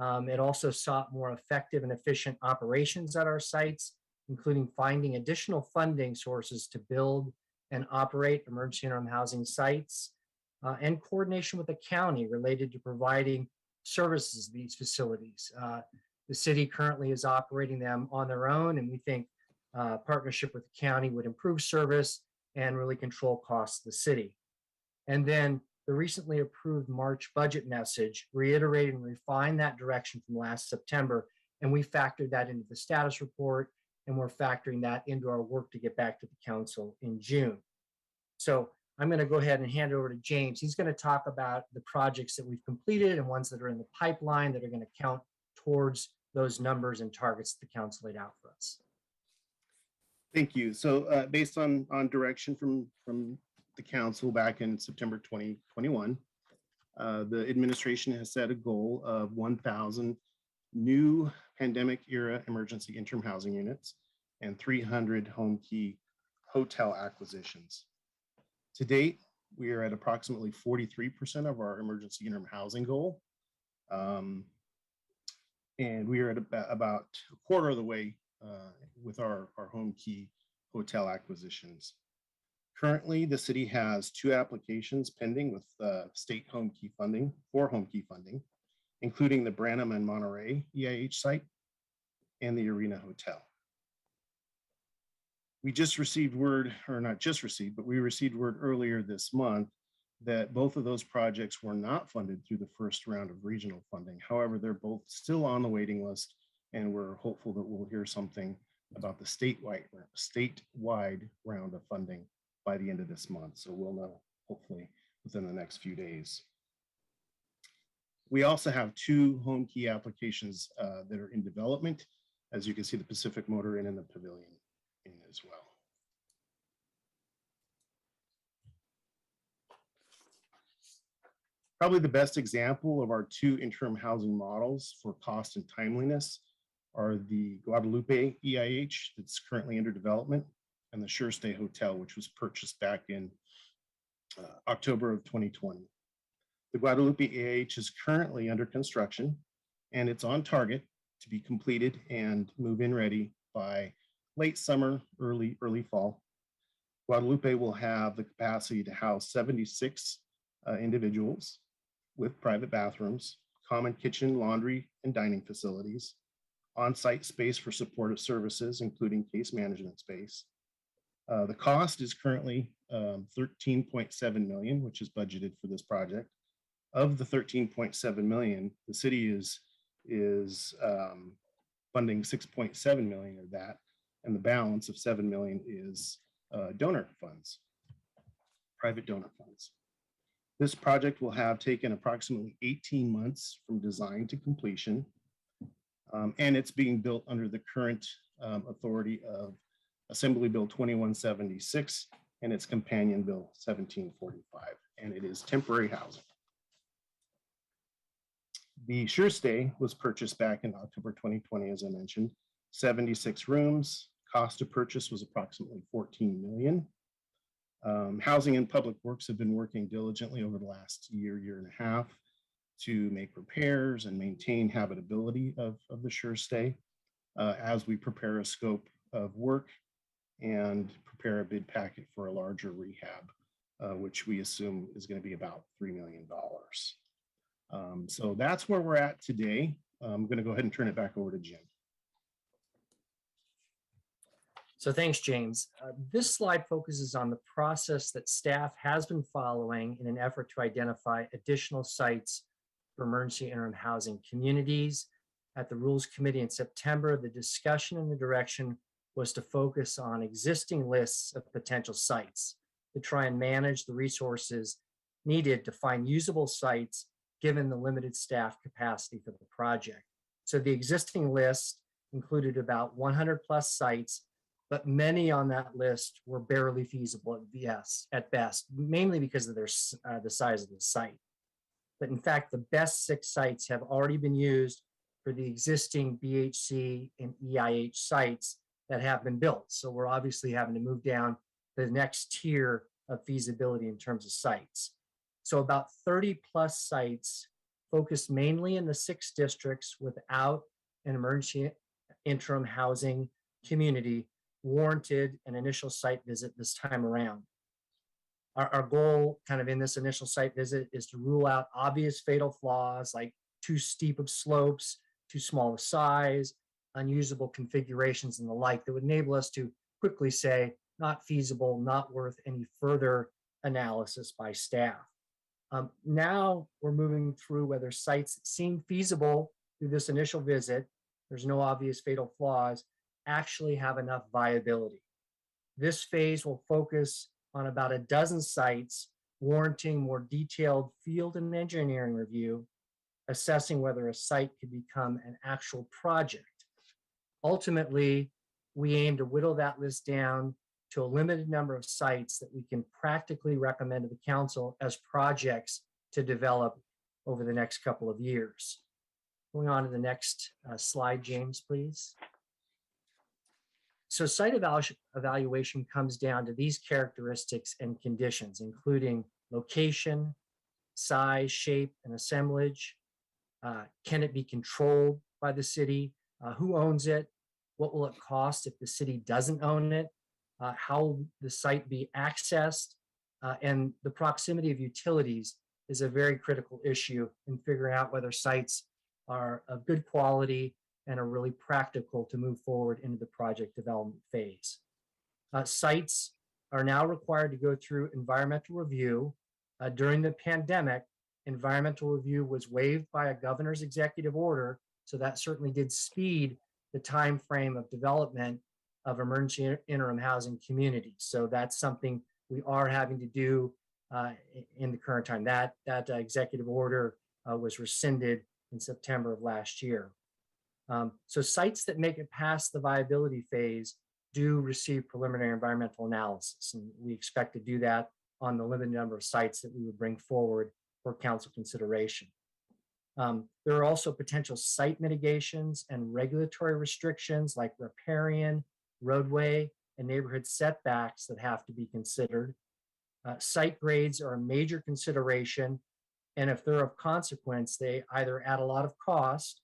It also sought more effective and efficient operations at our sites, including finding additional funding sources to build and operate emergency interim housing sites, and coordination with the county related to providing services to these facilities. The city currently is operating them on their own, and we think partnership with the county would improve service and really control costs of the city. And then the recently approved March budget message reiterated and refined that direction from last September, and we factored that into the status report, and we're factoring that into our work to get back to the council in June. So I'm going to go ahead and hand it over to James. He's going to talk about the projects that we've completed and ones that are in the pipeline that are going to count towards those numbers and targets the council laid out for us. Thank you. So based on direction from the council back in September 2021, the administration has set a goal of 1,000 new pandemic era emergency interim housing units and 300 home key hotel acquisitions. To date, we are at approximately 43% of our emergency interim housing goal. And we are at about a quarter of the way with our home key hotel acquisitions. Currently, the city has 2 applications pending with state home key funding, for home key funding, including the Branham and Monterey EIH site and the Arena Hotel. We just received word, or not just received, but we received word earlier this month that both of those projects were not funded through the first round of regional funding. However, they're both still on the waiting list, and we're hopeful that we'll hear something about the statewide round of funding by the end of this month. So we'll know hopefully within the next few days. We also have 2 home key applications that are in development. As you can see, the Pacific Motor Inn and the Pavilion Inn as well. Probably the best example of our 2 interim housing models for cost and timeliness are the Guadalupe EIH that's currently under development and the Sure Stay Hotel, which was purchased back in October of 2020. The Guadalupe EIH is currently under construction, and it's on target to be completed and move-in ready by late summer, early fall. Guadalupe will have the capacity to house 76 individuals with private bathrooms, common kitchen, laundry, and dining facilities, on-site space for supportive services, including case management space. The cost is currently 13.7 million, which is budgeted for this project. Of the 13.7 million, the city is funding 6.7 million of that, and the balance of 7 million is donor funds, private donor funds. This project will have taken approximately 18 months from design to completion, and it's being built under the current authority of Assembly Bill 2176 and its companion bill 1745, and it is temporary housing. The Sure Stay was purchased back in October 2020, as I mentioned, 76 rooms. Cost of purchase was approximately 14 million. Housing and Public Works have been working diligently over the last year and a half to make repairs and maintain habitability of the Sure Stay as we prepare a scope of work and prepare a bid packet for a larger rehab, which we assume is going to be about $3 million. So that's where we're at today. I'm going to go ahead and turn it back over to Jim. So thanks, James. This slide focuses on the process that staff has been following in an effort to identify additional sites for emergency interim housing communities. At the Rules Committee in September, the discussion and the direction was to focus on existing lists of potential sites to try and manage the resources needed to find usable sites given the limited staff capacity for the project. So the existing list included about 100 plus sites, but many on that list were barely feasible at best, mainly because of the size of the site. But in fact, the best 6 sites have already been used for the existing BHC and EIH sites that have been built. So we're obviously having to move down the next tier of feasibility in terms of sites. So about 30 plus sites focused mainly in the 6 districts without an emergency interim housing community warranted an initial site visit this time around. Our goal kind of in this initial site visit is to rule out obvious fatal flaws like too steep of slopes, too small a size, unusable configurations and the like that would enable us to quickly say, not feasible, not worth any further analysis by staff. Now we're moving through whether sites seem feasible through this initial visit, there's no obvious fatal flaws, actually have enough viability. This phase will focus on about a dozen sites warranting more detailed field and engineering review, assessing whether a site could become an actual project. Ultimately, we aim to whittle that list down to a limited number of sites that we can practically recommend to the council as projects to develop over the next couple of years. Going on to the next slide, James, please. So site evaluation comes down to these characteristics and conditions, including location, size, shape, and assemblage. Can it be controlled by the city? Who owns it? What will it cost if the city doesn't own it? How will the site be accessed? And the proximity of utilities is a very critical issue in figuring out whether sites are of good quality and are really practical to move forward into the project development phase. Sites are now required to go through environmental review. During the pandemic, environmental review was waived by a governor's executive order, so that certainly did speed the time frame of development of emergency interim housing communities. So that's something we are having to do in the current time. That executive order was rescinded in September of last year. So sites that make it past the viability phase do receive preliminary environmental analysis, and we expect to do that on the limited number of sites that we would bring forward for council consideration. There are also potential site mitigations and regulatory restrictions like riparian, roadway, and neighborhood setbacks that have to be considered. Site grades are a major consideration, and if they're of consequence, they either add a lot of cost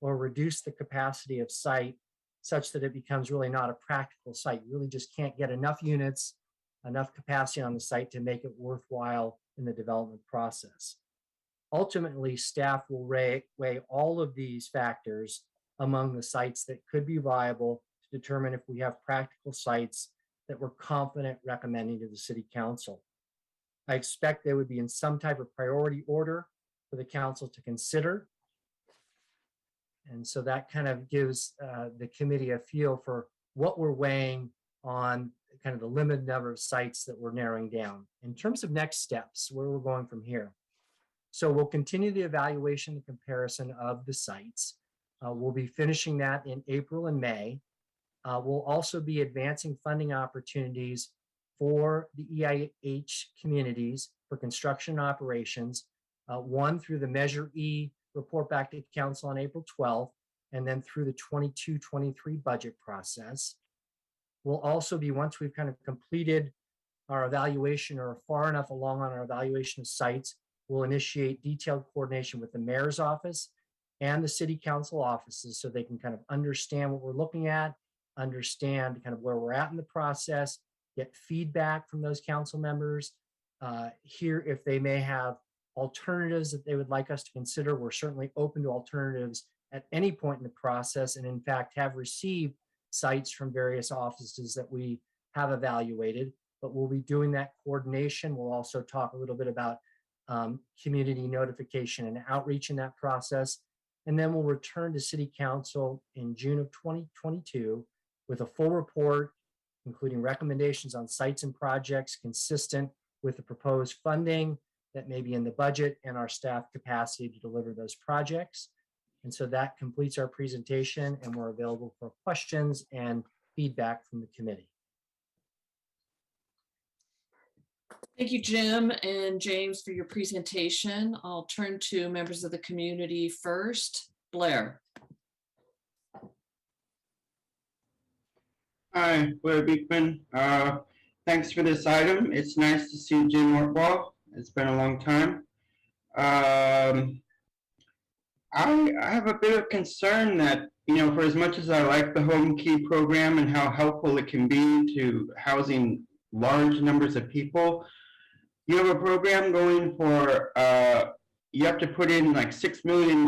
or reduce the capacity of site such that it becomes really not a practical site. You really just can't get enough units enough capacity on the site to make it worthwhile in the development process. Ultimately, staff will weigh all of these factors among the sites that could be viable to determine if we have practical sites that we're confident recommending to the City Council. I expect they would be in some type of priority order for the council to consider. And so that kind of gives the committee a feel for what we're weighing on kind of the limited number of sites that we're narrowing down. In terms of next steps, where we're going from here. So we'll continue the evaluation and comparison of the sites. We'll be finishing that in April and May. We'll also be advancing funding opportunities for the EIH communities for construction operations, one through the Measure E report back to Council on April 12th, and then through the 22-23 budget process. We'll also be, once we've kind of completed our evaluation or far enough along on our evaluation of sites, we'll initiate detailed coordination with the mayor's office and the City Council offices so they can kind of understand what we're looking at, understand kind of where we're at in the process, get feedback from those council members, hear if they may have alternatives that they would like us to consider. We're certainly open to alternatives at any point in the process, and in fact have received sites from various offices that we have evaluated, but we'll be doing that coordination. We'll also talk a little bit about community notification and outreach in that process. And then we'll return to City Council in June of 2022 with a full report, including recommendations on sites and projects consistent with the proposed funding that may be in the budget and our staff capacity to deliver those projects. And so that completes our presentation, and we're available for questions and feedback from the committee. Thank you, Jim and James, for your presentation. I'll turn to members of the community first. Blair. Hi, Blair Beekman. Thanks for this item. It's nice to see Jim Ortwell. It's been a long time. I have a bit of concern that, you know, for as much as I like the Home Key program and how helpful it can be to housing large numbers of people, you have a program going for, you have to put in like $6 million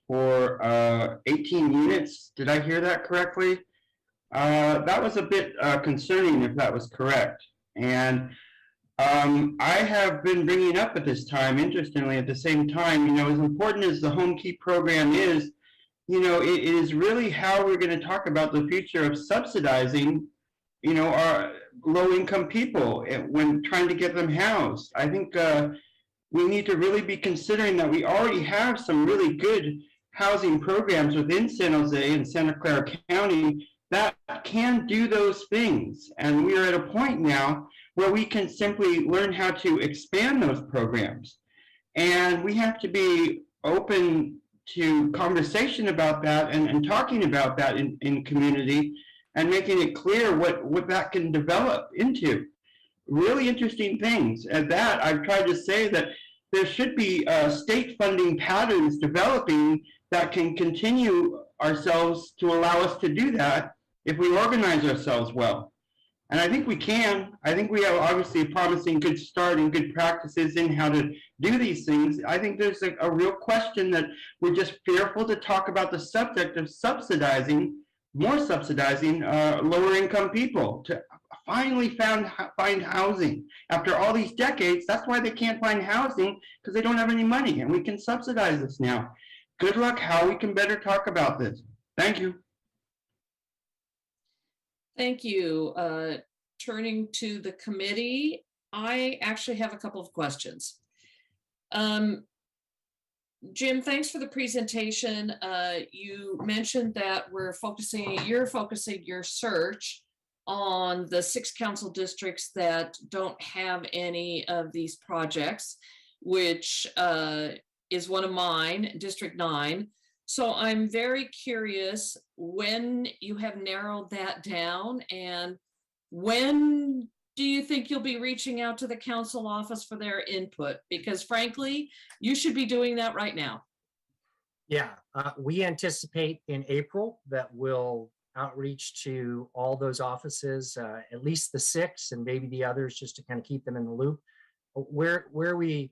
for 18 units. Did I hear that correctly? That was a bit concerning if that was correct. And I have been bringing up at this time, interestingly, at the same time, you know, as important as the Home Key program is, you know, it is really how we're going to talk about the future of subsidizing, you know, our low-income people when trying to get them housed. I think we need to really be considering that we already have some really good housing programs within San Jose and Santa Clara County that can do those things. And we are at a point now where we can simply learn how to expand those programs. And we have to be open to conversation about that and talking about that in community and making it clear what that can develop into. Really interesting things. At that, I've tried to say that there should be state funding patterns developing that can continue ourselves to allow us to do that if we organize ourselves well. And I think we can. I think we have obviously a promising good start and good practices in how to do these things. I think there's a real question that we're just fearful to talk about the subject of subsidizing lower income people to finally find housing. After all these decades, that's why they can't find housing, because they don't have any money, and we can subsidize this now. Good luck how we can better talk about this. Thank you. Thank you. Turning to the committee, I actually have a couple of questions. Jim, thanks for the presentation. You mentioned that you're focusing your search on the 6 council districts that don't have any of these projects, which is one of mine, District 9. So I'm very curious when you have narrowed that down, and when do you think you'll be reaching out to the council office for their input? Because frankly, you should be doing that right now. Yeah, we anticipate in April that we'll outreach to all those offices, at least the 6 and maybe the others, just to kind of keep them in the loop. Where we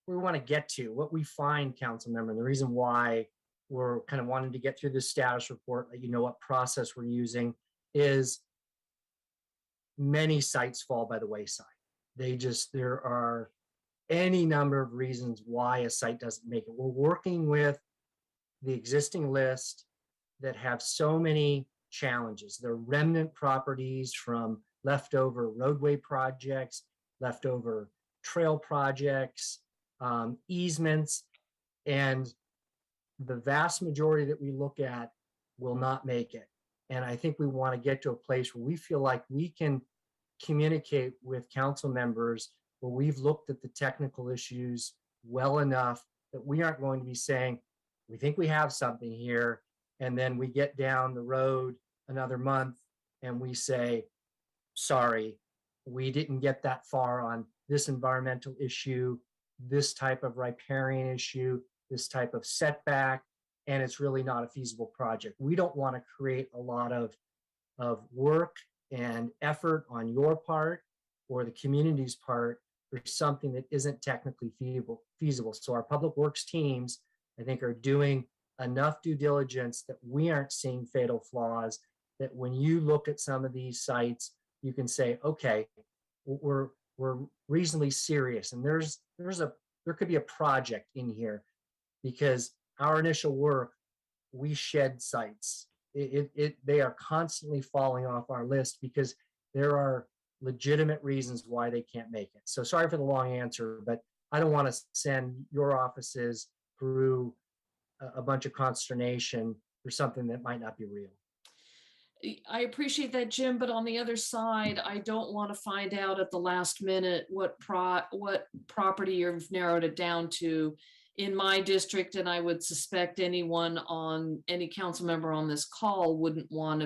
want to get to, what we find, council member, and the reason why we're kind of wanting to get through this status report, let you know what process we're using, is many sites fall by the wayside. There are any number of reasons why a site doesn't make it. We're working with the existing list that have so many challenges. They're remnant properties from leftover roadway projects, leftover trail projects, easements, and the vast majority that we look at will not make it. And I think we want to get to a place where we feel like we can communicate with council members where we've looked at the technical issues well enough that we aren't going to be saying, we think we have something here, and then we get down the road another month and we say, sorry, we didn't get that far on this environmental issue, this type of riparian issue, this type of setback, and it's really not a feasible project. We don't want to create a lot of work and effort on your part or the community's part for something that isn't technically feasible. So our public works teams, I think, are doing enough due diligence that we aren't seeing fatal flaws, that when you look at some of these sites, you can say, okay, we're reasonably serious. And there could be a project in here, because our initial work, we shed sites. They are constantly falling off our list because there are legitimate reasons why they can't make it. So sorry for the long answer, but I don't want to send your offices through a bunch of consternation for something that might not be real. I appreciate that, Jim, but on the other side, I don't want to find out at the last minute what property you've narrowed it down to in my district, and I would suspect any council member on this call wouldn't want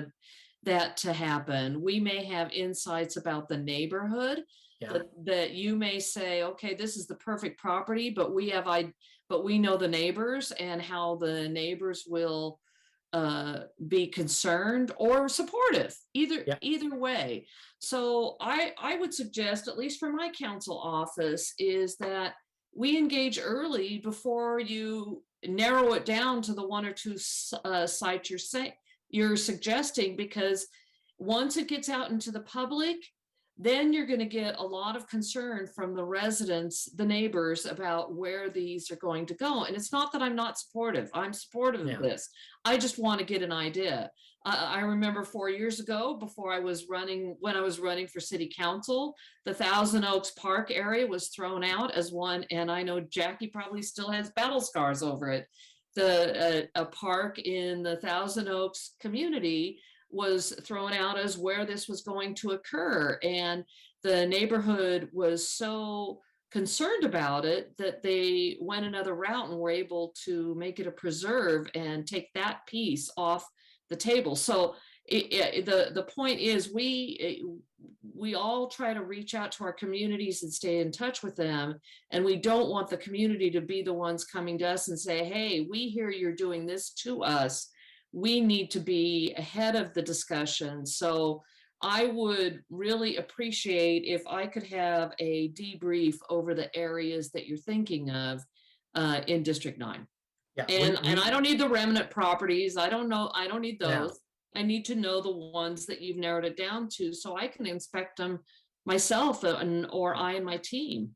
that to happen. We may have insights about the neighborhood that you may say, okay, this is the perfect property, but we know the neighbors and how the neighbors will be concerned or supportive, either way. So I would suggest, at least for my council office, is that we engage early before you narrow it down to the 1 or 2 sites you're suggesting, because once it gets out into the public, then you're going to get a lot of concern from the residents, the neighbors, about where these are going to go. And it's not that I'm not supportive. I'm supportive of this. I just want to get an idea. I remember 4 years ago, when I was running for city council, the Thousand Oaks Park area was thrown out as one, and I know Jackie probably still has battle scars over it. A park in the Thousand Oaks community was thrown out as where this was going to occur. And the neighborhood was so concerned about it that they went another route and were able to make it a preserve and take that piece off the table. So the point is, we all try to reach out to our communities and stay in touch with them. And we don't want the community to be the ones coming to us and say, hey, we hear you're doing this to us. We need to be ahead of the discussion. So I would really appreciate if I could have a debrief over the areas that you're thinking of in District 9. Yeah, and I don't need the remnant properties. I don't need those. Yeah. I need to know the ones that you've narrowed it down to, so I can inspect them myself or I and my team.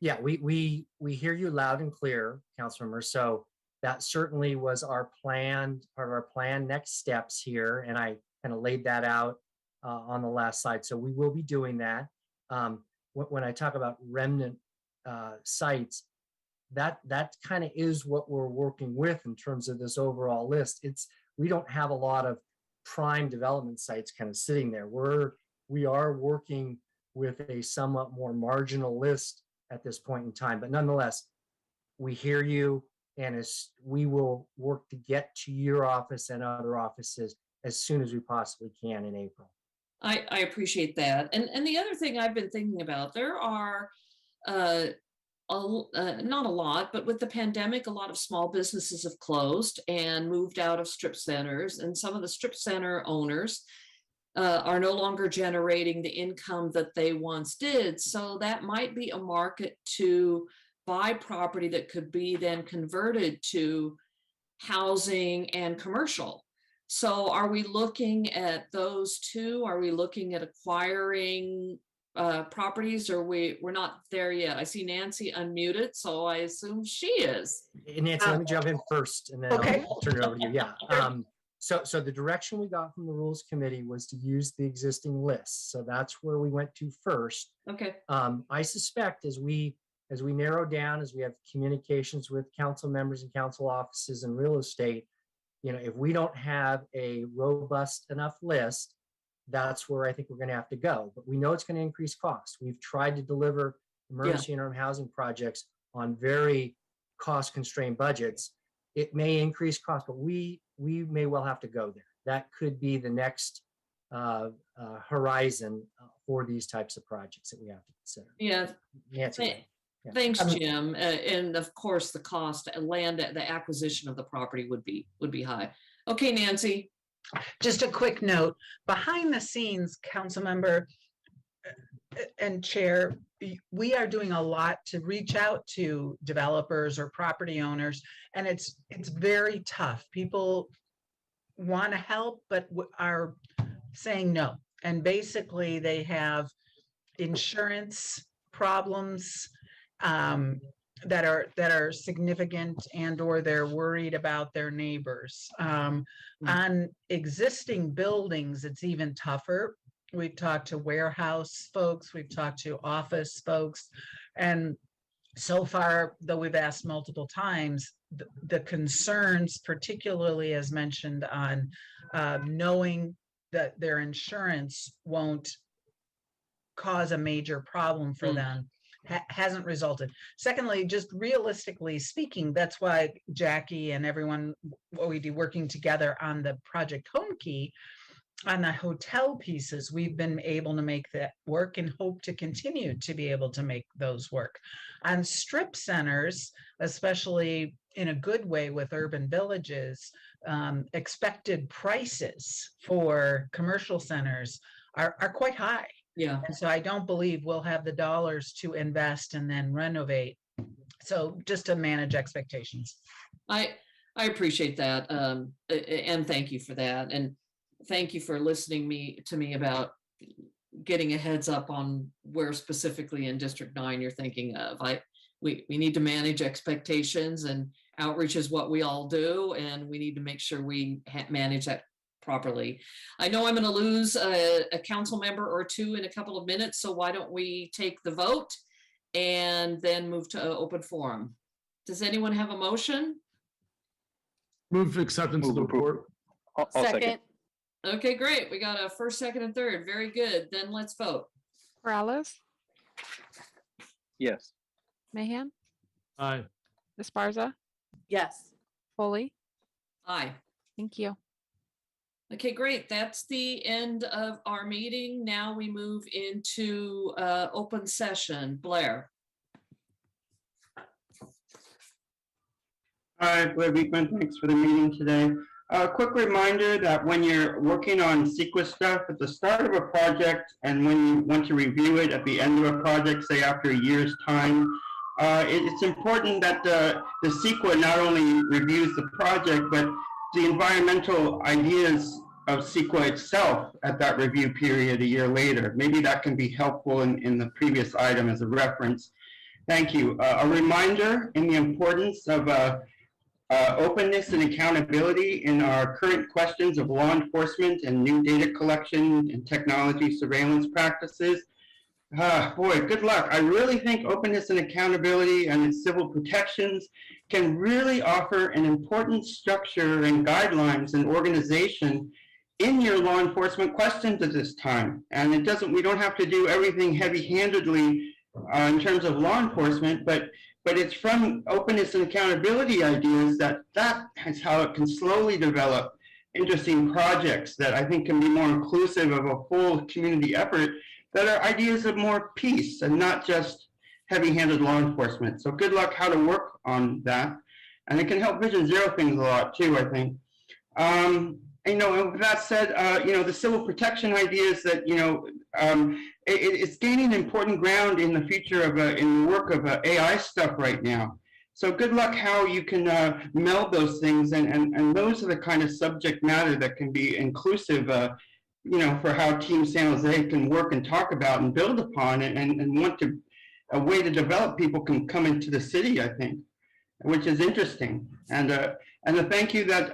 Yeah, we hear you loud and clear, Councilmember. So that certainly was our plan, part of our plan, next steps here. And I kind of laid that out on the last slide. So we will be doing that. When I talk about remnant sites, that kind of is what we're working with in terms of this overall list. We don't have a lot of prime development sites kind of sitting there. We are working with a somewhat more marginal list at this point in time, but nonetheless, we hear you, and we will work to get to your office and other offices as soon as we possibly can in April. I appreciate that. And the other thing I've been thinking about, there are not a lot, but with the pandemic, a lot of small businesses have closed and moved out of strip centers, and some of the strip center owners are no longer generating the income that they once did. So that might be a market to buy property that could be then converted to housing and commercial. So are we looking at those two? Are we looking at acquiring properties, or we're not there yet? I see Nancy unmuted, so I assume she is. Nancy, let me jump in first and then I'll turn it over to you. Yeah. So the direction we got from the Rules Committee was to use the existing list. So that's where we went to first. Okay. I suspect as we narrow down, as we have communications with council members and council offices and real estate, if we don't have a robust enough list, that's where I think we're going to have to go. But we know it's going to increase costs. We've tried to deliver emergency interim housing projects on very cost-constrained budgets. It may increase cost, but we may well have to go there. That could be the next horizon for these types of projects that we have to consider. Yeah. Nancy. Thanks, Jim. And of course, the cost and the acquisition of the property would be high. Okay, Nancy. Just a quick note, behind the scenes, council member and chair, we are doing a lot to reach out to developers or property owners, and it's very tough. People want to help, but are saying no. And basically they have insurance problems that are significant, and or they're worried about their neighbors. On existing buildings, it's even tougher. We've talked to warehouse folks, we've talked to office folks, and so far, though we've asked multiple times, the concerns, particularly as mentioned on knowing that their insurance won't cause a major problem for them, hasn't resulted. Secondly, just realistically speaking, that's why Jackie and everyone, we do working together on the Project Home Key, on the hotel pieces, we've been able to make that work and hope to continue to be able to make those work. On strip centers, especially in a good way with urban villages, expected prices for commercial centers are quite high. Yeah. And so I don't believe we'll have the dollars to invest and then renovate. So just to manage expectations. I appreciate that. And thank you for that. And thank you for listening to me about getting a heads up on where specifically in District 9 you're thinking of. We need to manage expectations, and outreach is what we all do, and we need to make sure we manage that properly. I know I'm going to lose a council member or two in a couple of minutes, so why don't we take the vote and then move to open forum? Does anyone have a motion? Move acceptance of the report. I'll second. Okay, great. We got a first, second, and third. Very good. Then let's vote. Morales, Yes. Mahan, Aye. Esparza, Yes. Foley. Aye. Thank you. Okay, great. That's the end of our meeting. Now we move into open session. Blair. Hi, Blair Beekman. Thanks for the meeting today. A quick reminder that when you're working on CEQA stuff at the start of a project, and when you want to review it at the end of a project, say after a year's time, it's important that the CEQA not only reviews the project, but the environmental ideas of CEQA itself at that review period a year later. Maybe that can be helpful in the previous item as a reference. Thank you. A reminder in the importance of openness and accountability in our current questions of law enforcement and new data collection and technology surveillance practices. Boy, good luck. I really think openness and accountability and its civil protections can really offer an important structure and guidelines and organization in your law enforcement questions at this time. And we don't have to do everything heavy-handedly in terms of law enforcement, but it's from openness and accountability ideas that is how it can slowly develop interesting projects that I think can be more inclusive of a full community effort, that are ideas of more peace and not just heavy-handed law enforcement. So good luck how to work on that. And it can help Vision Zero things a lot too, I think. And with that said, the civil protection ideas that, it's gaining important ground in the future of, in the work of AI stuff right now. So good luck how you can meld those things, and those are the kind of subject matter that can be inclusive, for how Team San Jose can work and talk about and build upon it, and want to, a way to develop people can come into the city, I think, which is interesting. And a thank you that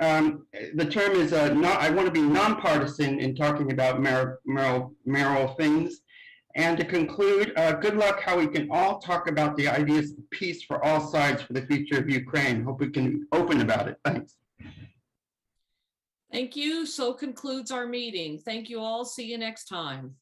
the term is I want to be nonpartisan in talking about mayoral things. And to conclude, good luck how we can all talk about the ideas of peace for all sides for the future of Ukraine. Hope we can be open about it. Thanks. Thank you. So concludes our meeting. Thank you all. See you next time.